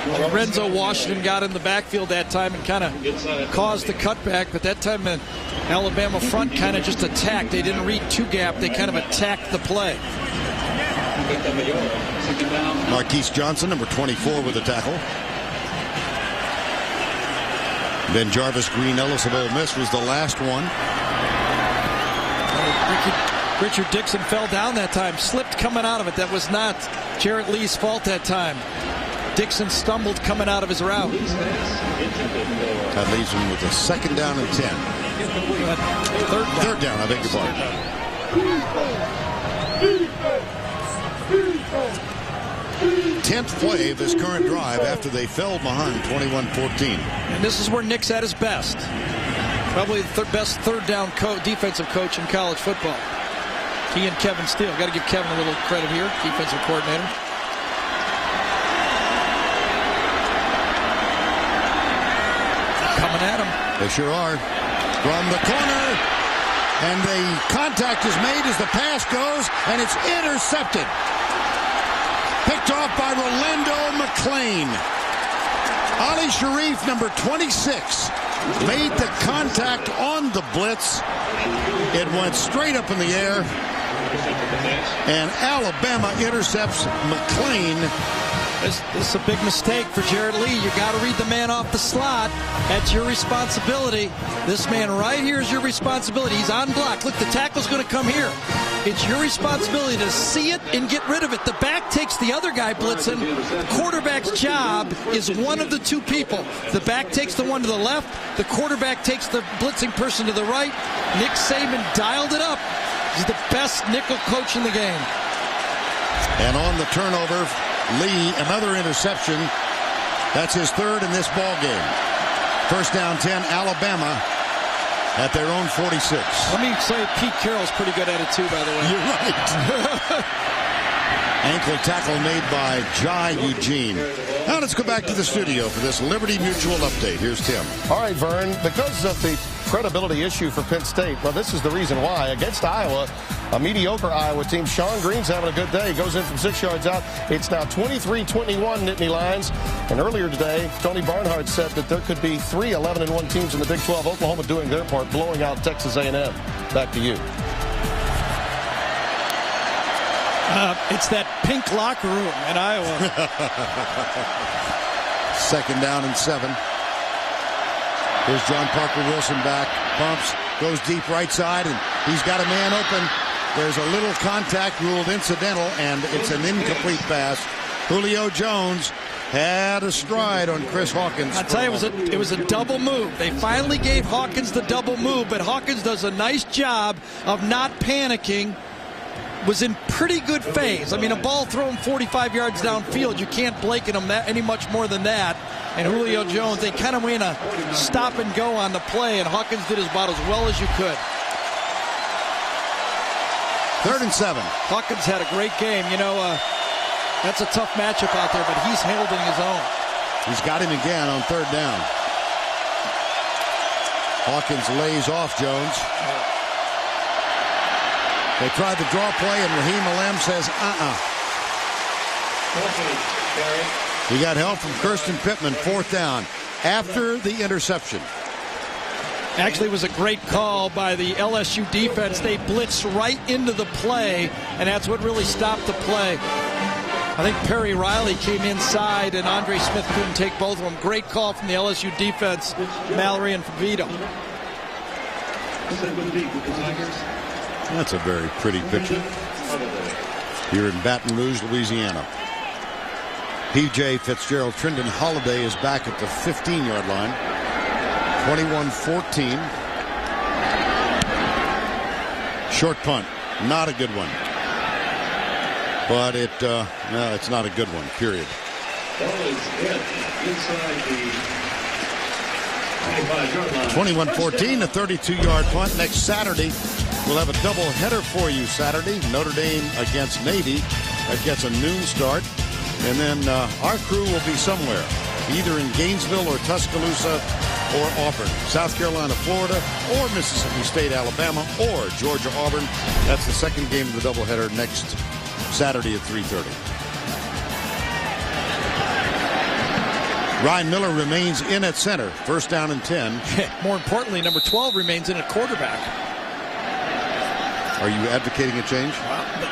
Well, Lorenzo Washington got in the backfield that time and kind of caused the cutback, but that time the Alabama front kind of just attacked. They didn't read two gap. They kind of attacked the play. Marquise Johnson, number 24, with a tackle. Then Jarvis Green Ellis of Ole Miss was the last one. Richard Dixon fell down that time, slipped coming out of it. That was not Jarrett Lee's fault that time. Dixon stumbled coming out of his route. That leaves him with a 2nd down and 10. Third down, I beg your pardon. 10th play of this current drive after they fell behind 21-14. And this is where Nick's at his best. Probably the best third down defensive coach in college football. He and Kevin Steele. Got to give Kevin a little credit here, defensive coordinator. Coming at him. They sure are. From the corner, and the contact is made as the pass goes, and it's intercepted. Picked off by Rolando McClain. Ali Sharif, number 26, made the contact on the blitz. It went straight up in the air, and Alabama intercepts McClain. This is a big mistake for Jarrett Lee. You got to read the man off the slot. That's your responsibility. This man right here is your responsibility. He's on block. Look, the tackle's going to come here. It's your responsibility to see it and get rid of it. The back takes the other guy blitzing. The quarterback's job is one of the two people. The back takes the one to the left. The quarterback takes the blitzing person to the right. Nick Saban dialed it up. He's the best nickel coach in the game. And on the turnover, Lee, another interception. That's his 3rd in this ball game. 1st down 10, Alabama at their own 46. Let me say Pete Carroll's pretty good at it too, by the way. You're right. Ankle tackle made by Jai Eugene. Now let's go back to the studio for this Liberty Mutual update. Here's Tim. All right, Vern, because of the credibility issue for Penn State, well, this is the reason why. Against Iowa, a mediocre Iowa team, Sean Green's having a good day. He goes in from 6 yards out. It's now 23-21 Nittany Lions. And earlier today, Tony Barnhart said that there could be 3 11-1 teams in the Big 12. Oklahoma doing their part, blowing out Texas A&M. Back to you. It's that pink locker room in Iowa. 2nd down and 7. Here's John Parker Wilson back. Pumps, goes deep right side, and he's got a man open. There's a little contact ruled incidental, and it's an incomplete pass. Julio Jones had a stride on Chris Hawkins. I'll tell you, it was a double move. They finally gave Hawkins the double move, but Hawkins does a nice job of not panicking. Was in pretty good phase. I mean, a ball thrown 45 yards downfield, you can't blanket him that any much more than that. And Julio Jones, they kind of went a stop and go on the play, and Hawkins did about as well as you could. 3rd and 7. Hawkins had a great game. You know, that's a tough matchup out there, but he's holding his own. He's got him again on 3rd down. Hawkins lays off Jones. They tried the draw play, and Raheem Alem says, He got help from Kirsten Pittman, 4th down, after the interception. Actually, it was a great call by the LSU defense. They blitzed right into the play, and that's what really stopped the play. I think Perry Riley came inside, and Andre Smith couldn't take both of them. Great call from the LSU defense, Mallory and Favito. That's a very pretty picture here in Baton Rouge, Louisiana. P.J. Fitzgerald. Trendon Holiday is back at the 15-yard line. 21-14. Short punt. Not a good one. But no, it's not a good one, period. 21-14, a 32-yard punt. Next Saturday, we'll have a double header for you Saturday. Notre Dame against Navy, that gets a noon start. And then our crew will be somewhere, either in Gainesville or Tuscaloosa or Auburn, South Carolina, Florida, or Mississippi State, Alabama, or Georgia, Auburn. That's the second game of the doubleheader next Saturday at 3:30. Ryan Miller remains in at center. First down and 10. More importantly, number 12 remains in at quarterback. Are you advocating a change?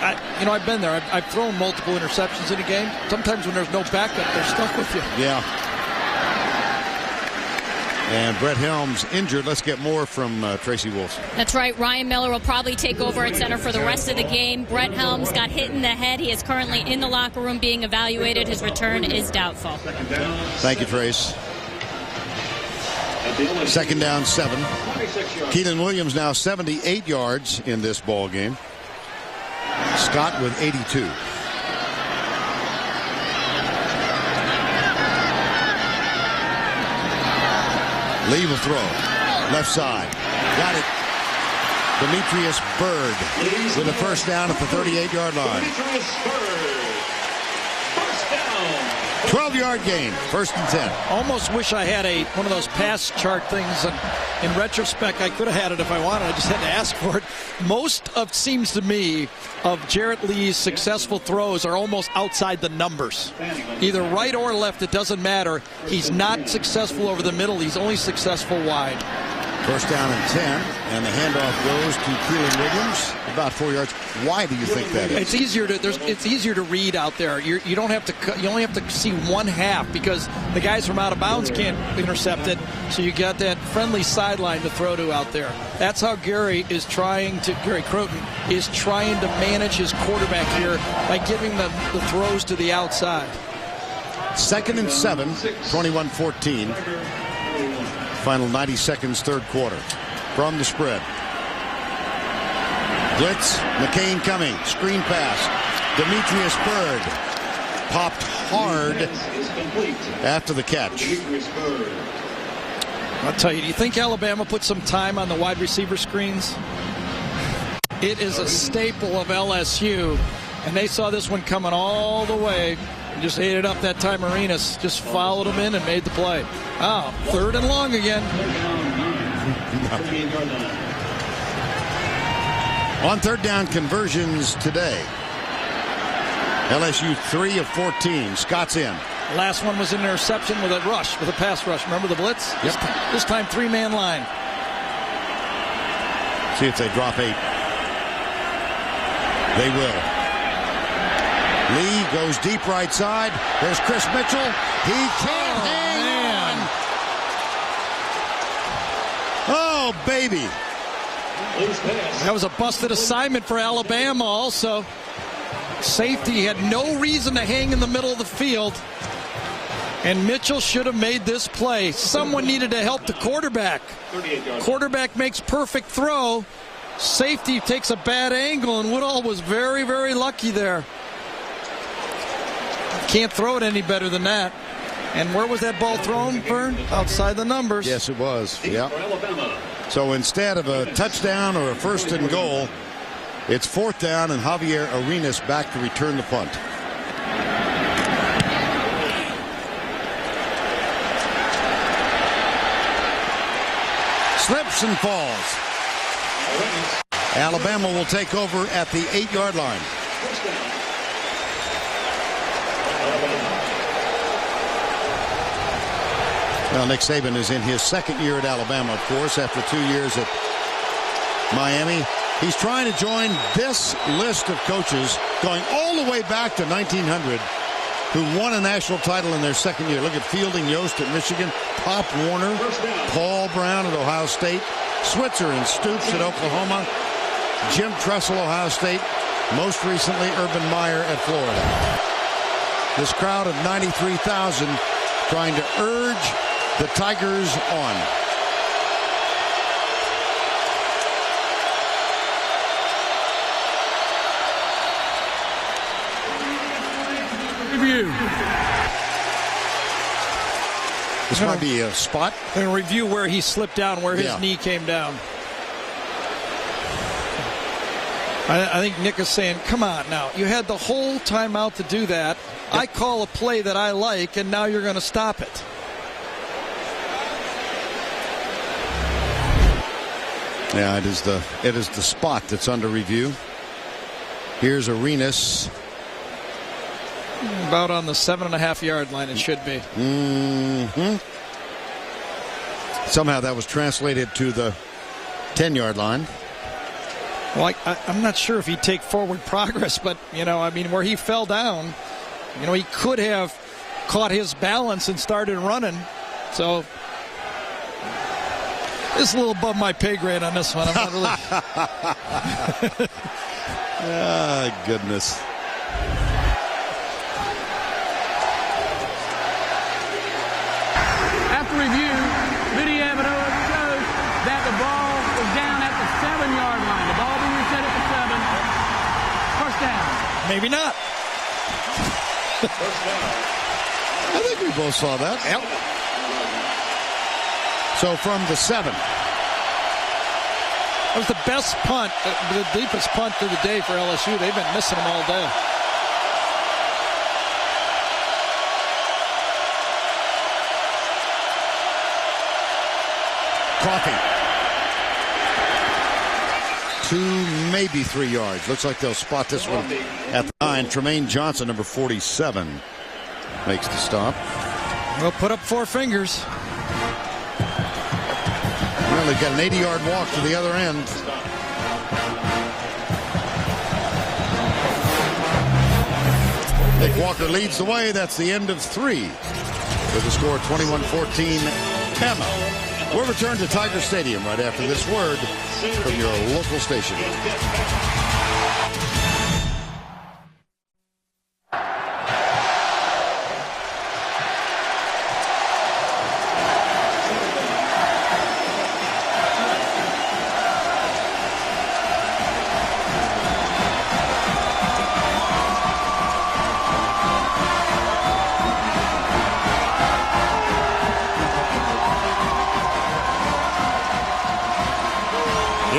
I've been there. I've thrown multiple interceptions in a game. Sometimes when there's no backup, they're stuck with you. Yeah. And Brett Helms injured. Let's get more from Tracy Wolfson. That's right. Ryan Miller will probably take over at center for the rest of the game. Brett Helms got hit in the head. He is currently in the locker room being evaluated. His return is doubtful. Thank you, Trace. Second down, 7. Keenan Williams now 78 yards in this ball game. Scott with 82. Lee will throw. Left side. Got it. Demetrius Byrd with a first down at the 38-yard line. 12-yard gain. First and 10. Almost wish I had one of those pass chart things. And in retrospect, I could have had it if I wanted. I just had to ask for it. Most of, seems to me, of Jarrett Lee's successful throws are almost outside the numbers. Either right or left, it doesn't matter. He's not successful over the middle. He's only successful wide. First down and 10, and the handoff goes to Keelan Williams, about 4 yards. Why do you think that is? It's easier to read out there. You don't have to. You only have to see one half because the guys from out of bounds can't intercept it. So you got that friendly sideline to throw to out there. That's how Gary Crowton is trying to manage his quarterback here by giving the throws to the outside. Second and 7, 21-14. Final 90 seconds, third quarter. From the spread. Blitz. McCain coming. Screen pass. Demetrius Byrd. Popped hard after the catch. I'll tell you, do you think Alabama put some time on the wide receiver screens? It is a staple of LSU. And they saw this one coming all the way. And just ate it up that time. Arenas just followed him in and made the play. Oh, third and long again. On third down conversions today. LSU 3 of 14. Scott's in. Last one was an interception with a rush, with a pass rush. Remember the blitz? Yep. This time three-man line. See if they drop 8. They will. Lee goes deep right side. There's Chris Mitchell. He can't hang on. Oh, baby. That was a busted assignment for Alabama also. Safety had no reason to hang in the middle of the field. And Mitchell should have made this play. Someone needed to help the quarterback. Quarterback makes perfect throw. Safety takes a bad angle, and Woodall was very, very lucky there. Can't throw it any better than that. And where was that ball thrown, Vern? Outside the numbers. Yes, it was. Yep. So instead of a touchdown or a first and goal, it's fourth down and Javier Arenas back to return the punt. Slips and falls. Alabama will take over at the 8-yard line. Well, Nick Saban is in his second year at Alabama, of course, after 2 years at Miami. He's trying to join this list of coaches going all the way back to 1900 who won a national title in their second year. Look at Fielding Yost at Michigan, Pop Warner, Paul Brown at Ohio State, Switzer and Stoops at Oklahoma, Jim Tressel, Ohio State, most recently Urban Meyer at Florida. This crowd of 93,000 trying to urge the Tigers on. Review. This might be a spot. And review where he slipped down, where his knee came down. I think Nick is saying, come on now. You had the whole timeout to do that. Yep. I call a play that I like, and now you're going to stop it. Yeah, it is the spot that's under review. Here's Arenas. About on the 7.5-yard line, it should be. Mm-hmm. Somehow that was translated to the 10-yard line. Well, I'm not sure if he'd take forward progress, but, where he fell down, he could have caught his balance and started running. So, it's a little above my pay grade on this one. I'm not really... Ah, goodness. After review, video evidence shows that the ball was down at the 7-yard line. The ball being reset at the 7. First down. Maybe not. I think we both saw that. Yep. So from the 7. That was the best punt, the deepest punt of the day for LSU. They've been missing them all day. Coffee. 2, maybe 3 yards. Looks like they'll spot this one at the 9. Tremaine Johnson, number 47, makes the stop. We'll put up 4 fingers. Well, they've got an 80-yard walk to the other end. Nick Walker leads the way. That's the end of 3. With the score 21-14, Bama. We'll return to Tiger Stadium right after this word from your local station.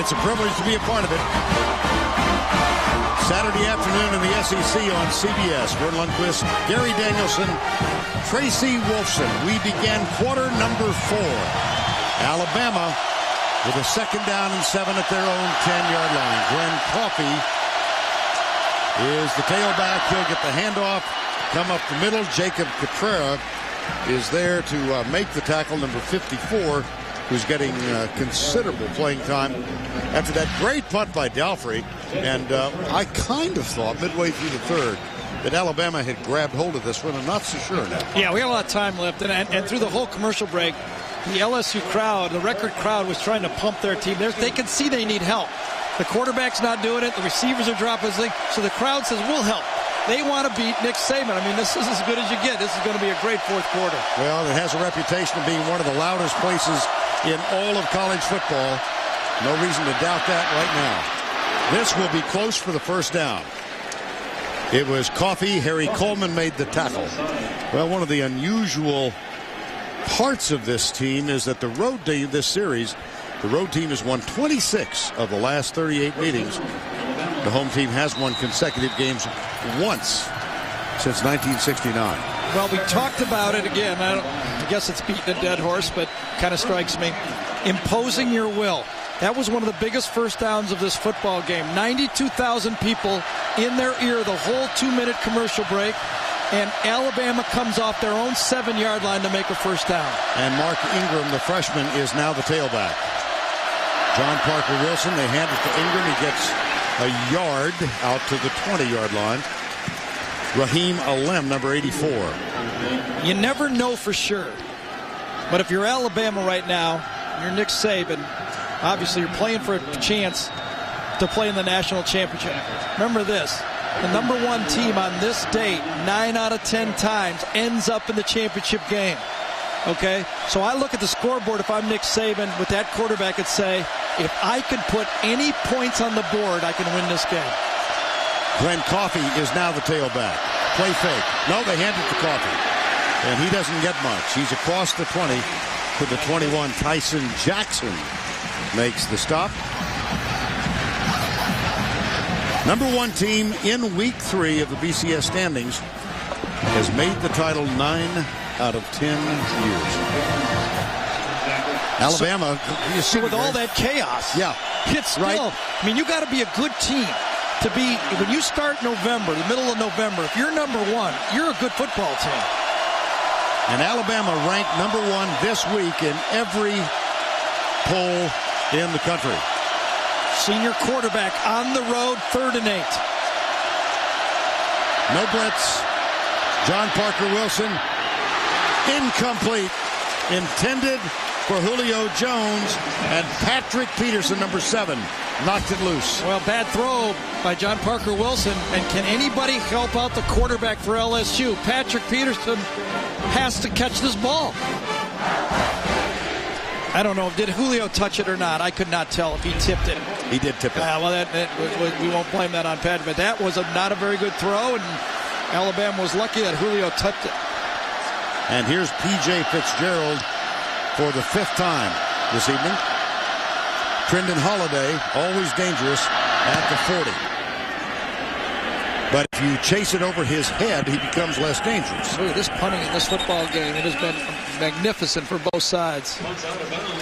It's a privilege to be a part of it. Saturday afternoon in the SEC on CBS. Vern Lundquist, Gary Danielson, Tracy Wolfson. We began quarter number 4. Alabama with a 2nd down and 7 at their own 10-yard line. Glenn Coffey is the tailback. He'll get the handoff, come up the middle. Jacob Catrera is there to make the tackle, number 54. Who's getting considerable playing time after that great punt by Dalfrey. And I kind of thought midway through the 3rd that Alabama had grabbed hold of this one. I'm not so sure now. Yeah, we have a lot of time left. And through the whole commercial break, the LSU crowd, the record crowd, was trying to pump their team. They can see they need help. The quarterback's not doing it. The receivers are dropping his thing. So the crowd says, we'll help. They want to beat Nick Saban. I mean, this is as good as you get. This is going to be a great 4th quarter. Well, it has a reputation of being one of the loudest places in all of college football. No reason to doubt that right now. This will be close for the first down. It was Coffey. Harry Coleman made the tackle. Well, one of the unusual parts of this team is that the road team, this series, the road team has won 26 of the last 38 meetings. The home team has won consecutive games once since 1969. Well, we talked about it again. I guess it's beating a dead horse, but kind of strikes me. Imposing your will. That was one of the biggest first downs of this football game. 92,000 people in their ear the whole 2-minute commercial break. And Alabama comes off their own 7-yard line to make a first down. And Mark Ingram, the freshman, is now the tailback. John Parker Wilson, they hand it to Ingram. He gets a yard out to the 20-yard line. Raheem Alem, number 84. You never know for sure. But if you're Alabama right now, you're Nick Saban, obviously you're playing for a chance to play in the national championship. Remember this, the number 1 team on this date, 9 out of 10 times, ends up in the championship game. Okay? So I look at the scoreboard if I'm Nick Saban with that quarterback and say, if I could put any points on the board, I can win this game. Glenn Coffey is now the tailback. Play fake. No, they hand it to Coffey. And he doesn't get much. He's across the 20 to the 21. Tyson Jackson makes the stop. Number 1 team in week 3 of the BCS standings has made the title 9 out of 10 years. Alabama, you see, with all that chaos, it's still, right. I mean, you got to be a good team to be, when you start November, the middle of November, if you're number 1, you're a good football team. And Alabama ranked number 1 this week in every poll in the country. Senior quarterback on the road, 3rd and 8. No blitz. John Parker Wilson, incomplete, intended for Julio Jones, and Patrick Peterson, number 7, knocked it loose. Well, bad throw by John Parker Wilson, and can anybody help out the quarterback for LSU? Patrick Peterson has to catch this ball. I don't know, did Julio touch it or not? I could not tell if he tipped it. He did tip it. We won't blame that on Patrick, but that was not a very good throw, and Alabama was lucky that Julio touched it. And here's P.J. Fitzgerald for the 5th time this evening. Trendon Holiday, always dangerous, at the 40. But if you chase it over his head, he becomes less dangerous. Look at this punting in this football game. It has been magnificent for both sides.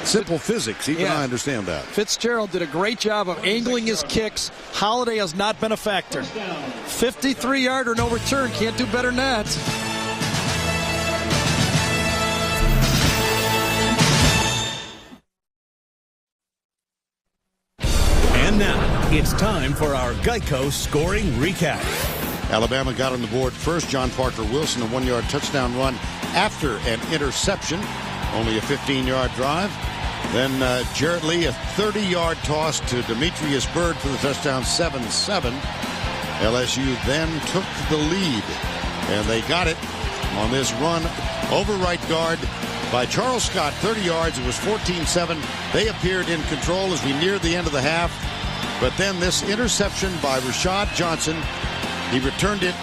Simple physics, even I understand that. Fitzgerald did a great job of angling his kicks. Holiday has not been a factor. 53-yarder, no return. Can't do better than that. And now, it's time for our Geico scoring recap. Alabama got on the board first. John Parker Wilson, a 1-yard touchdown run after an interception. Only a 15-yard drive. Then Jarrett Lee, a 30-yard toss to Demetrius Byrd for the touchdown, 7-7. LSU then took the lead, and they got it on this run over right guard by Charles Scott, 30 yards. It was 14-7. They appeared in control as we neared the end of the half. But then this interception by Rashad Johnson, he returned it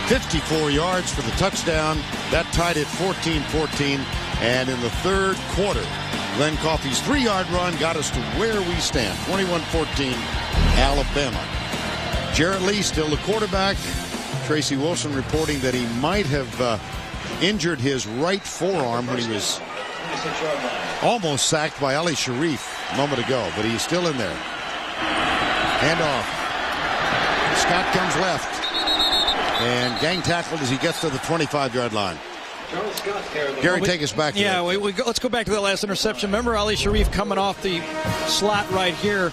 54 yards for the touchdown. That tied it 14-14. And in the 3rd quarter, Glenn Coffey's 3-yard run got us to where we stand, 21-14, Alabama. Jarrett Lee still the quarterback. Tracy Wolfson reporting that he might have injured his right forearm when he was almost sacked by Ali Sharif a moment ago, but he's still in there. Handoff. Scott comes left and gang tackled as he gets to the 25-yard line. Gary, take us back. Let's go back to that last interception. Remember Ali Sharif coming off the slot right here,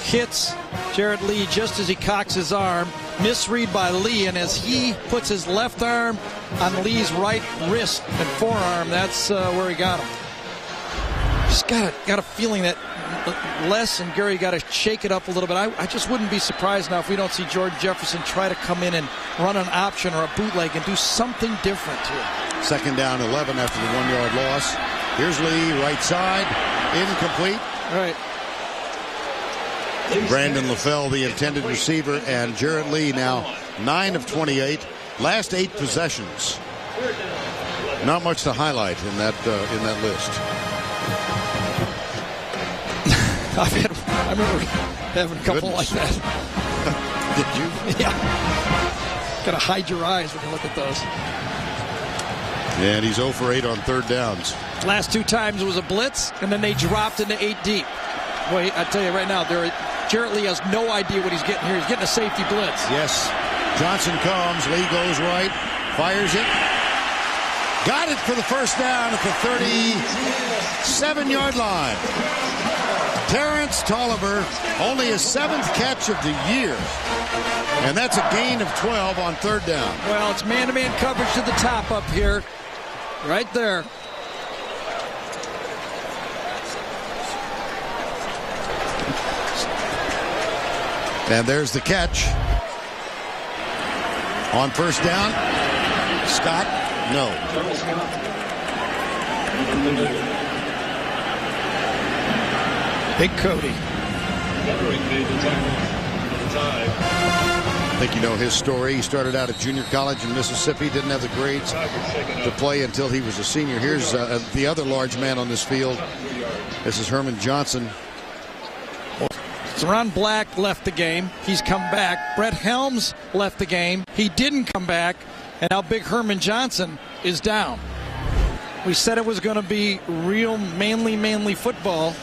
hits Jarrett Lee just as he cocks his arm. Misread by Lee, and as he puts his left arm on Lee's right wrist and forearm, that's where he got him. Just got a feeling that Les and Gary got to shake it up a little bit. I just wouldn't be surprised now if we don't see Jordan Jefferson try to come in and run an option or a bootleg and do something different here. 2nd down 11 after the 1-yard loss. Here's Lee, right side, incomplete. Right. Brandon LaFell, the intended receiver, and Jarrett Lee now 9 of 28. Last 8 possessions. Not much to highlight in that list. I remember having a couple like that. Did you? Yeah. Got to hide your eyes when you look at those. And he's 0 for 8 on 3rd downs. Last 2 times it was a blitz, and then they dropped into 8 deep. Boy, I tell you right now, Jarrett Lee has no idea what he's getting here. He's getting a safety blitz. Yes. Johnson comes. Lee goes right. Fires it. Got it for the 1st down at the 37-yard line. Terrence Tolliver, only his 7th catch of the year. And that's a gain of 12 on 3rd down. Well, it's man-to-man coverage to the top up here. Right there. And there's the catch. On 1st down, Scott, no. Big Cody. I think you know his story. He started out at junior college in Mississippi, didn't have the grades to play until he was a senior. Here's the other large man on this field. This is Herman Johnson. Ron Black left the game. He's come back. Brett Helms left the game. He didn't come back. And now Big Herman Johnson is down. We said it was going to be real manly football,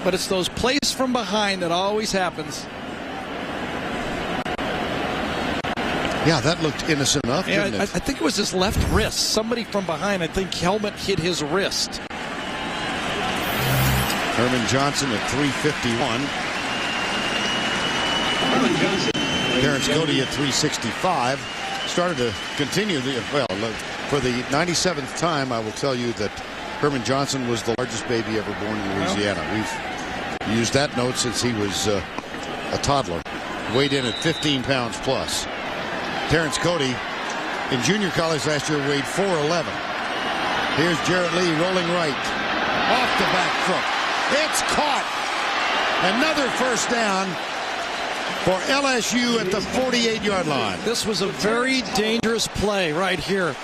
but it's those plays from behind that always happens. Yeah, that looked innocent enough, didn't it? I think it was his left wrist. Somebody from behind, I think helmet hit his wrist. Herman Johnson at 351. Terrence Cody at 365. Started to continue for the 97th time, I will tell you that Herman Johnson was the largest baby ever born in Louisiana. We've used that note since he was a toddler. Weighed in at 15 pounds plus. Terrence Cody in junior college last year weighed 411. Here's Jarrett Lee rolling right. Off the back foot. It's caught. Another first down for LSU at the 48-yard line. This was a very dangerous play right here.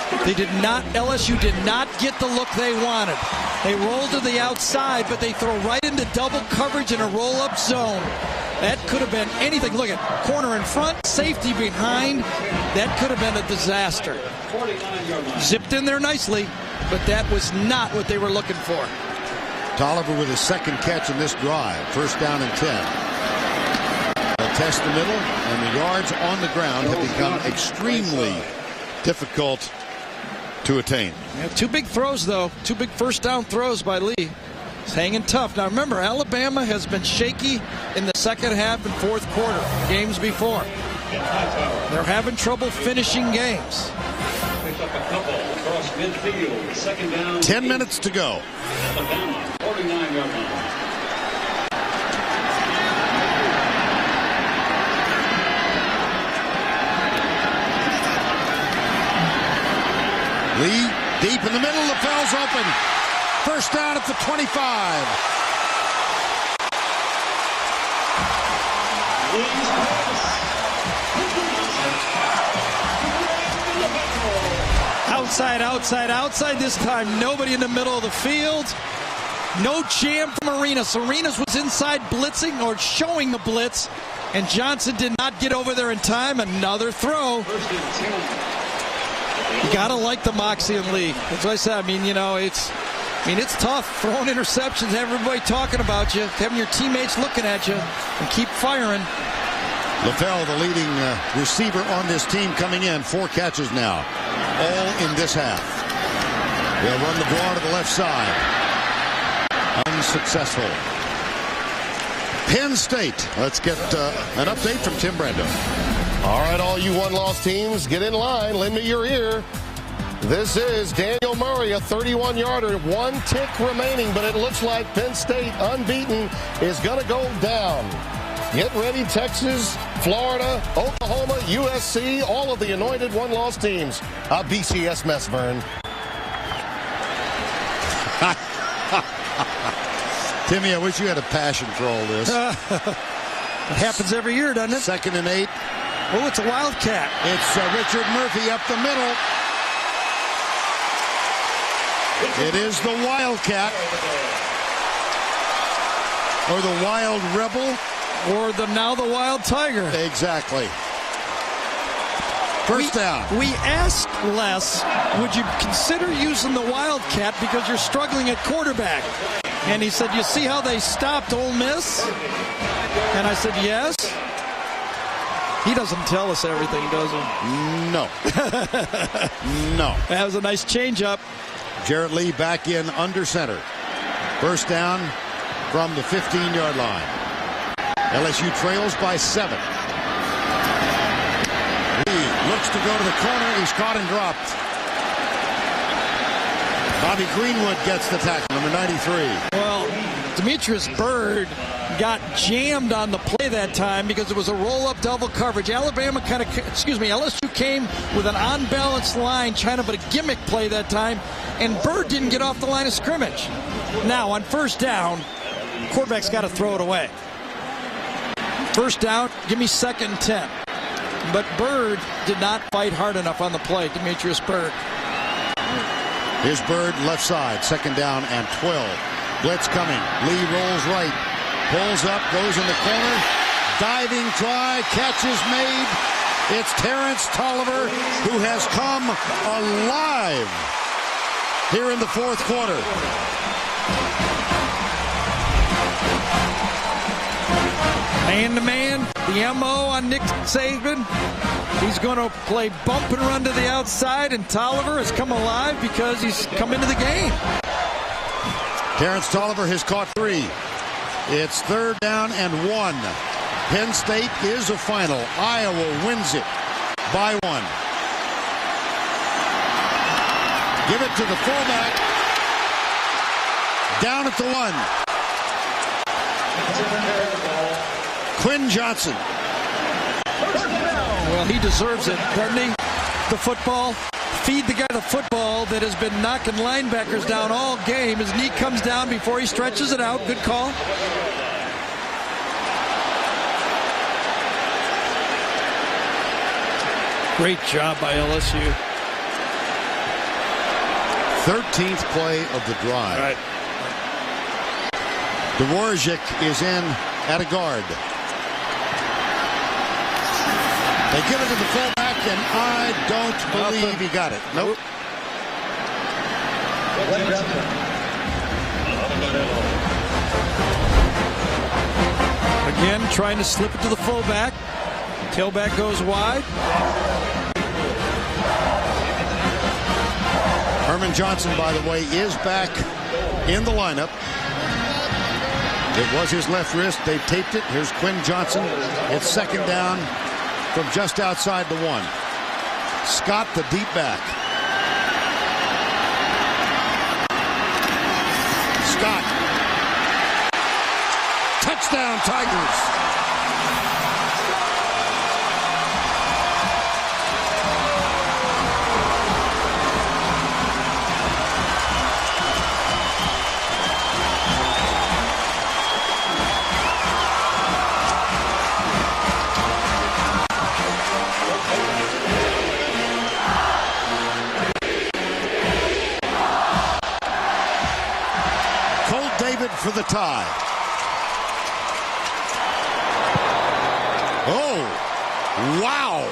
LSU did not get the look they wanted. They rolled to the outside, but they throw right into double coverage in a roll-up zone. That could have been anything. Look at corner in front, safety behind. That could have been a disaster. Zipped in there nicely, but that was not what they were looking for. Tolliver with his second catch in this drive. First down and 10. They'll test the middle, and the yards on the ground have become extremely difficult to attain. Yeah, two big throws, though. Two big first down throws by Lee. He's hanging tough. Now, remember, Alabama has been shaky in the second half and fourth quarter, games before. They're having trouble finishing games. 10 minutes to go. 49-yard line. Lee deep in the middle. LaFell's open. First down at the 25. Outside this time. Nobody in the middle of the field. No jam from Arenas. Arenas was inside blitzing or showing the blitz, and Johnson did not get over there in time. Another throw. You gotta like the moxie in Lee. That's what I said. It's tough throwing interceptions, everybody talking about you, having your teammates looking at you, and keep firing. LaFell, the leading receiver on this team, coming in. 4 catches now, all in this half. They'll run the draw to the left side. Unsuccessful. Penn State. Let's get an update from Tim Brando. All right, all you one-loss teams, get in line. Lend me your ear. This is Daniel Murray, a 31-yarder, 1 tick remaining, but it looks like Penn State, unbeaten, is going to go down. Get ready, Texas, Florida, Oklahoma, USC, all of the anointed one-loss teams. A BCS mess, Vern. Timmy, I wish you had a passion for all this. It happens every year, doesn't it? 2nd and 8. Oh, it's a wildcat. It's Richard Murphy up the middle. It is the Wildcat. Or the Wild Rebel. Or now the Wild Tiger. Exactly. First down. We asked Les, would you consider using the Wildcat because you're struggling at quarterback? And he said, you see how they stopped Ole Miss? And I said, yes. He doesn't tell us everything, does he? No. No. That was a nice change-up. Jarrett Lee back in under center. First down from the 15-yard line. LSU trails by 7. Lee looks to go to the corner. He's caught and dropped. Bobby Greenwood gets the tackle, number 93. Well, Demetrius Byrd got jammed on the play that time because it was a roll-up double coverage. LSU came with an unbalanced line trying to put a gimmick play that time, and Byrd didn't get off the line of scrimmage. Now, on first down, quarterback's got to throw it away. First down, give me 2nd and 10. But Byrd did not fight hard enough on the play, Demetrius Byrd. Here's Byrd left side, 2nd down and 12. Blitz coming. Lee rolls right. Pulls up, goes in the corner. Diving try, catch is made. It's Terrence Tolliver who has come alive here in the fourth quarter. Man-to-man, the MO on Nick Saban. He's going to play bump and run to the outside, and Tolliver has come alive because he's come into the game. Terrence Tolliver has caught 3. It's 3rd down and 1. Penn State is a final. Iowa wins it by 1. Give it to the fullback. Down at the 1. Quinn Johnson. Well, he deserves it, doesn't he? The football. Feed the guy the football that has been knocking linebackers down all game. His knee comes down before he stretches it out. Good call. Great job by LSU. 13th play of the drive. Right. Dvorak is in at a guard. They give it to the fullback, and I don't believe he got it. Nope. Again, trying to slip it to the fullback. Tailback goes wide. Herman Johnson, by the way, is back in the lineup. It was his left wrist. They taped it. Here's Quinn Johnson. It's 2nd down from just outside the 1. Scott, the deep back. Scott. Touchdown, Tigers. For the tie. Oh, wow.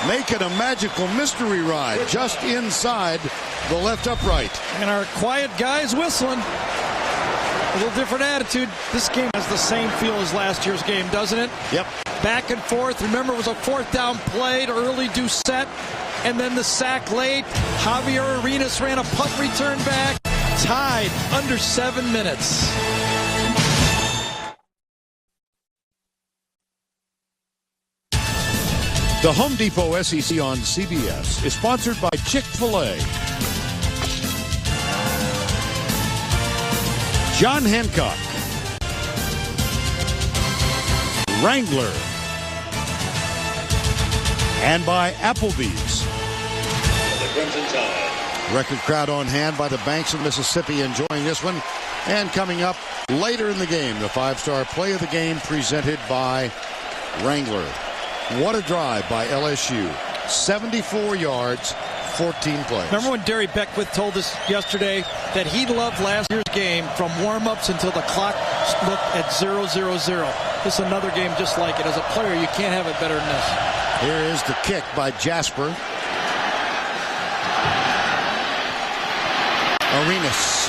Making a magical mystery ride just inside the left upright. And our quiet guy's whistling. A little different attitude. This game has the same feel as last year's game, doesn't it? Yep. Back and forth. Remember, it was a 4th down play to early do set. And then the sack late. Javier Arenas ran a punt return back. Tied under 7 minutes. The Home Depot SEC on CBS is sponsored by Chick-fil-A. John Hancock. Wrangler. And by Applebee's. The Crimson Tide. Record crowd on hand by the banks of Mississippi enjoying this one. And coming up later in the game, the 5-star play of the game presented by Wrangler. What a drive by LSU. 74 yards, 14 plays. Remember when Derry Beckwith told us yesterday that he loved last year's game from warm-ups until the clock looked at 0-0-0. This is another game just like it. As a player, you can't have it better than this. Here is the kick by Jasper. Arenas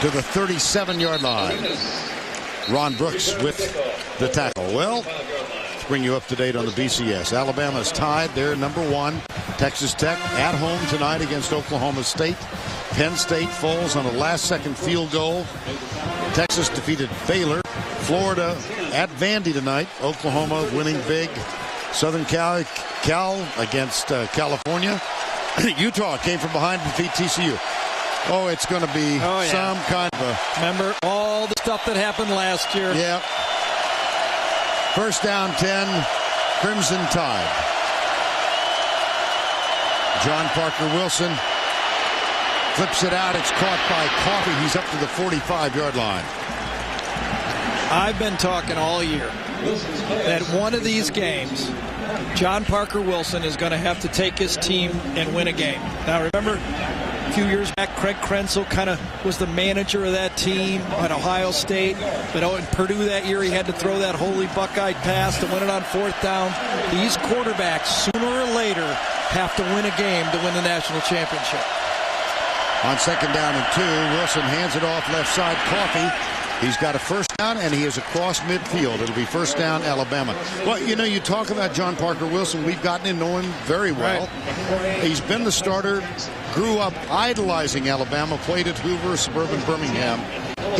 to the 37-yard line. Ron Brooks with the tackle. Well, let's bring you up to date on the BCS. Alabama's tied. They're number 1. Texas Tech at home tonight against Oklahoma State. Penn State falls on a last-second field goal. Texas defeated Baylor. Florida at Vandy tonight. Oklahoma winning big. Southern Cal against California. Utah came from behind to defeat TCU. Oh, it's going to be some kind of a... Remember all the stuff that happened last year. Yeah. 1st down 10, Crimson Tide. John Parker Wilson flips it out. It's caught by Coffey. He's up to the 45-yard line. I've been talking all year that one of these games, John Parker Wilson is going to have to take his team and win a game. Now remember, A few years back, Craig Krenzel kind of was the manager of that team at Ohio State. But in Purdue that year, he had to throw that holy Buckeye pass to win it on 4th down. These quarterbacks, sooner or later, have to win a game to win the national championship. On 2nd down and 2, Wilson hands it off left side. Coffee. He's got a first down, and he is across midfield. It'll be first down, Alabama. Well, you know, you talk about John Parker Wilson. We've gotten to know him very well. Right. He's been the starter, grew up idolizing Alabama, played at Hoover, suburban Birmingham.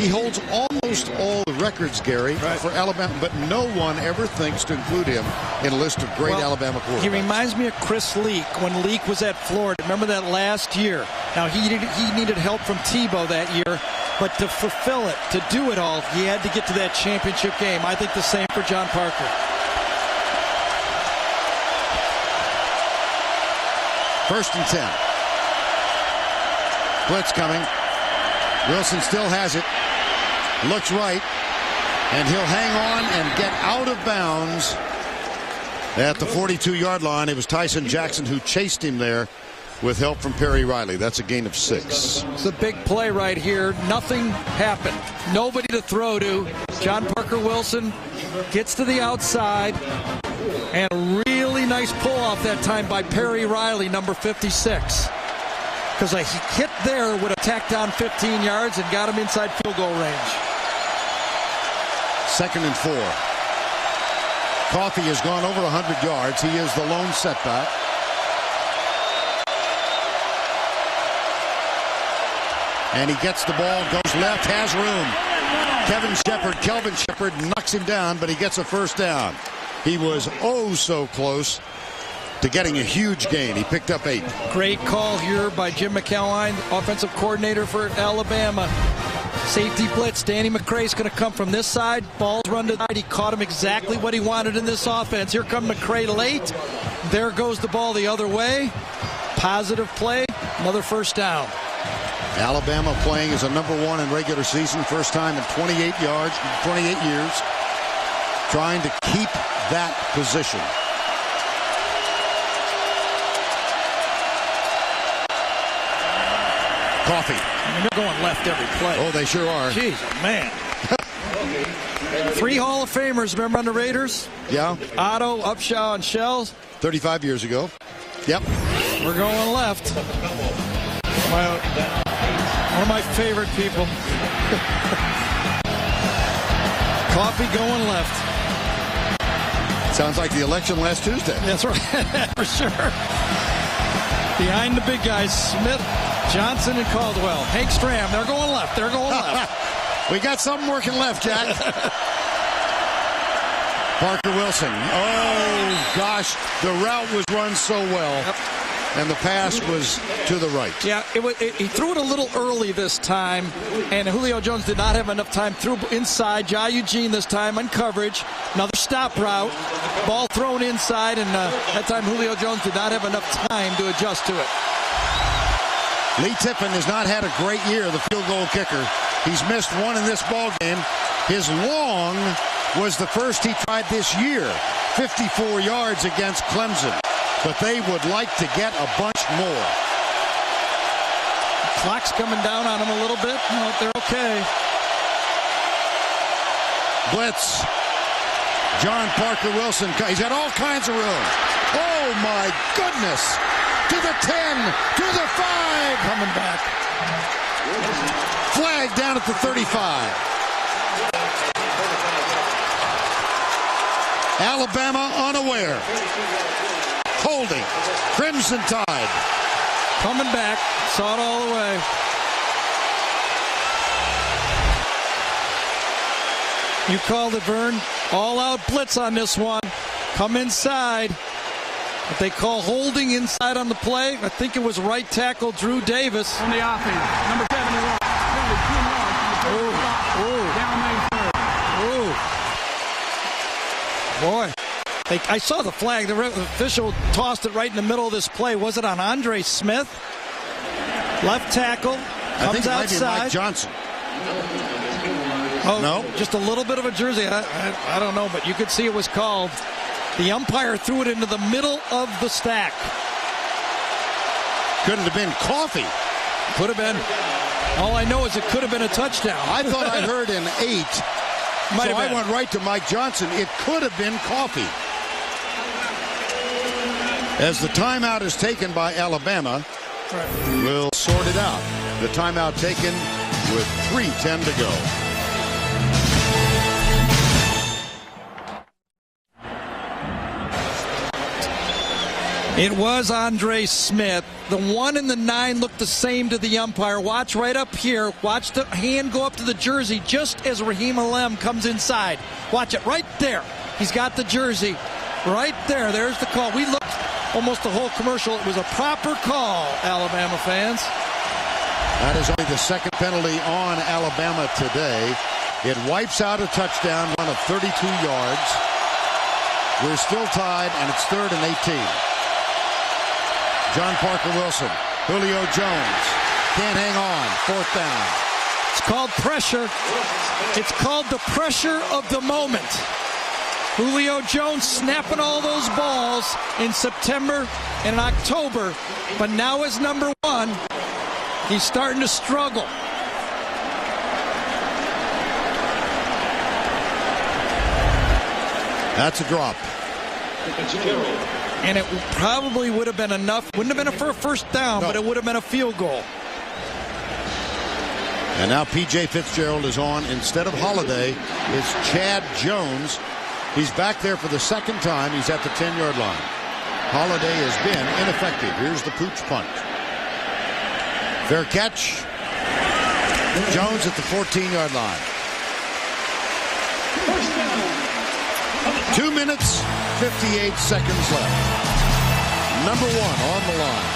He holds almost all the records, Gary, for Alabama, but no one ever thinks to include him in a list of great Alabama quarterbacks. He reminds me of Chris Leak when Leak was at Florida. Remember that last year? Now, he needed help from Tebow that year. But to fulfill it, to do it all, he had to get to that championship game. I think the same for John Parker. First and 10. Blitz coming. Wilson still has it. Looks right. And he'll hang on and get out of bounds at the 42-yard line. It was Tyson Jackson who chased him there with help from Perry Riley. That's a gain of 6. It's a big play right here. Nothing happened. Nobody to throw to. John Parker Wilson gets to the outside. And a really nice pull off that time by Perry Riley, number 56. Because a hit there would have tacked down 15 yards and got him inside field goal range. 2nd and 4. Coffee has gone over 100 yards. He is the lone setback. And he gets the ball, goes left, has room. Kelvin Shepard knocks him down, but he gets a first down. He was oh so close to getting a huge gain. He picked up 8. Great call here by Jim McElwain, offensive coordinator for Alabama. Safety blitz. Danny McCray's going to come from this side. Ball's run to the side. He caught him exactly what he wanted in this offense. Here comes McCray late. There goes the ball the other way. Positive play. Another first down. Alabama playing as a number 1 in regular season. First time in 28 years. Trying to keep that position. Coffee. I mean, they're going left every play. Oh, they sure are. Jeez, man. 3 Hall of Famers, remember on the Raiders? Yeah. Otto, Upshaw, and Shells. 35 years ago. Yep. We're going left. One of my favorite people. Coffee going left. Sounds like the election last Tuesday. That's right, for sure. Behind the big guys, Smith, Johnson, and Caldwell. Hank Stram, they're going left. They're going left. We got something working left, Jack. Parker Wilson. Oh, gosh. The route was run so well. Yep. And the pass was to the right. Yeah, he threw it a little early this time, and Julio Jones did not have enough time. Threw inside. Jai Eugene this time on coverage. Another stop route. Ball thrown inside, and that time Julio Jones did not have enough time to adjust to it. Lee Tippin has not had a great year, the field goal kicker. He's missed one in this ball game. His long was the first he tried this year. 54 yards against Clemson. But they would like to get a bunch more. Clock's coming down on them a little bit. No, they're okay. Blitz. John Parker Wilson. He's got all kinds of room. Oh, my goodness. To the 10. To the 5. Coming back. Flag down at the 35. Alabama unaware. Holding. Crimson Tide. Coming back. Saw it all the way. You called it, Vern. All-out blitz on this one. Come inside. But they call holding inside on the play. I think it was right tackle Drew Davis. On the offense. Number 71. Boy. I saw the flag. The official tossed it right in the middle of this play. Was it on Andre Smith? Left tackle. Comes I think it outside. might be Mike Johnson. Oh, no? Just a little bit of a jersey. I don't know, but you could see it was called. The umpire threw it into the middle of the stack. Could it have been Coffee? Could have been. All I know is it could have been a touchdown. I thought I heard an 8. So I went right to Mike Johnson. It could have been coffee. As the timeout is taken by Alabama, we'll sort it out. The timeout taken with 3:10 to go. It was Andre Smith. The 1 and the 9 looked the same to the umpire. Watch right up here. Watch the hand go up to the jersey just as Raheem Alem comes inside. Watch it right there. He's got the jersey right there. There's the call. We looked almost the whole commercial. It was a proper call, Alabama fans. That is only the second penalty on Alabama today. It wipes out a touchdown run of 32 yards. We're still tied, and it's 3rd and 18. John Parker Wilson, Julio Jones, can't hang on, 4th down. It's called pressure. It's called the pressure of the moment. Julio Jones snapping all those balls in September and in October, but now as number 1, he's starting to struggle. That's a drop. And it probably would have been enough. Wouldn't have been for a first down, but it would have been a field goal. And now P.J. Fitzgerald is on. Instead of Holiday, it's Chad Jones. He's back there for the second time. He's at the 10-yard line. Holiday has been ineffective. Here's the pooch punt. Fair catch. Jones at the 14-yard line. 2 minutes, 58 seconds left. Number 1 on the line.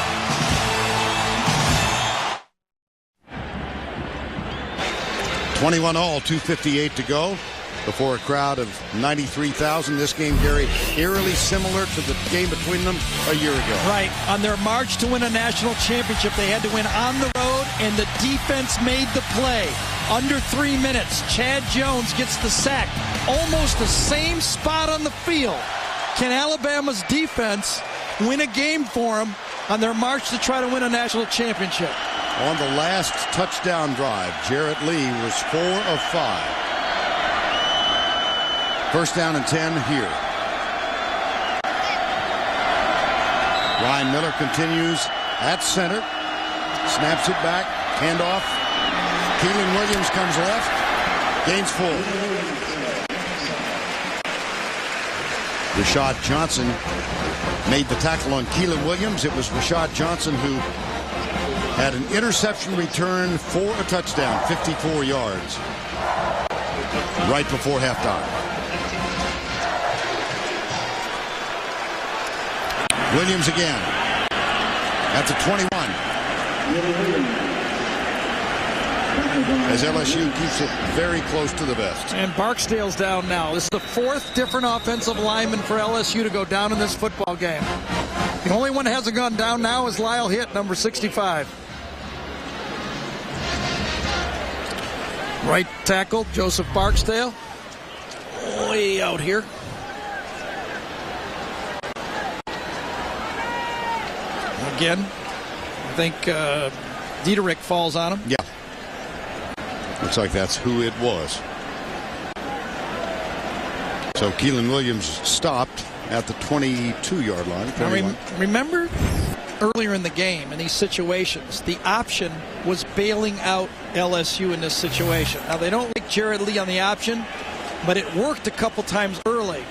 $21-all, 2:58 to go before a crowd of 93,000. This game, Gary, eerily similar to the game between them a year ago. Right. On their march to win a national championship, they had to win on the road, and the defense made the play. Under 3 minutes, Chad Jones gets the sack. Almost the same spot on the field. Can Alabama's defense win a game for them on their march to try to win a national championship? On the last touchdown drive, Jarrett Lee was 4 of 5. First down and 10 here. Ryan Miller continues at center. Snaps it back. Handoff. Keelan Williams comes left. Gains 4. Rashad Johnson made the tackle on Keelan Williams. It was Rashad Johnson who had an interception return for a touchdown, 54 yards, right before halftime. Williams again at the 21. As LSU keeps it very close to the vest. And Barksdale's down now. This is the 4th different offensive lineman for LSU to go down in this football game. The only one that hasn't gone down now is Lyle Hitt, number 65. Right tackle, Joseph Barksdale. Way out here. Again, I think Dieterich falls on him. Yeah. Looks like that's who it was. So Keelan Williams stopped at the 22-yard line. Remember earlier in the game, in these situations, the option was bailing out LSU in this situation. Now, they don't like Jarrett Lee on the option, but it worked a couple times early.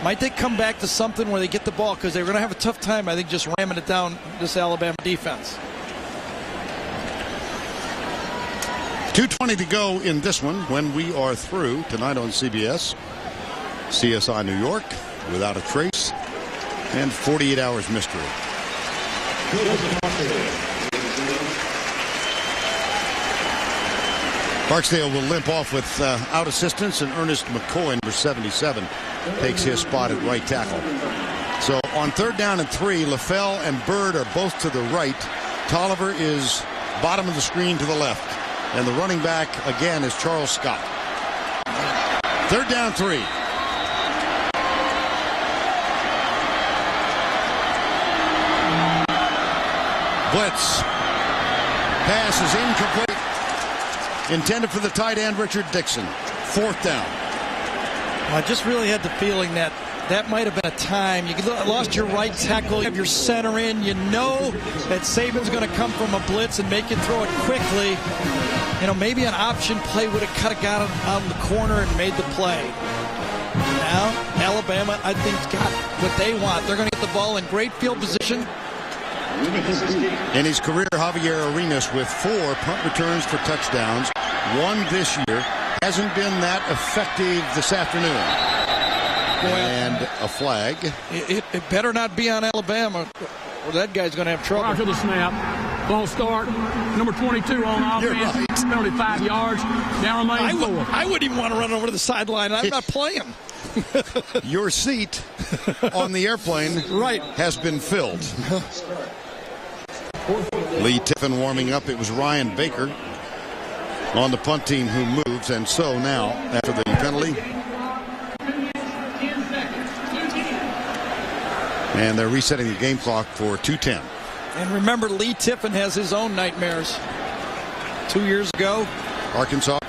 Might they come back to something where they get the ball, because they're going to have a tough time, I think, just ramming it down this Alabama defense. 2:20 to go in this one when we are through tonight on CBS. CSI New York, Without a Trace, and 48 Hours Mystery. Barksdale will limp off without assistance, and Ernest McCoy, number 77, takes his spot at right tackle. So on 3rd down and 3, LaFell and Bird are both to the right. Tolliver is bottom of the screen to the left. And the running back, again, is Charles Scott. 3rd down, 3. Blitz. Pass is incomplete. Intended for the tight end, Richard Dixon. 4th down. I just really had the feeling that might have been a time. You lost your right tackle, you have your center in. You know that Saban's going to come from a blitz and make you throw it quickly. Maybe an option play would have got him out in the corner and made the play. Now, Alabama, I think, got what they want. They're going to get the ball in great field position. In his career, Javier Arenas with 4 punt returns for touchdowns. 1 this year. Hasn't been that effective this afternoon. And a flag. It better not be on Alabama, or that guy's going to have trouble. Prior to the snap, ball start. Number 22 on offense. Right. Penalty 5 yards. Now remains 4. I wouldn't even want to run over to the sideline. I'm not playing. Your seat on the airplane has been filled. Lee Tiffin warming up. It was Ryan Baker on the punt team who moves, and so now after the penalty, and they're resetting the game clock for 2:10. And remember, Lee Tiffin has his own nightmares. 2 years ago, Arkansas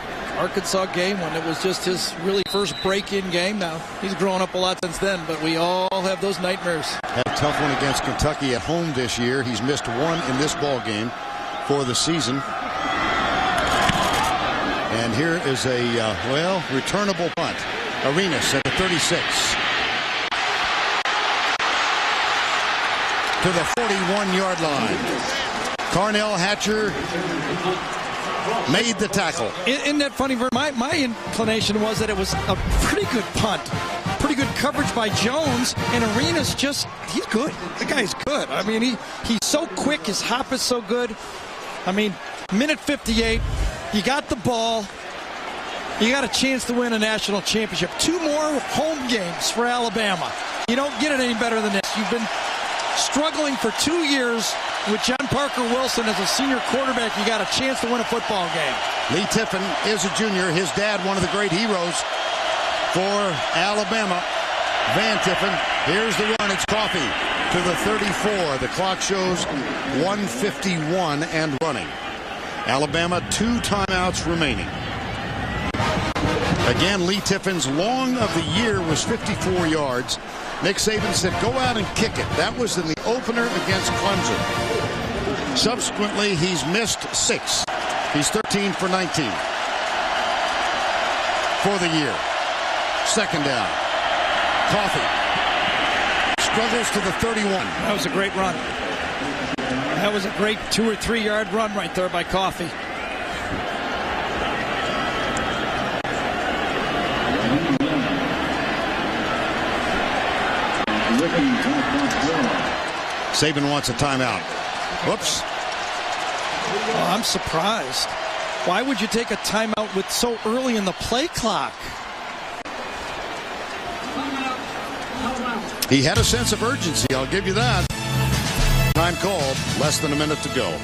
game when it was just his really first break-in game. Now he's grown up a lot since then, but we all have those nightmares. Had a tough one against Kentucky at home this year. He's missed 1 in this ball game for the season. And here is a returnable punt. Arenas at the 36 to the 41-yard line. Carnell Hatcher made the tackle. Isn't that funny? My inclination was that it was a pretty good punt. Pretty good coverage by Jones, and Arenas he's good. The guy's good. I mean, he's so quick. His hop is so good. I mean, minute 58, you got the ball. You got a chance to win a national championship. 2 more home games for Alabama. You don't get it any better than this. You've been struggling for 2 years with John Parker Wilson as a senior quarterback. You got a chance to win a football game. Lee Tiffin is a junior. His dad, one of the great heroes for Alabama, Van Tiffin. Here's the run. It's Coffey to the 34. The clock shows 1:51 and running. Alabama 2 timeouts remaining. Again, Lee Tiffin's long of the year was 54 yards. Nick Saban said, go out and kick it. That was in the opener against Clemson. Subsequently, he's missed 6. He's 13 for 19 for the year. 2nd down. Coffey struggles to the 31. That was a great run. That was a great 2 or 3 yard run right there by Coffey. Saban wants a timeout. Whoops. Well, I'm surprised. Why would you take a timeout with so early in the play clock? He had a sense of urgency, I'll give you that. Time called, less than a minute to go.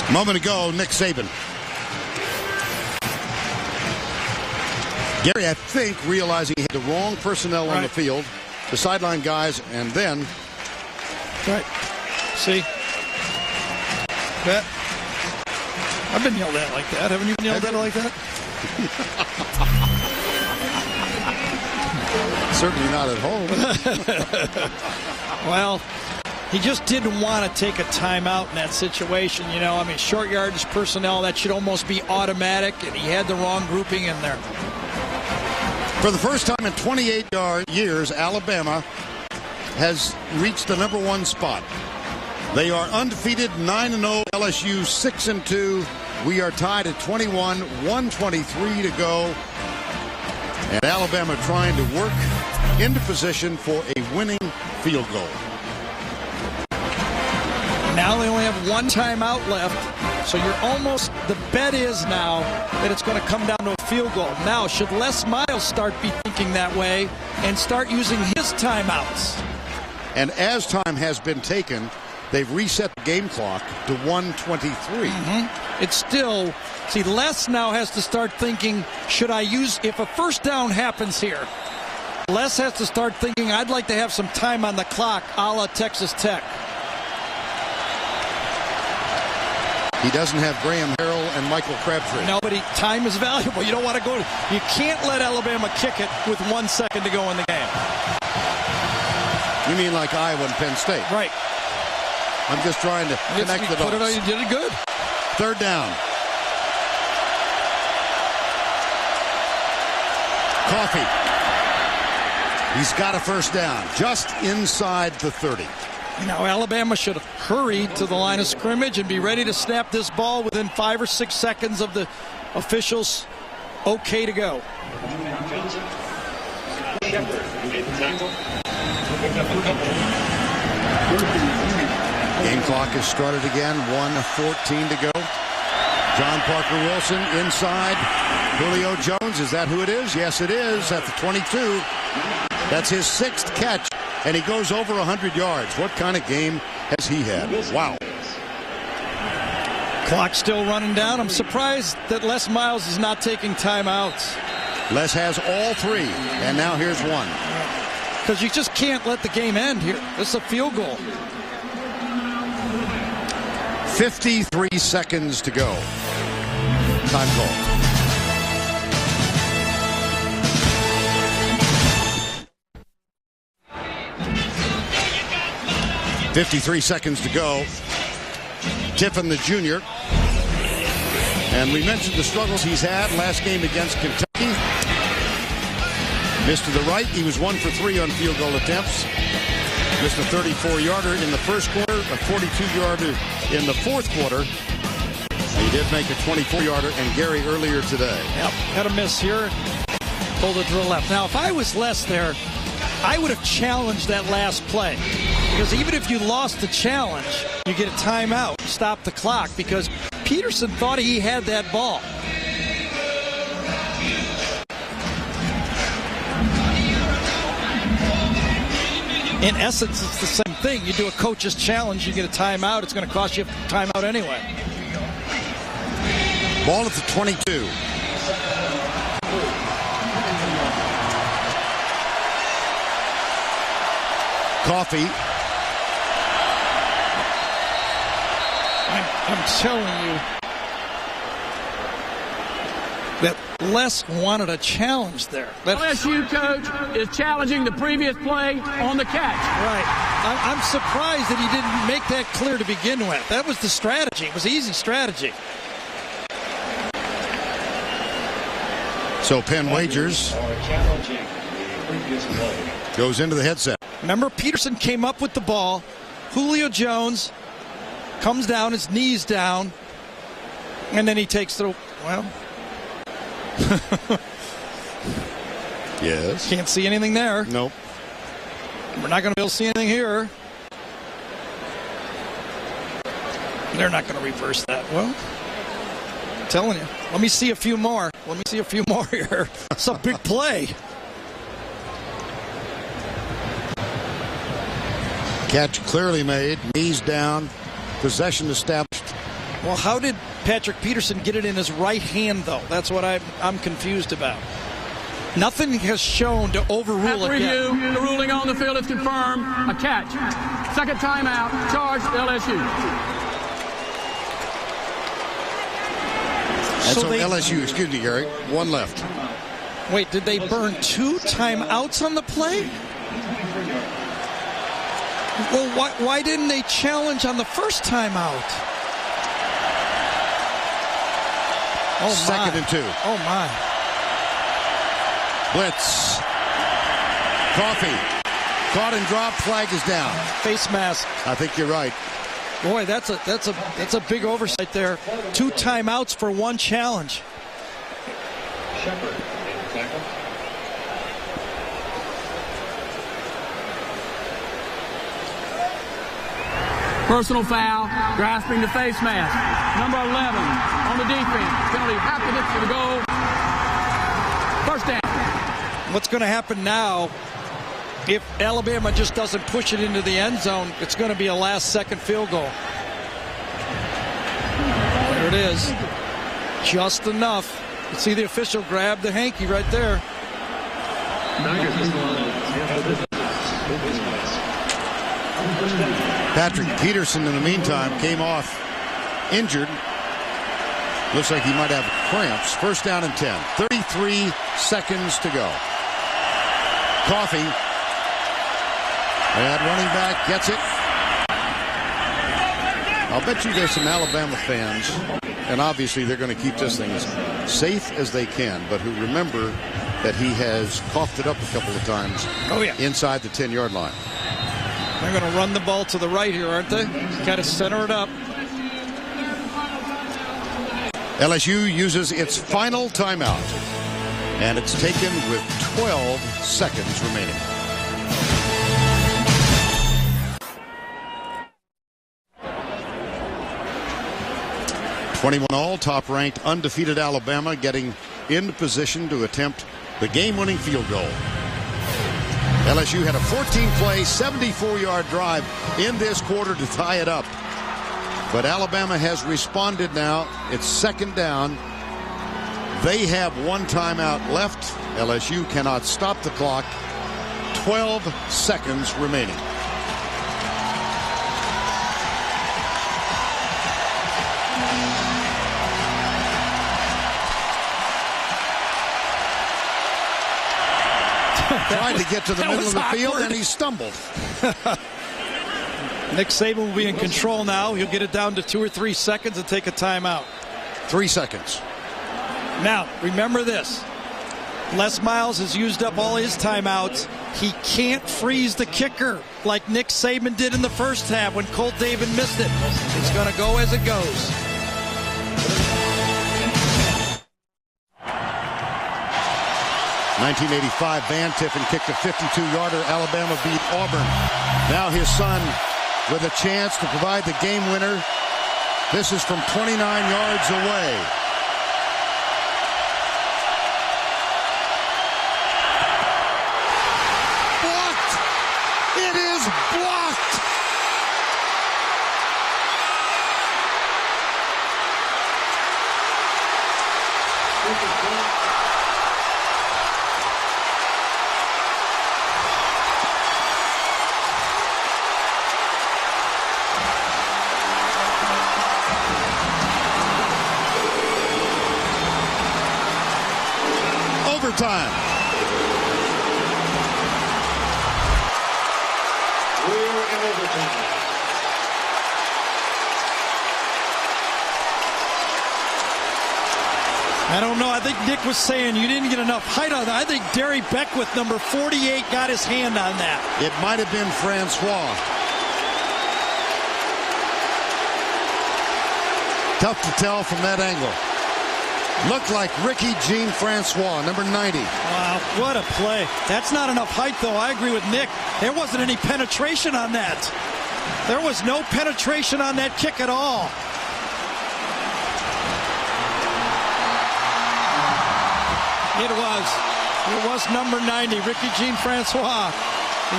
A moment ago, Nick Saban. Gary, I think, realizing he had the wrong personnel on the field, the sideline guys, and then... Right. See? That. I've been yelled at like that. Haven't you been yelled at like that? Certainly not at home. Well, he just didn't want to take a timeout in that situation. You know, I mean, short yardage personnel, that should almost be automatic, and he had the wrong grouping in there. For the first time in 28 years, Alabama has reached the #1 spot. They are undefeated, 9-0. LSU 6-2. We are tied at 21, 1:23 to go. And Alabama trying to work into position for a winning field goal. Now they only have 1 timeout left. So you're almost, the bet is now that it's going to come down to a field goal. Now, should Les Miles start be thinking that way and start using his timeouts? And as time has been taken, they've reset the game clock to 1:23. It's still, see, Les now has to start thinking, should I use, if a first down happens here, Les has to start thinking, I'd like to have some time on the clock, a la Texas Tech. He doesn't have Graham Harrell and Michael Crabtree. No, but time is valuable. You don't want to go. You can't let Alabama kick it with 1 second to go in the game. You mean like Iowa and Penn State? Right. I'm just trying to connect the dots. You did it good. 3rd down. Coffee. He's got a 1st down, just inside the 30. Now, Alabama should hurry to the line of scrimmage and be ready to snap this ball within 5 or 6 seconds of the officials' okay to go. Game clock has started again, 1:14 to go. John Parker Wilson inside. Julio Jones, is that who it is? Yes, it is, at the 22. That's his 6th catch. And he goes over 100 yards. What kind of game has he had? Wow. Clock still running down. I'm surprised that Les Miles is not taking timeouts. Les has all 3, and now here's one. Because you just can't let the game end here. This is a field goal. 53 seconds to go. Time call. 53 seconds to go. Tiffin, the junior. And we mentioned the struggles he's had last game against Kentucky. Missed to the right. He was 1 for 3 on field goal attempts. Missed a 34-yarder in the first quarter, a 42-yarder in the fourth quarter. He did make a 24-yarder and Gary earlier today. Yep, had a miss here. Pulled it to the left. Now, if I was Les there, I would have challenged that last play. Because even if you lost the challenge, you get a timeout, stop the clock, because Peterson thought he had that ball. In essence, it's the same thing. You do a coach's challenge, you get a timeout. It's going to cost you a timeout anyway. Ball at the 22. Coffee. I'm telling you that Les wanted a challenge there. LSU coach is challenging the previous play on the catch. Right. I'm surprised that he didn't make that clear to begin with. That was the strategy. It was easy strategy. So Penn Wagers goes into the headset. Remember, Peterson came up with the ball. Julio Jones comes down, his knees down, and then he takes the, well. Yes. Can't see anything there. Nope. We're not going to be able to see anything here. They're not going to reverse that. Well, I'm telling you. Let me see a few more. Let me see a few more here. It's a big play. Catch clearly made. Knees down. Possession established. Well, how did Patrick Peterson get it in his right hand, though? That's what I'm confused about. Nothing has shown to overrule it yet. At review, the ruling on the field is confirmed. A catch. Second timeout. Charge LSU. That's so LSU, excuse me, Gary. One left. Wait, did they burn 2 timeouts on the play? Well, why didn't they challenge on the first timeout? Oh, my. 2nd and 2. Oh, my. Blitz. Coffee. Caught and dropped. Flag is down. Face mask. I think you're right. Boy, that's a big oversight there. 2 timeouts for 1 challenge. Shepard. Tackle. Personal foul, grasping the face mask. Number 11 on the defense. Penalty after this to the goal. First down. What's going to happen now, if Alabama just doesn't push it into the end zone, it's going to be a last-second field goal. There it is. Just enough. You see the official grab the hanky right there. Patrick Peterson, in the meantime, came off injured. Looks like he might have cramps. First down and 10. 33 seconds to go. Coffee. And running back gets it. I'll bet you there's some Alabama fans, and obviously they're going to keep this thing as safe as they can, but who remember that he has coughed it up a couple of times inside the 10-yard line. They're going to run the ball to the right here, aren't they? Got to center it up. LSU uses its final timeout, and it's taken with 12 seconds remaining. All, top-ranked, undefeated Alabama getting into position to attempt the game-winning field goal. LSU had a 14-play, 74-yard drive in this quarter to tie it up. But Alabama has responded now. It's second down. They have one timeout left. LSU cannot stop the clock. 12 seconds remaining. Tried to get to the middle of the field, and he stumbled. Nick Saban will be in control now. He'll get it down to 2 or 3 seconds and take a timeout. 3 seconds. Now, remember this. Les Miles has used up all his timeouts. He can't freeze the kicker like Nick Saban did in the first half when Colt David missed it. It's going to go as it goes. .1985 Van Tiffen kicked a 52-yarder. Alabama beat Auburn. Now his son with a chance to provide the game winner. This is from 29 yards away. Blocked! It is blocked! Overtime. We're in overtime. I don't know. I think Nick was saying you didn't get enough height on that. I think Derry Beckwith, number 48, got his hand on that. It might have been Francois. Tough to tell from that angle. Looked like Ricky Jean Francois, number 90. Wow, what a play. That's not enough height, though. I agree with Nick. There wasn't any penetration on that. There was no penetration on that kick at all. It was number 90, Ricky Jean Francois,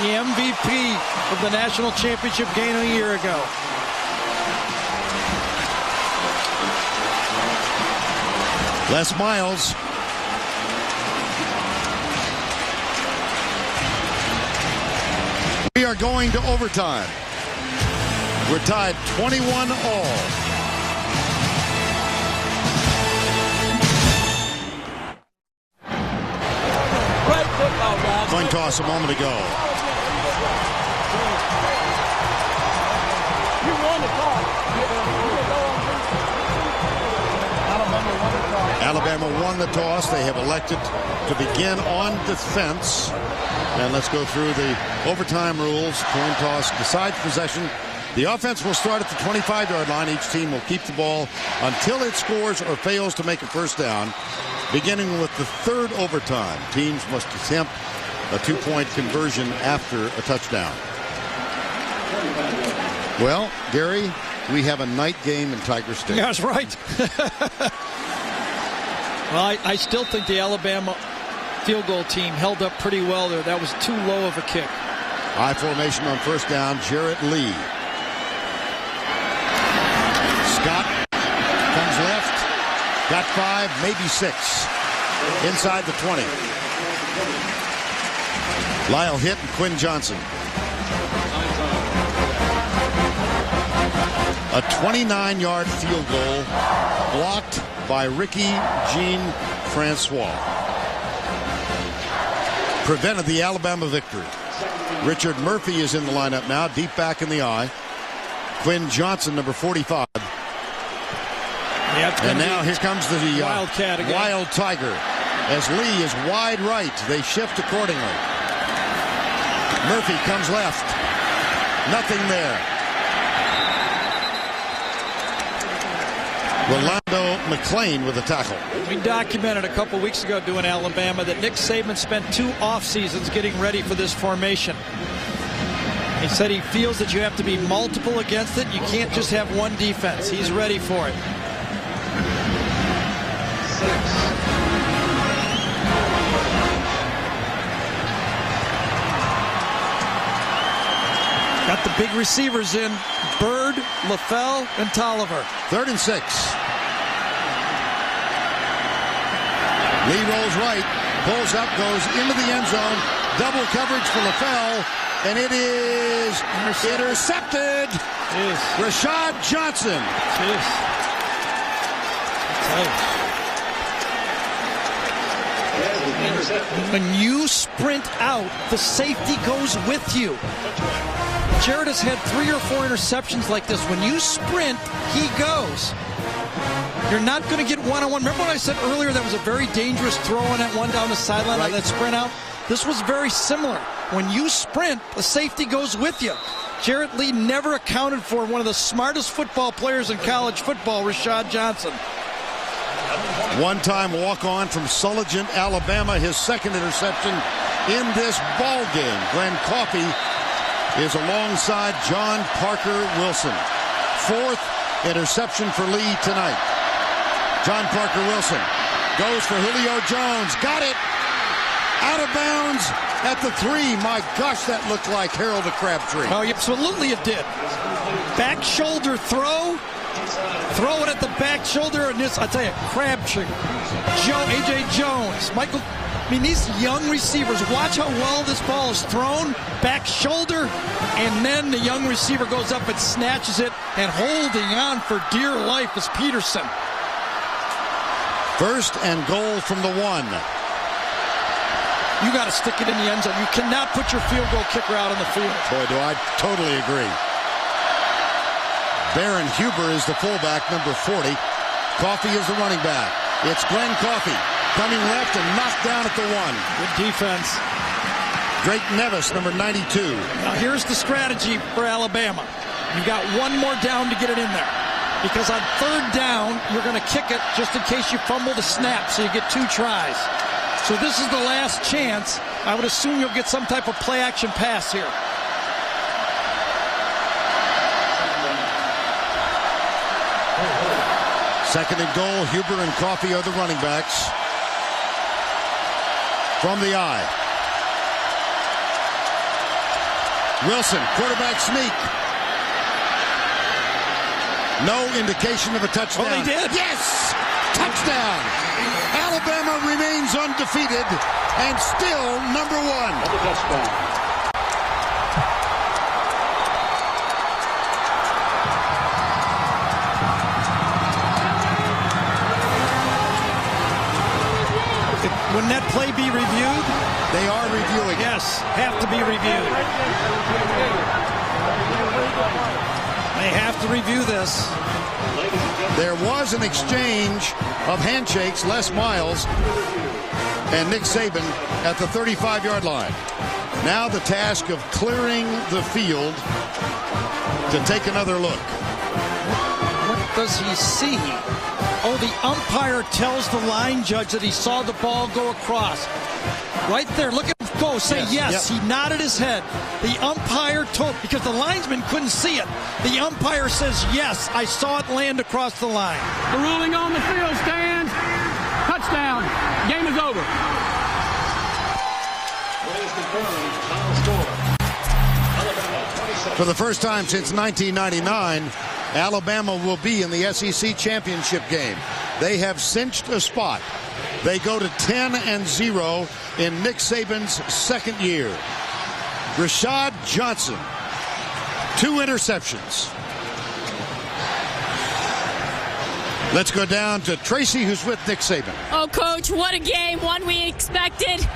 the MVP of the national championship game a year ago. Les Miles. We are going to overtime. We're tied 21 all. Great football, guys. Coin toss a moment ago. You won the toss. Alabama won the toss. They have elected to begin on defense. And let's go through the overtime rules. Coin toss decides possession. The offense will start at the 25-yard line. Each team will keep the ball until it scores or fails to make a first down. Beginning with the third overtime, teams must attempt a two-point conversion after a touchdown. Well, Gary, we have a night game in Tiger State. That's right. Well, I still think the Alabama field goal team held up pretty well there. That was too low of a kick. High formation on first down, Jarrett Lee. Scott comes left. Got 5, maybe 6. Inside the 20. Lyle Hitt and Quinn Johnson. A 29-yard field goal blocked by Ricky Jean Francois prevented the Alabama victory. Richard Murphy is in the lineup now, deep back in the I. Quinn Johnson, number 45. And now here comes the Wildcat again. Wild Tiger. As Lee is wide right, they shift accordingly. Murphy comes left. Nothing there. Rolando McClain with a tackle. We documented a couple weeks ago doing Alabama that Nick Saban spent 2 off seasons getting ready for this formation. He said he feels that you have to be multiple against it. You can't just have one defense. He's ready for it. Got the big receivers in. Bird, LaFell, and Tolliver. 3rd and 6. Lee rolls right, pulls up, goes into the end zone. Double coverage for LaFell, and it is intercepted. Rashad Johnson. When you sprint out, the safety goes with you. Jared has had 3 or 4 interceptions like this. When you sprint, he goes. You're not going to get one-on-one. Remember what I said earlier? That was a very dangerous throw on that one down the sideline on that sprint out? This was very similar. When you sprint, the safety goes with you. Jarrett Lee never accounted for one of the smartest football players in college football, Rashad Johnson. One-time walk-on from Sulligent, Alabama. His 2nd interception in this ball game. Glenn Coffey is alongside John Parker Wilson. 4th interception for Lee tonight. John Parker Wilson goes for Julio Jones. Got it. Out of bounds at the 3. My gosh, that looked like Harold the Crabtree. Oh, absolutely it did. Back shoulder throw. Throw it at the back shoulder. And this, I tell you, Crabtree. A.J. Jones. Michael. I mean, these young receivers, watch how well this ball is thrown. Back shoulder, and then the young receiver goes up and snatches it, and holding on for dear life is Peterson. 1st and goal from the 1. You got to stick it in the end zone. You cannot put your field goal kicker out on the field. Boy, do I totally agree. Baron Huber is the fullback, number 40. Coffey is the running back. It's Glenn Coffey. Coming left and knocked down at the 1. Good defense. Drake Nevis, number 92. Now here's the strategy for Alabama. You've got 1 more down to get it in there. Because on 3rd down, you're going to kick it just in case you fumble the snap, so you get 2 tries. So this is the last chance. I would assume you'll get some type of play-action pass here. Second and goal. Huber and Coffey are the running backs. From the I. Wilson, quarterback sneak. No indication of a touchdown. Oh, they did. Yes! Touchdown! Alabama remains undefeated and still number 1. Wouldn't that play be reviewed? They are reviewing. Yes, have to be reviewed. They have to review this. There was an exchange of handshakes, Les Miles and Nick Saban at the 35-yard line. Now the task of clearing the field to take another look. What does he see? Oh, the umpire tells the line judge that he saw the ball go across. Right there, look at him go, say yes. He nodded his head. The umpire told, because the linesman couldn't see it, the umpire says, yes, I saw it land across the line. The ruling on the field stands. Touchdown. Game is over. For the first time since 1999, Alabama will be in the SEC championship game. They have cinched a spot They go to 10-0 in Nick Saban's second year. Rashad Johnson, 2 interceptions. Let's go down to Tracy, who's with Nick Saban. Oh, Coach, what a game. One we expected.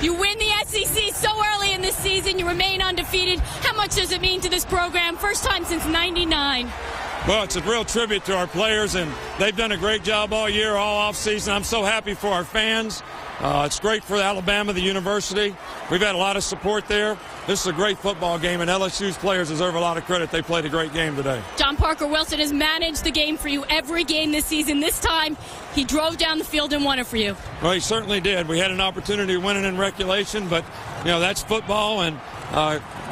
You win the SEC so early in this season. You remain undefeated. How much does it mean to this program? First time since '99. Well, it's a real tribute to our players, and they've done a great job all year, all offseason. I'm so happy for our fans. It's great for Alabama, the university. We've had a lot of support there. This is a great football game, and LSU's players deserve a lot of credit. They played a great game today. John Parker Wilson has managed the game for you every game this season. This time, he drove down the field and won it for you. Well, he certainly did. We had an opportunity to win it in regulation, but, you know, that's football, and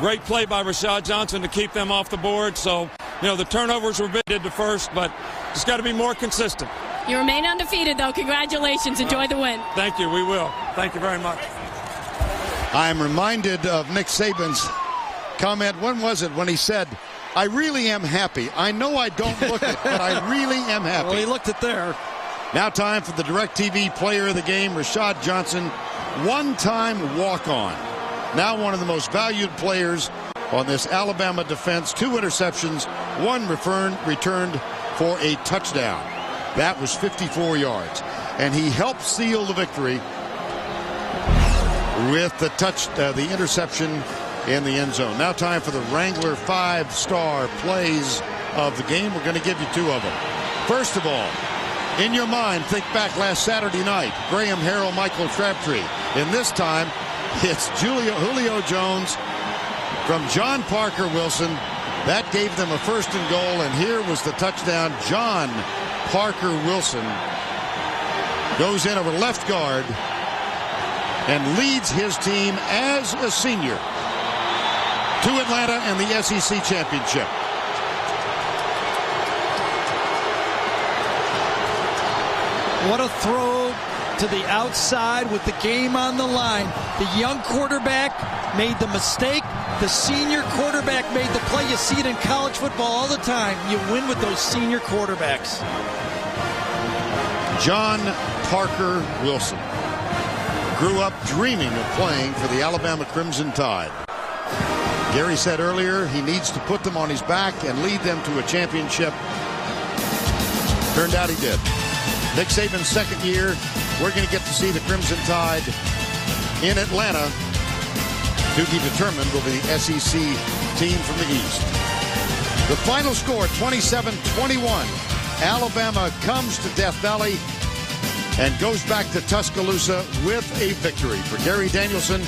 great play by Rashad Johnson to keep them off the board. So, you know, the turnovers were big, did the first, but just got to be more consistent. You remain undefeated, though. Congratulations. Enjoy the win. Thank you. We will. Thank you very much. I'm reminded of Nick Saban's comment. When was it? When he said, I really am happy. I know I don't look it, but I really am happy. Well, he looked it there. Now time for the DirecTV player of the game, Rashad Johnson, one-time walk-on. Now one of the most valued players on this Alabama defense. 2 interceptions, 1 returned for a touchdown. That was 54 yards. And he helped seal the victory with the interception in the end zone. Now time for the Wrangler 5-star plays of the game. We're going to give you 2 of them. First of all, in your mind, think back last Saturday night. Graham Harrell, Michael Crabtree. And this time, it's Julio Jones from John Parker Wilson. That gave them a 1st and goal, and here was the touchdown. John Parker Wilson goes in over left guard and leads his team as a senior to Atlanta and the SEC championship. What a throw to the outside with the game on the line. The young quarterback made the mistake. The senior quarterback made the play. You see it in college football all the time. You win with those senior quarterbacks. John Parker Wilson grew up dreaming of playing for the Alabama Crimson Tide. Gary said earlier he needs to put them on his back and lead them to a championship. Turned out he did. Nick Saban's second year, we're going to get to see the Crimson Tide in Atlanta. To be determined will be the SEC team from the East. The final score, 27-21. Alabama comes to Death Valley and goes back to Tuscaloosa with a victory. For Gary Danielson,